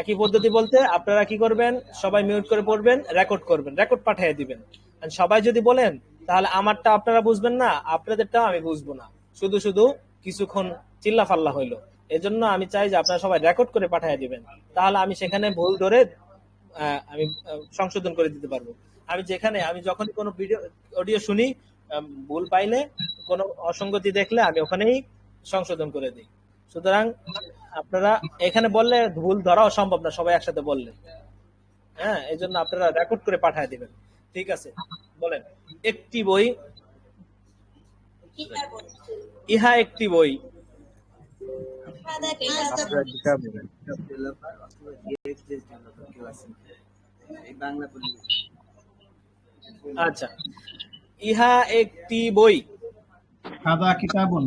একই পদ্ধতি বলতে আপনারা কি করবেন, সবাই মিউট করে পড়বেন, রেকর্ড করবেন, রেকর্ড পাঠিয়ে দিবেন। আর সবাই যদি বলেন তাহলে আমারটা আপনারা বুঝবেন না, আপনাদেরটাও আমি বুঝবো না, শুধু শুধু কিছুক্ষণ চিল্লা ফাল্লা হইলো। এজন্য আমি চাই যে আপনারা সবাই রেকর্ড করে পাঠিয়ে দিবেন, তাহলে আমি সেখানে ভুল ধরে আমি সংশোধন করে দিতে পারবো। আমি যখনই কোনো ভিডিও অডিও শুনি, ভুল পাইলে, কোনো অসঙ্গতি দেখলে আমি ওখানেই সংশোধন করে দিই। সুতরাং আপনারা এখানে বললে ভুল ধরাও সম্ভব না সবাই একসাথে বললে। হ্যাঁ, এই জন্য আপনারা রেকর্ড করে পাঠিয়ে দিবেন। ঠিক আছে, বলেন। একটি বই, ইহা একটি বই। আচ্ছা, ইহা একটি বই। হাদা কিতাবুন।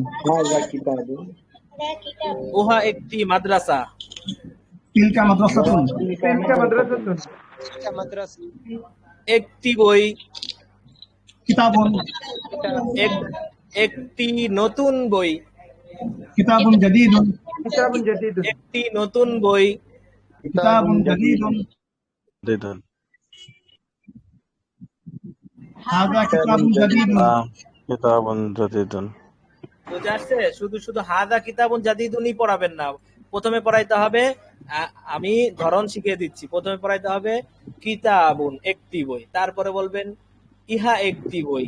উহা একটি মাদ্রাসা। তিলকা মাদ্রাসাতুন। একটি বই। কিতাবুন। একটি নতুন বই। কিতাবুন জাদীদুন। একটি নতুন বই। কিতাবুন জাদীদুন। হাদা কিতাবুন জাদীদুন। কিতাবুন জাদীদুন। বুঝে আসছে? শুধু শুধু হাদা কিতাবুন জাদীদুনই পড়াবেন না। প্রথমে পড়াইতে হবে, আমি ধরন শিখিয়ে দিচ্ছি, প্রথমে পড়াইতে হবে কিতাবুন একটি বই, তারপরে বলবেন ইহা একটি বই।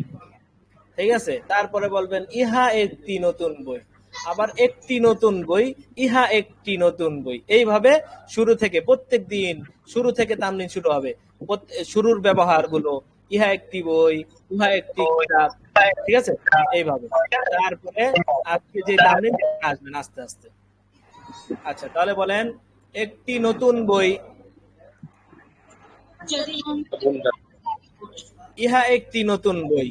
ঠিক আছে, তারপরে বলবেন ইহা একটি নতুন বই, আবার একটি নতুন বই, ইহা একটি নতুন বই। এইভাবে শুরু থেকে, প্রত্যেক দিন শুরু থেকে তামরিন শুরু হবে। শুরুর ব্যবহার গুলো, ইহা একটি বই, উহা একটি কিতাব। ঠিক আছে, এইভাবে। তারপরে আজকে যে তামরিন আসবেন আস্তে আস্তে। আচ্ছা, তাহলে বলেন একটি নতুন বই। ইহা একটি নতুন বই।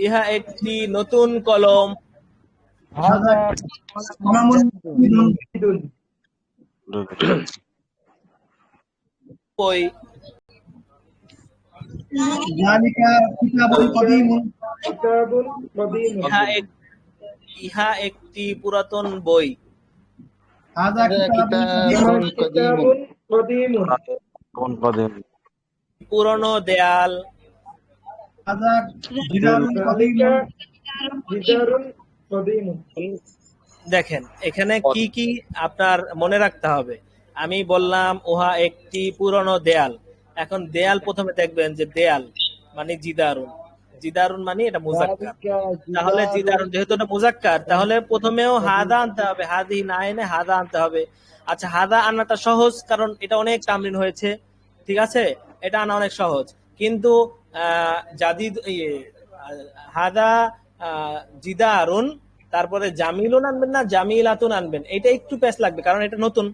ইহা একটি নতুন কলম। বই। ইহা একটি পুরাতন বই। পুরনো দেয়াল। দেখেন এখানে কি কি আপনার মনে রাখতে হবে। আমি বললাম উহা একটি পুরনো দেয়াল। এখন দেয়াল প্রথমে দেখবেন যে দেয়াল মানে জিদারুন। জিদারুন মানে এটা মুজাক্কার। তাহলে জিদারুন যেহেতু এটা মুজাক্কার, তাহলে প্রথমেও হাদা আনতে হবে, হাদি না এনে হাদা আনতে হবে। আচ্ছা, হাদা আনাটা সহজ, কারণ এটা অনেক তামরিন হয়েছে। ঠিক আছে, এটা আনা অনেক সহজ। কিন্তু হাদা জিদারুন, তারপরে জামিলুন আনবেন না জামিলাতুন আনবেন, এটা একটু প্যাচ লাগবে, কারণ এটা নতুন।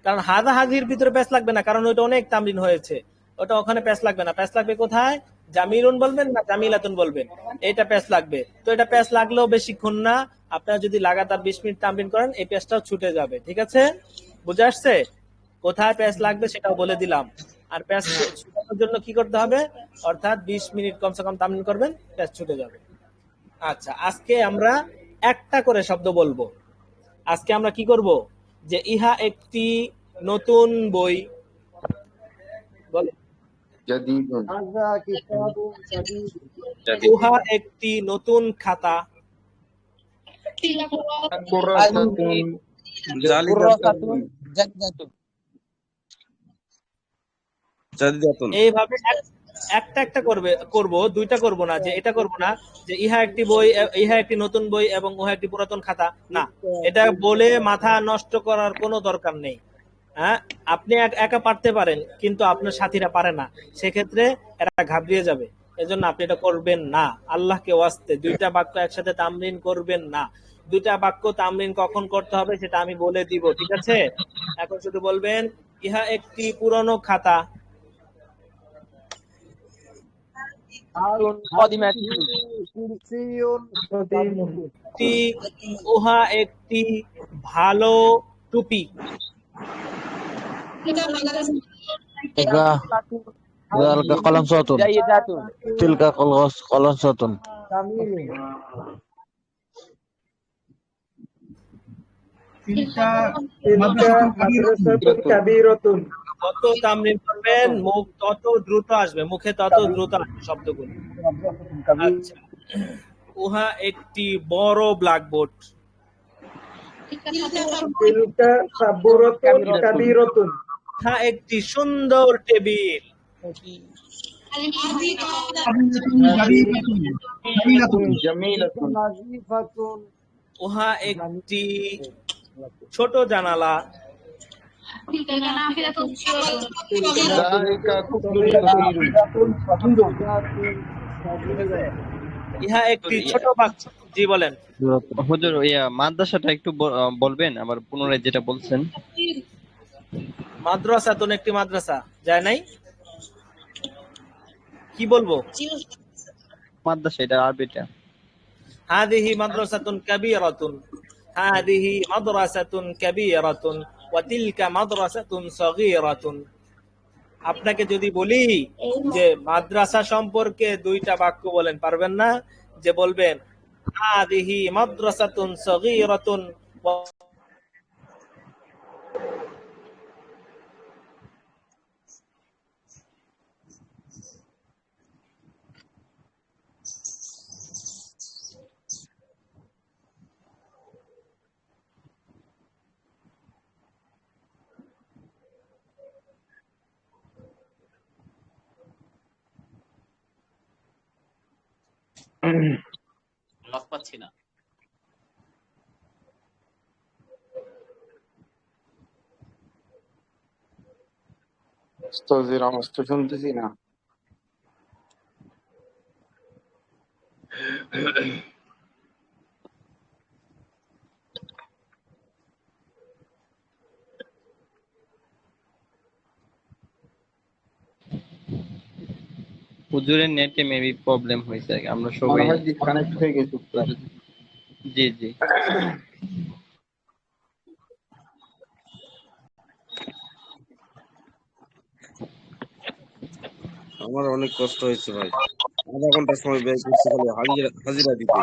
কারণ হাদা হাজির ভিতরে প্যাচ লাগবে না, কারণ ওইটা অনেক তামরিন হয়েছে, ওটা ওখানে প্যাচ লাগবে না। প্যাচ লাগবে কোথায়? জামিলুন বলবেন না জামিলাতুন বলবেন, এটা প্যাচ লাগবে। তো এটা প্যাচ লাগলেও বেশিক্ষণ না, আপনারা যদি লাগাতার 20 মিনিট তামরিন করেন এই প্যাচটাও ছুটে যাবে। ঠিক আছে, বুঝে আসছে? কোথায় প্যাচ লাগবে সেটাও বলে দিলাম। আর প্যাচ ছুটানোর জন্য কি করতে হবে? অর্থাৎ 20 মিনিট কমসে কম তামরিন করবেন, প্যাচ ছুটে যাবে। আচ্ছা, আজকে আমরা একটা করে শব্দ বলবো। আজকে আমরা কি করব? যে ইহা একটি নতুন বই। উহা একটি নতুন খাতা। এইভাবে একটা একটা করব, দুইটা করব না, যে এটা করব না যে ইহা একটি বই, ইহা একটি নতুন বই এবং উহা একটি পুরাতন খাতা। না, এটা বলে মাথা নষ্ট করার কোনো দরকার নেই। হ্যাঁ, আপনি একা পারতে পারেন, কিন্তু আপনার সাথীরা পারে না, সেক্ষেত্রে এরা ঘাবড়িয়ে যাবে। এজন্য আপনি এটা করবেন না। আল্লাহকে ওয়াস্তে দুইটা বাক্য একসাথে তামরিন করবেন না। দুইটা বাক্য তামরিন কখন করতে হবে সেটা আমি বলে দিব, ঠিক আছে? এখন শুধু বলবেন ইহা একটি পুরনো খাতা। উহা একটি ভালো টুপি। Zalika qalamsatun. Tilka qalamsatun. যত তামরিন করবেন মুখ তত দ্রুত আসবে, মুখে তত দ্রুত আসবে শব্দগুলো। আচ্ছা, উহা একটি বড় ব্ল্যাকবোর্ড। উহা একটি সুন্দর টেবিল। উহা একটি ছোট জানালা। ইহা একটি ছোট বাক্স। জি বলেন। হুজুর মাদ্রাসাটা একটু বলবেন আবার পুনরায় যেটা বলছেন। মাদ্রাসাতুন একটি মাদ্রাসা যায় নাই, কি বলবো? মাদ্রাসা এটা আরবিটা। হাদিহি মাদ্রাসাতুন কাবীরাতুন, হাদিহি মাদ্রাসাতুন কাবীরাতুন ওয়া তিলকা মাদ্রাসাতুন সাগীরাতুন। আপনাকে যদি বলি যে মাদ্রাসা সম্পর্কে দুইটা বাক্য বলেন, পারবেন না? যে বলবেন হাদিহি মাদ্রাসাতুন সাগীরাতুন লক পাচ্ছি না। উস্তাদের আওয়াজ তো শুনতেছি না। হুজুরের নেটে মেবি প্রবলেম হয়েছে, আমরা সবাই ডিসকানেক্ট হয়ে গেছে উস্তাদ। জি জি। আমার অনেক কষ্ট হয়েছে ভাই, আধা ঘন্টা সময় ব্যয় করছি খালি হাজিরা দিতে।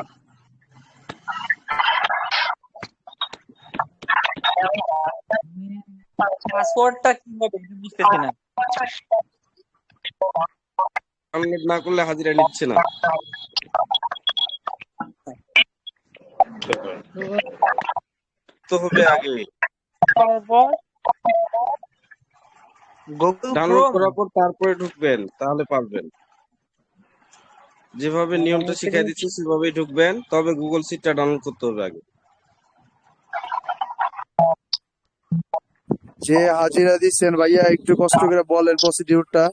পাসওয়ার্ডটা কিভাবে বুঝতেছি না। ডাউনলোড না করলে হাজিরা নিচ্ছে না। তো হবে আগে ডাউনলোড করার পর তারপরে ঢুকবেন, তাহলে পারবেন। যেভাবে নিয়মটা শিখাই দিচ্ছি সেভাবেই ঢুকবেন, তবে গুগল শিটটা ডাউনলোড করতে হবে আগে। যে হাজিরা দিচ্ছেন ভাইয়া একটু কষ্ট করে বলেন প্রসিডিউরটা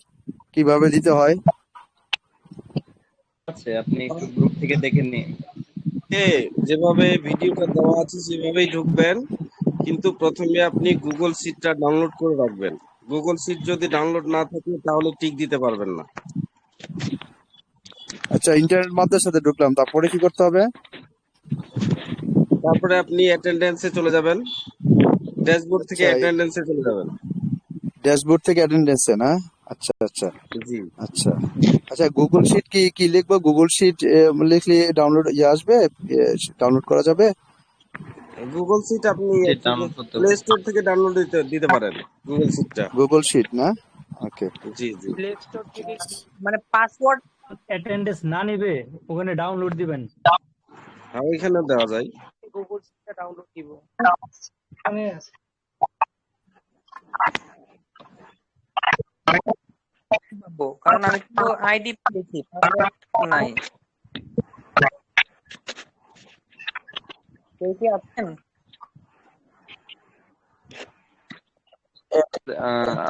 কিভাবে দিতে হয়। আচ্ছা, আপনি একটু গ্রুপ থেকে দেখে নিন। যেভাবে ভিডিওটা দেওয়া আছে সেভাবেই ঢুকবেন, কিন্তু প্রথমে আপনি গুগল শিটটা ডাউনলোড করে রাখবেন। গুগল শিট যদি ডাউনলোড না থাকে তাহলে টিক দিতে পারবেন না। আচ্ছা, ইন্টারনেট মাদ্রাসাতে ঢুকলাম, তারপরে কি করতে হবে? তারপরে আপনি অ্যাটেন্ডেন্সে চলে যাবেন, ড্যাশবোর্ড থেকে অ্যাটেন্ডেন্সে চলে যাবেন। ড্যাশবোর্ড থেকে অ্যাটেন্ডেন্সে না? আচ্ছা আচ্ছা জি আচ্ছা আচ্ছা। গুগল শিট কি লিখবো? গুগল শিট লিখলে ডাউনলোড আসবে, ডাউনলোড করা যাবে? গুগল শিট আপনি প্লে স্টোর থেকে ডাউনলোড দিতে পারেন গুগল শিটটা। গুগল শিট না? ওকে। জি জি। প্লে স্টোর থেকে মানে পাসওয়ার্ড অ্যাটেন্ডেন্স না নিবে ওখানে ডাউনলোড দিবেন। হ্যাঁ, ওইখানে দেওয়া যায়। গুগল শিটটা ডাউনলোড দিব। কারণ আমি তো আইডি পেয়েছি, পাসওয়ার্ড নাই। কেউ কি আছেন?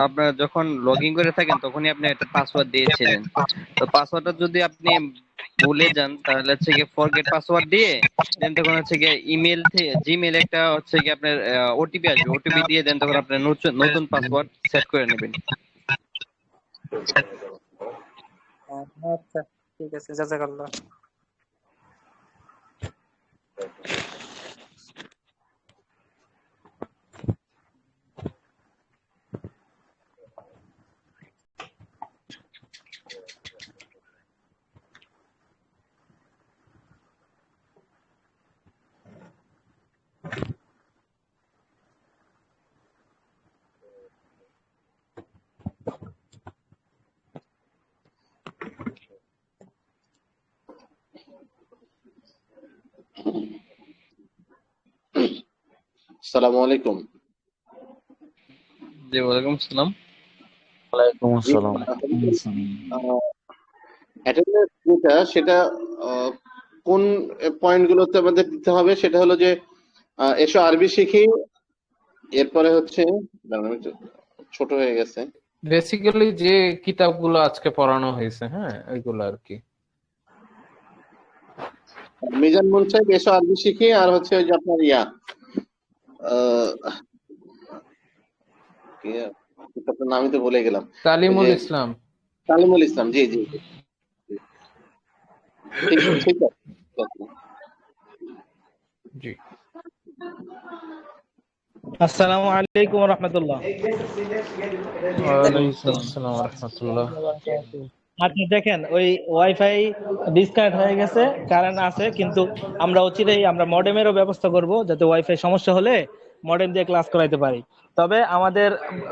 আপনার যখন লগ ইন করে থাকেন তখনই আপনি একটা পাসওয়ার্ড দিয়েছিলেন। তো পাসওয়ার্ডটা যদি আপনি ভুলে যান তাহলে হচ্ছে গিয়ে ফরগেট পাসওয়ার্ড দিয়ে দেন তখন হচ্ছে গিয়ে ইমেল থেকে জিমেল একটা হচ্ছে গিয়ে আপনার ওটিপি আসবে, ওটিপি দিয়ে দেন তখন আপনার নতুন পাসওয়ার্ড সেট করে নেবেন। আচ্ছা ঠিক আছে, জাযাকাল্লাহ। আসসালামু আলাইকুম। জি ওয়ালাইকুম আসসালাম। ওয়ালাইকুম আসসালাম। অ্যাটেন্ডেন্স যেটা সেটা কোন পয়েন্টগুলোতে আমাদের দিতে হবে সেটা হলো যে এসো আরবি শিখি, এরপরে হচ্ছে দাঁড়ান, আমি একটু ছোট হয়ে গেছে। বেসিক্যালি যে কিতাবগুলো আজকে পড়ানো হয়েছে, হ্যাঁ ওইগুলো আর কি। মিজান মুনসাইব এসো আরবি শিখি, আর হচ্ছে ওই যে আপনার কিতাবটার নামই তো ভুলে গেলাম, তালিমুল ইসলাম। তালিমুল ইসলাম, জি জি ঠিক ঠিক আছে। জি আসসালামু আলাইকুম ওয়া রাহমাতুল্লাহ। ওয়ালাইকুম আসসালাম ওয়া রাহমাতুল্লাহ। আপনি দেখেন ওই ওয়াইফাই ডিসকানেক্ট হয়ে গেছে, কারেন্ট আছে, কিন্তু আমরা অচিরেই আমরা মডেমেরও ব্যবস্থা করব যাতে ওয়াইফাই সমস্যা হলে মডেম দিয়ে ক্লাস করাইতে পারি। তবে আমাদের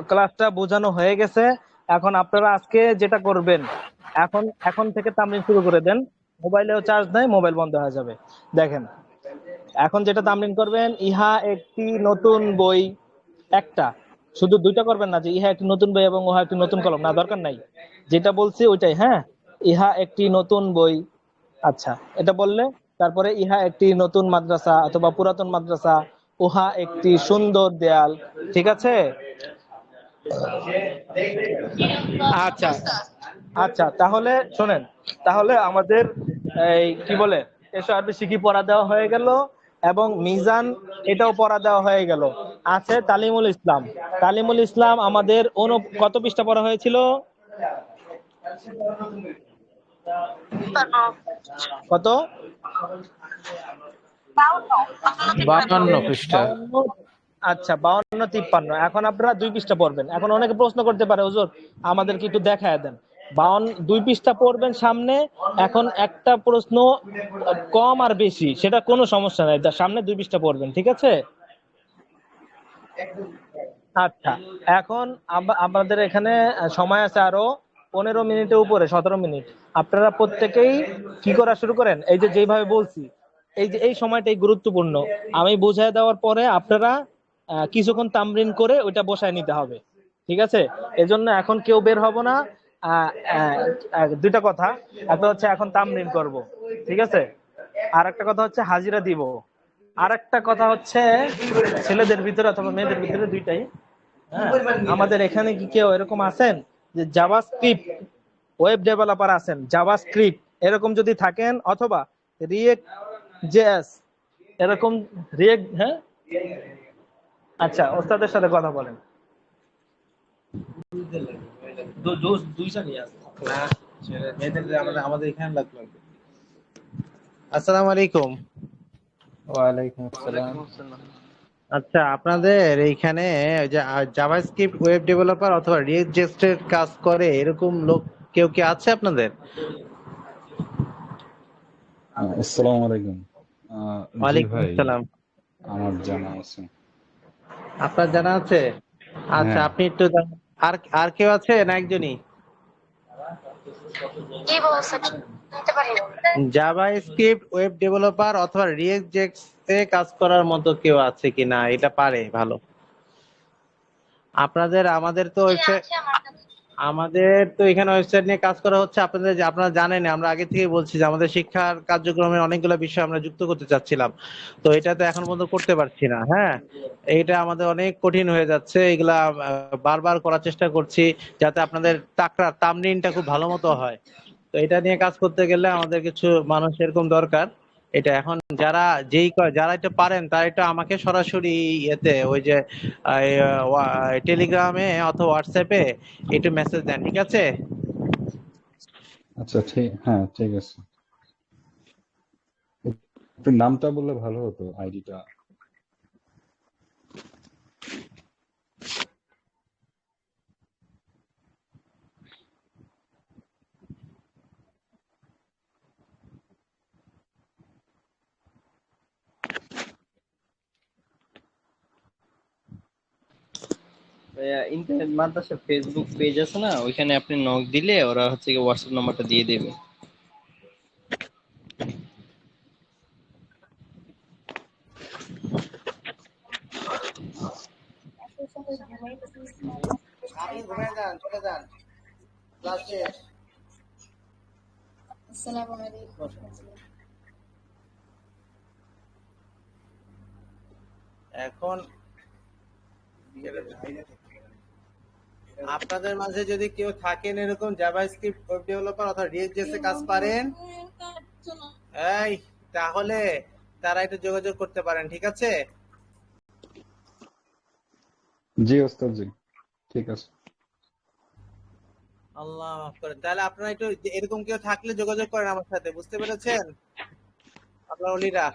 ক্লাসটা বোঝানো হয়ে গেছে। এখন আপনারা আজকে যেটা করবেন, এখন থেকে তামরিন শুরু করে দেন। মোবাইলেও চার্জ নাই, মোবাইল বন্ধ হয়ে যাবে। দেখেন এখন যেটা তামরিন করবেন, ইহা একটি নতুন বই, একটা, শুধু দুইটা করবেন না যে ইহা একটি নতুন বই এবং ওহা একটি নতুন কলম, না, দরকার নাই, যেটা বলছি ওইটাই। হ্যাঁ, ইহা একটি নতুন বই, আচ্ছা এটা বললে তারপরে ইহা একটি নতুন মাদ্রাসা অথবা পুরাতন মাদ্রাসা, উহা একটি সুন্দর দেয়াল, ঠিক আছে? আচ্ছা আচ্ছা, তাহলে শোনেন, তাহলে আমাদের এই কি বলে এসো আরবি শিখি পড়া দেওয়া হয়ে গেল এবং মিজান এটাও পড়া দেওয়া হয়ে গেল। আছে তালিমুল ইসলাম। তালিমুল ইসলাম আমাদের কত পৃষ্ঠা পড়া হয়েছিল? কত? 52 পৃষ্ঠা। আচ্ছা 52-53। এখন আপনারা 2 পৃষ্ঠা পড়বেন। এখন অনেকে প্রশ্ন করতে পারে, হুজুর আমাদেরকে একটু দেখায় দেন। 2 পৃষ্ঠা পড়বেন সামনে। এখন একটা প্রশ্ন কম আর বেশি সেটা কোনো সমস্যা নাই, সামনে 2 পৃষ্ঠা পড়বেন, ঠিক আছে? আচ্ছা, এখন আমাদের এখানে সময় আছে আরো 15 মিনিটের উপরে, 17 মিনিট। আপনারা প্রত্যেকেই কি করা শুরু করেন, এই যে যেভাবে বলছি, এই যে এই সময়টাই গুরুত্বপূর্ণ। আমি বুঝাই দেওয়ার পরে আপনারা কিছুক্ষণ তামরিন করে ওইটা বসায় নিতে হবে, ঠিক আছে? এজন্য এখন কেউ বের হব না। দুইটা কথা, একটা হচ্ছে এখন তামরিন করব, ঠিক আছে? আর একটা কথা হচ্ছে হাজিরা দিব। আর একটা কথা হচ্ছে ছেলেদের ভিতরে অথবা মেয়েদের ভিতরে, দুইটাই। হ্যাঁ, আমাদের এখানে কি কেউ এরকম আছেন যে জাভাস্ক্রিপ্ট ওয়েব ডেভেলপার আছেন? জাভাস্ক্রিপ্ট এরকম যদি থাকেন, অথবা রিয়েক্ট জেএস এরকম রিয়েক্ট, হ্যাঁ আচ্ছা, ওস্তাদের সাথে কথা বলেন। আসসালামু আলাইকুম। ওয়ালাইকুম আসসালাম। আচ্ছা, আপনাদের এইখানে যে জাভাস্ক্রিপ্ট ওয়েব ডেভেলপার অথবা রিয়েক্ট জেএস কাজ করে এরকম লোক কেউ কি আছে আপনাদের? আসসালামু আলাইকুম। জি ওয়ালাইকুম ভাই, আসসালাম। আমার জানা আছে। আপনার জানা আছে? আচ্ছা, হ্যাঁ। আপনি একটু আর আর কেউ আছে না একজনই? জাভাস্ক্রিপ্ট ওয়েব ডেভেলপার অথবা রিয়েক্ট জেএস এ কাজ করার মতো কেউ আছে কিনা, এটা পারে ভালো? আমাদের তো আমাদের তো এখানে ওয়েবসাইট নিয়ে কাজ করা হচ্ছে। আপনাদের যে আপনারা জানেন, আমরা আগে থেকেই বলছি যে আমাদের শিক্ষার কার্যক্রমে অনেকগুলো বিষয় আমরা যুক্ত করতে চাচ্ছিলাম, তো এটা তো এখন পর্যন্ত করতে পারছি না। হ্যাঁ, এটা আমাদের অনেক কঠিন হয়ে যাচ্ছে। এগুলা বারবার করার চেষ্টা করছি যাতে আপনাদের তামরিনটা খুব ভালো মতো হয়। তো এটা নিয়ে কাজ করতে গেলে আমাদের কিছু মানুষ এরকম দরকার। এটা এখন যারা এটা পারেন তারা এটা আমাকে সরাসরি ইয়েতে ওই যে টেলিগ্রামে অথবা হোয়াটসঅ্যাপে একটু মেসেজ দেন, ঠিক আছে? আচ্ছা, ঠিক, হ্যাঁ, ঠিক আছে। একটু নামটা বললে ভালো হতো, আইডিটা। ইন্টারনেট মাদ্রাসা ফেসবুক পেজ আছে না, ওইখানে আপনি নক দিলে ওরা হচ্ছে কি হোয়াটসঅ্যাপ নাম্বারটা দিয়ে দেবে। আপনি ঘুমিয়ে যান, চলে যান, ক্লাস শেষ। এখন আপনাদের মাঝে যদি কেউ থাকেন এরকম জাভাস্ক্রিপ্ট ওয়েব ডেভেলপার অথবা রিয়েক্ট.জেএস এ কাজ পারেন, এই তাহলে তারা একটু যোগাযোগ করতে পারেন, ঠিক আছে? জি ওস্তাদ জি, ঠিক আছে। আল্লাহ মাফ করেন। তাহলে আপনারা একটু এরকম কেউ থাকলে যোগাযোগ করেন আমার সাথে, বুঝতে পেরেছেন? আপনার অলিরা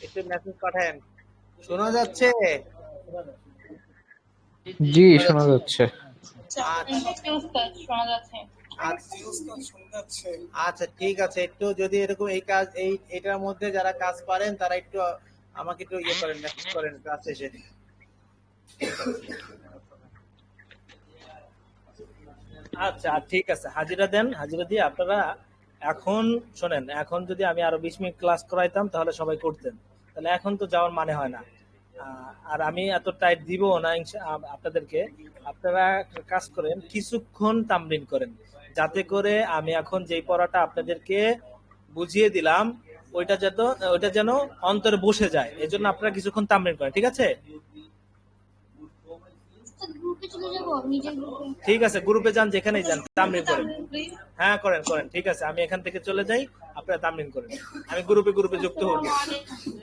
একটু মেসেজ পাঠান। শোনা যাচ্ছে? জি, শোনা যাচ্ছে। আচ্ছা ঠিক আছে, একটু যদি এরকম এটার মধ্যে যারা কাজ পারেন তারা একটু আমাকে একটু ইয়ে করেন, মেসেজ করেন ক্লাস শেষে। আচ্ছা ঠিক আছে, হাজিরা দেন। হাজিরা দিয়ে আপনারা এখন শোনেন, এখন যদি আমি আরো 20 মিনিট ক্লাস করাইতাম তাহলে সবাই করতেন, তাহলে এখন তো যাওয়ার মানে হয় না। আর আমি এত টাইট দিব না আপনাদেরকে। আপনারা একটা কাজ করেন, কিছুক্ষণ তামরিন করেন, যাতে করে আমি এখন যেই পড়াটা আপনাদেরকে বুঝিয়ে দিলাম ওইটা যেন অন্তরে বসে যায়। এজন্য আপনারা কিছুক্ষণ তামরিন করেন, ঠিক আছে? ঠিক আছে, গ্রুপে যান, যেখানেই যান তামরিন করেন। হ্যাঁ করেন করেন, ঠিক আছে। আমি এখান থেকে চলে যাই, আপনারা তামরিন করেন। আমি গ্রুপে যুক্ত হব।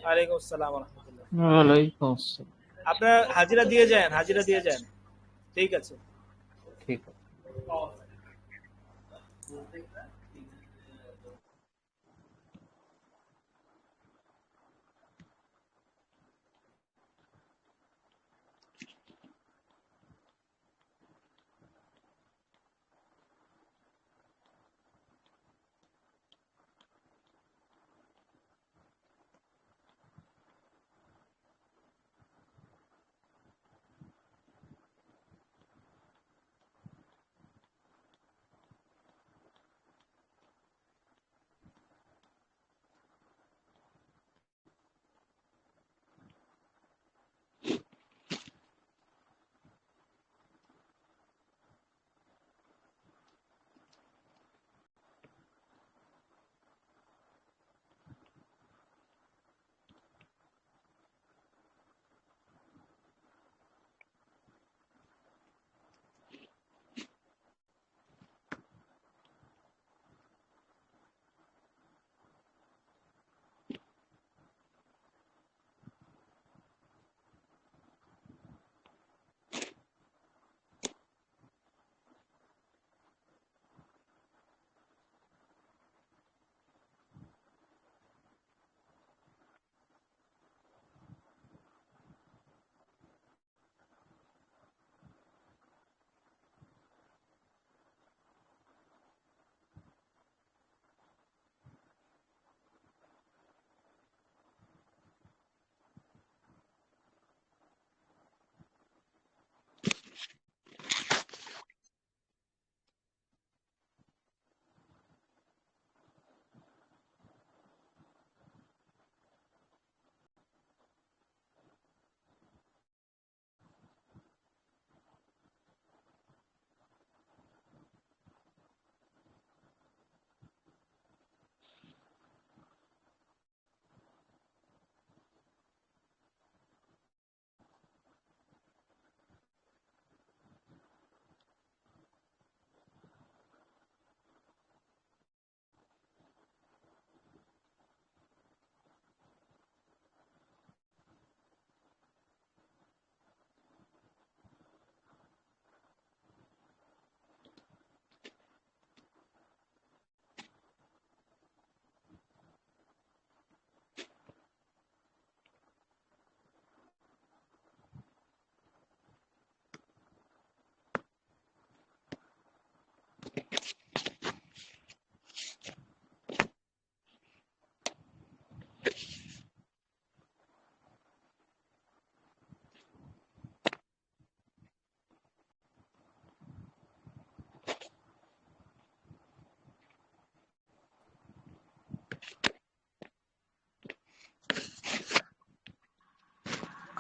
ওয়ালাইকুম আসসালাম ওয়া রাহমাতুল্লাহ। ওয়ালাইকুম আসসালাম। আপনারা হাজিরা দিয়ে যান। ঠিক আছে, ঠিক আছে।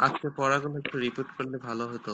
আজকে পড়াগুলো একটু রিপিট করলে ভালো হতো।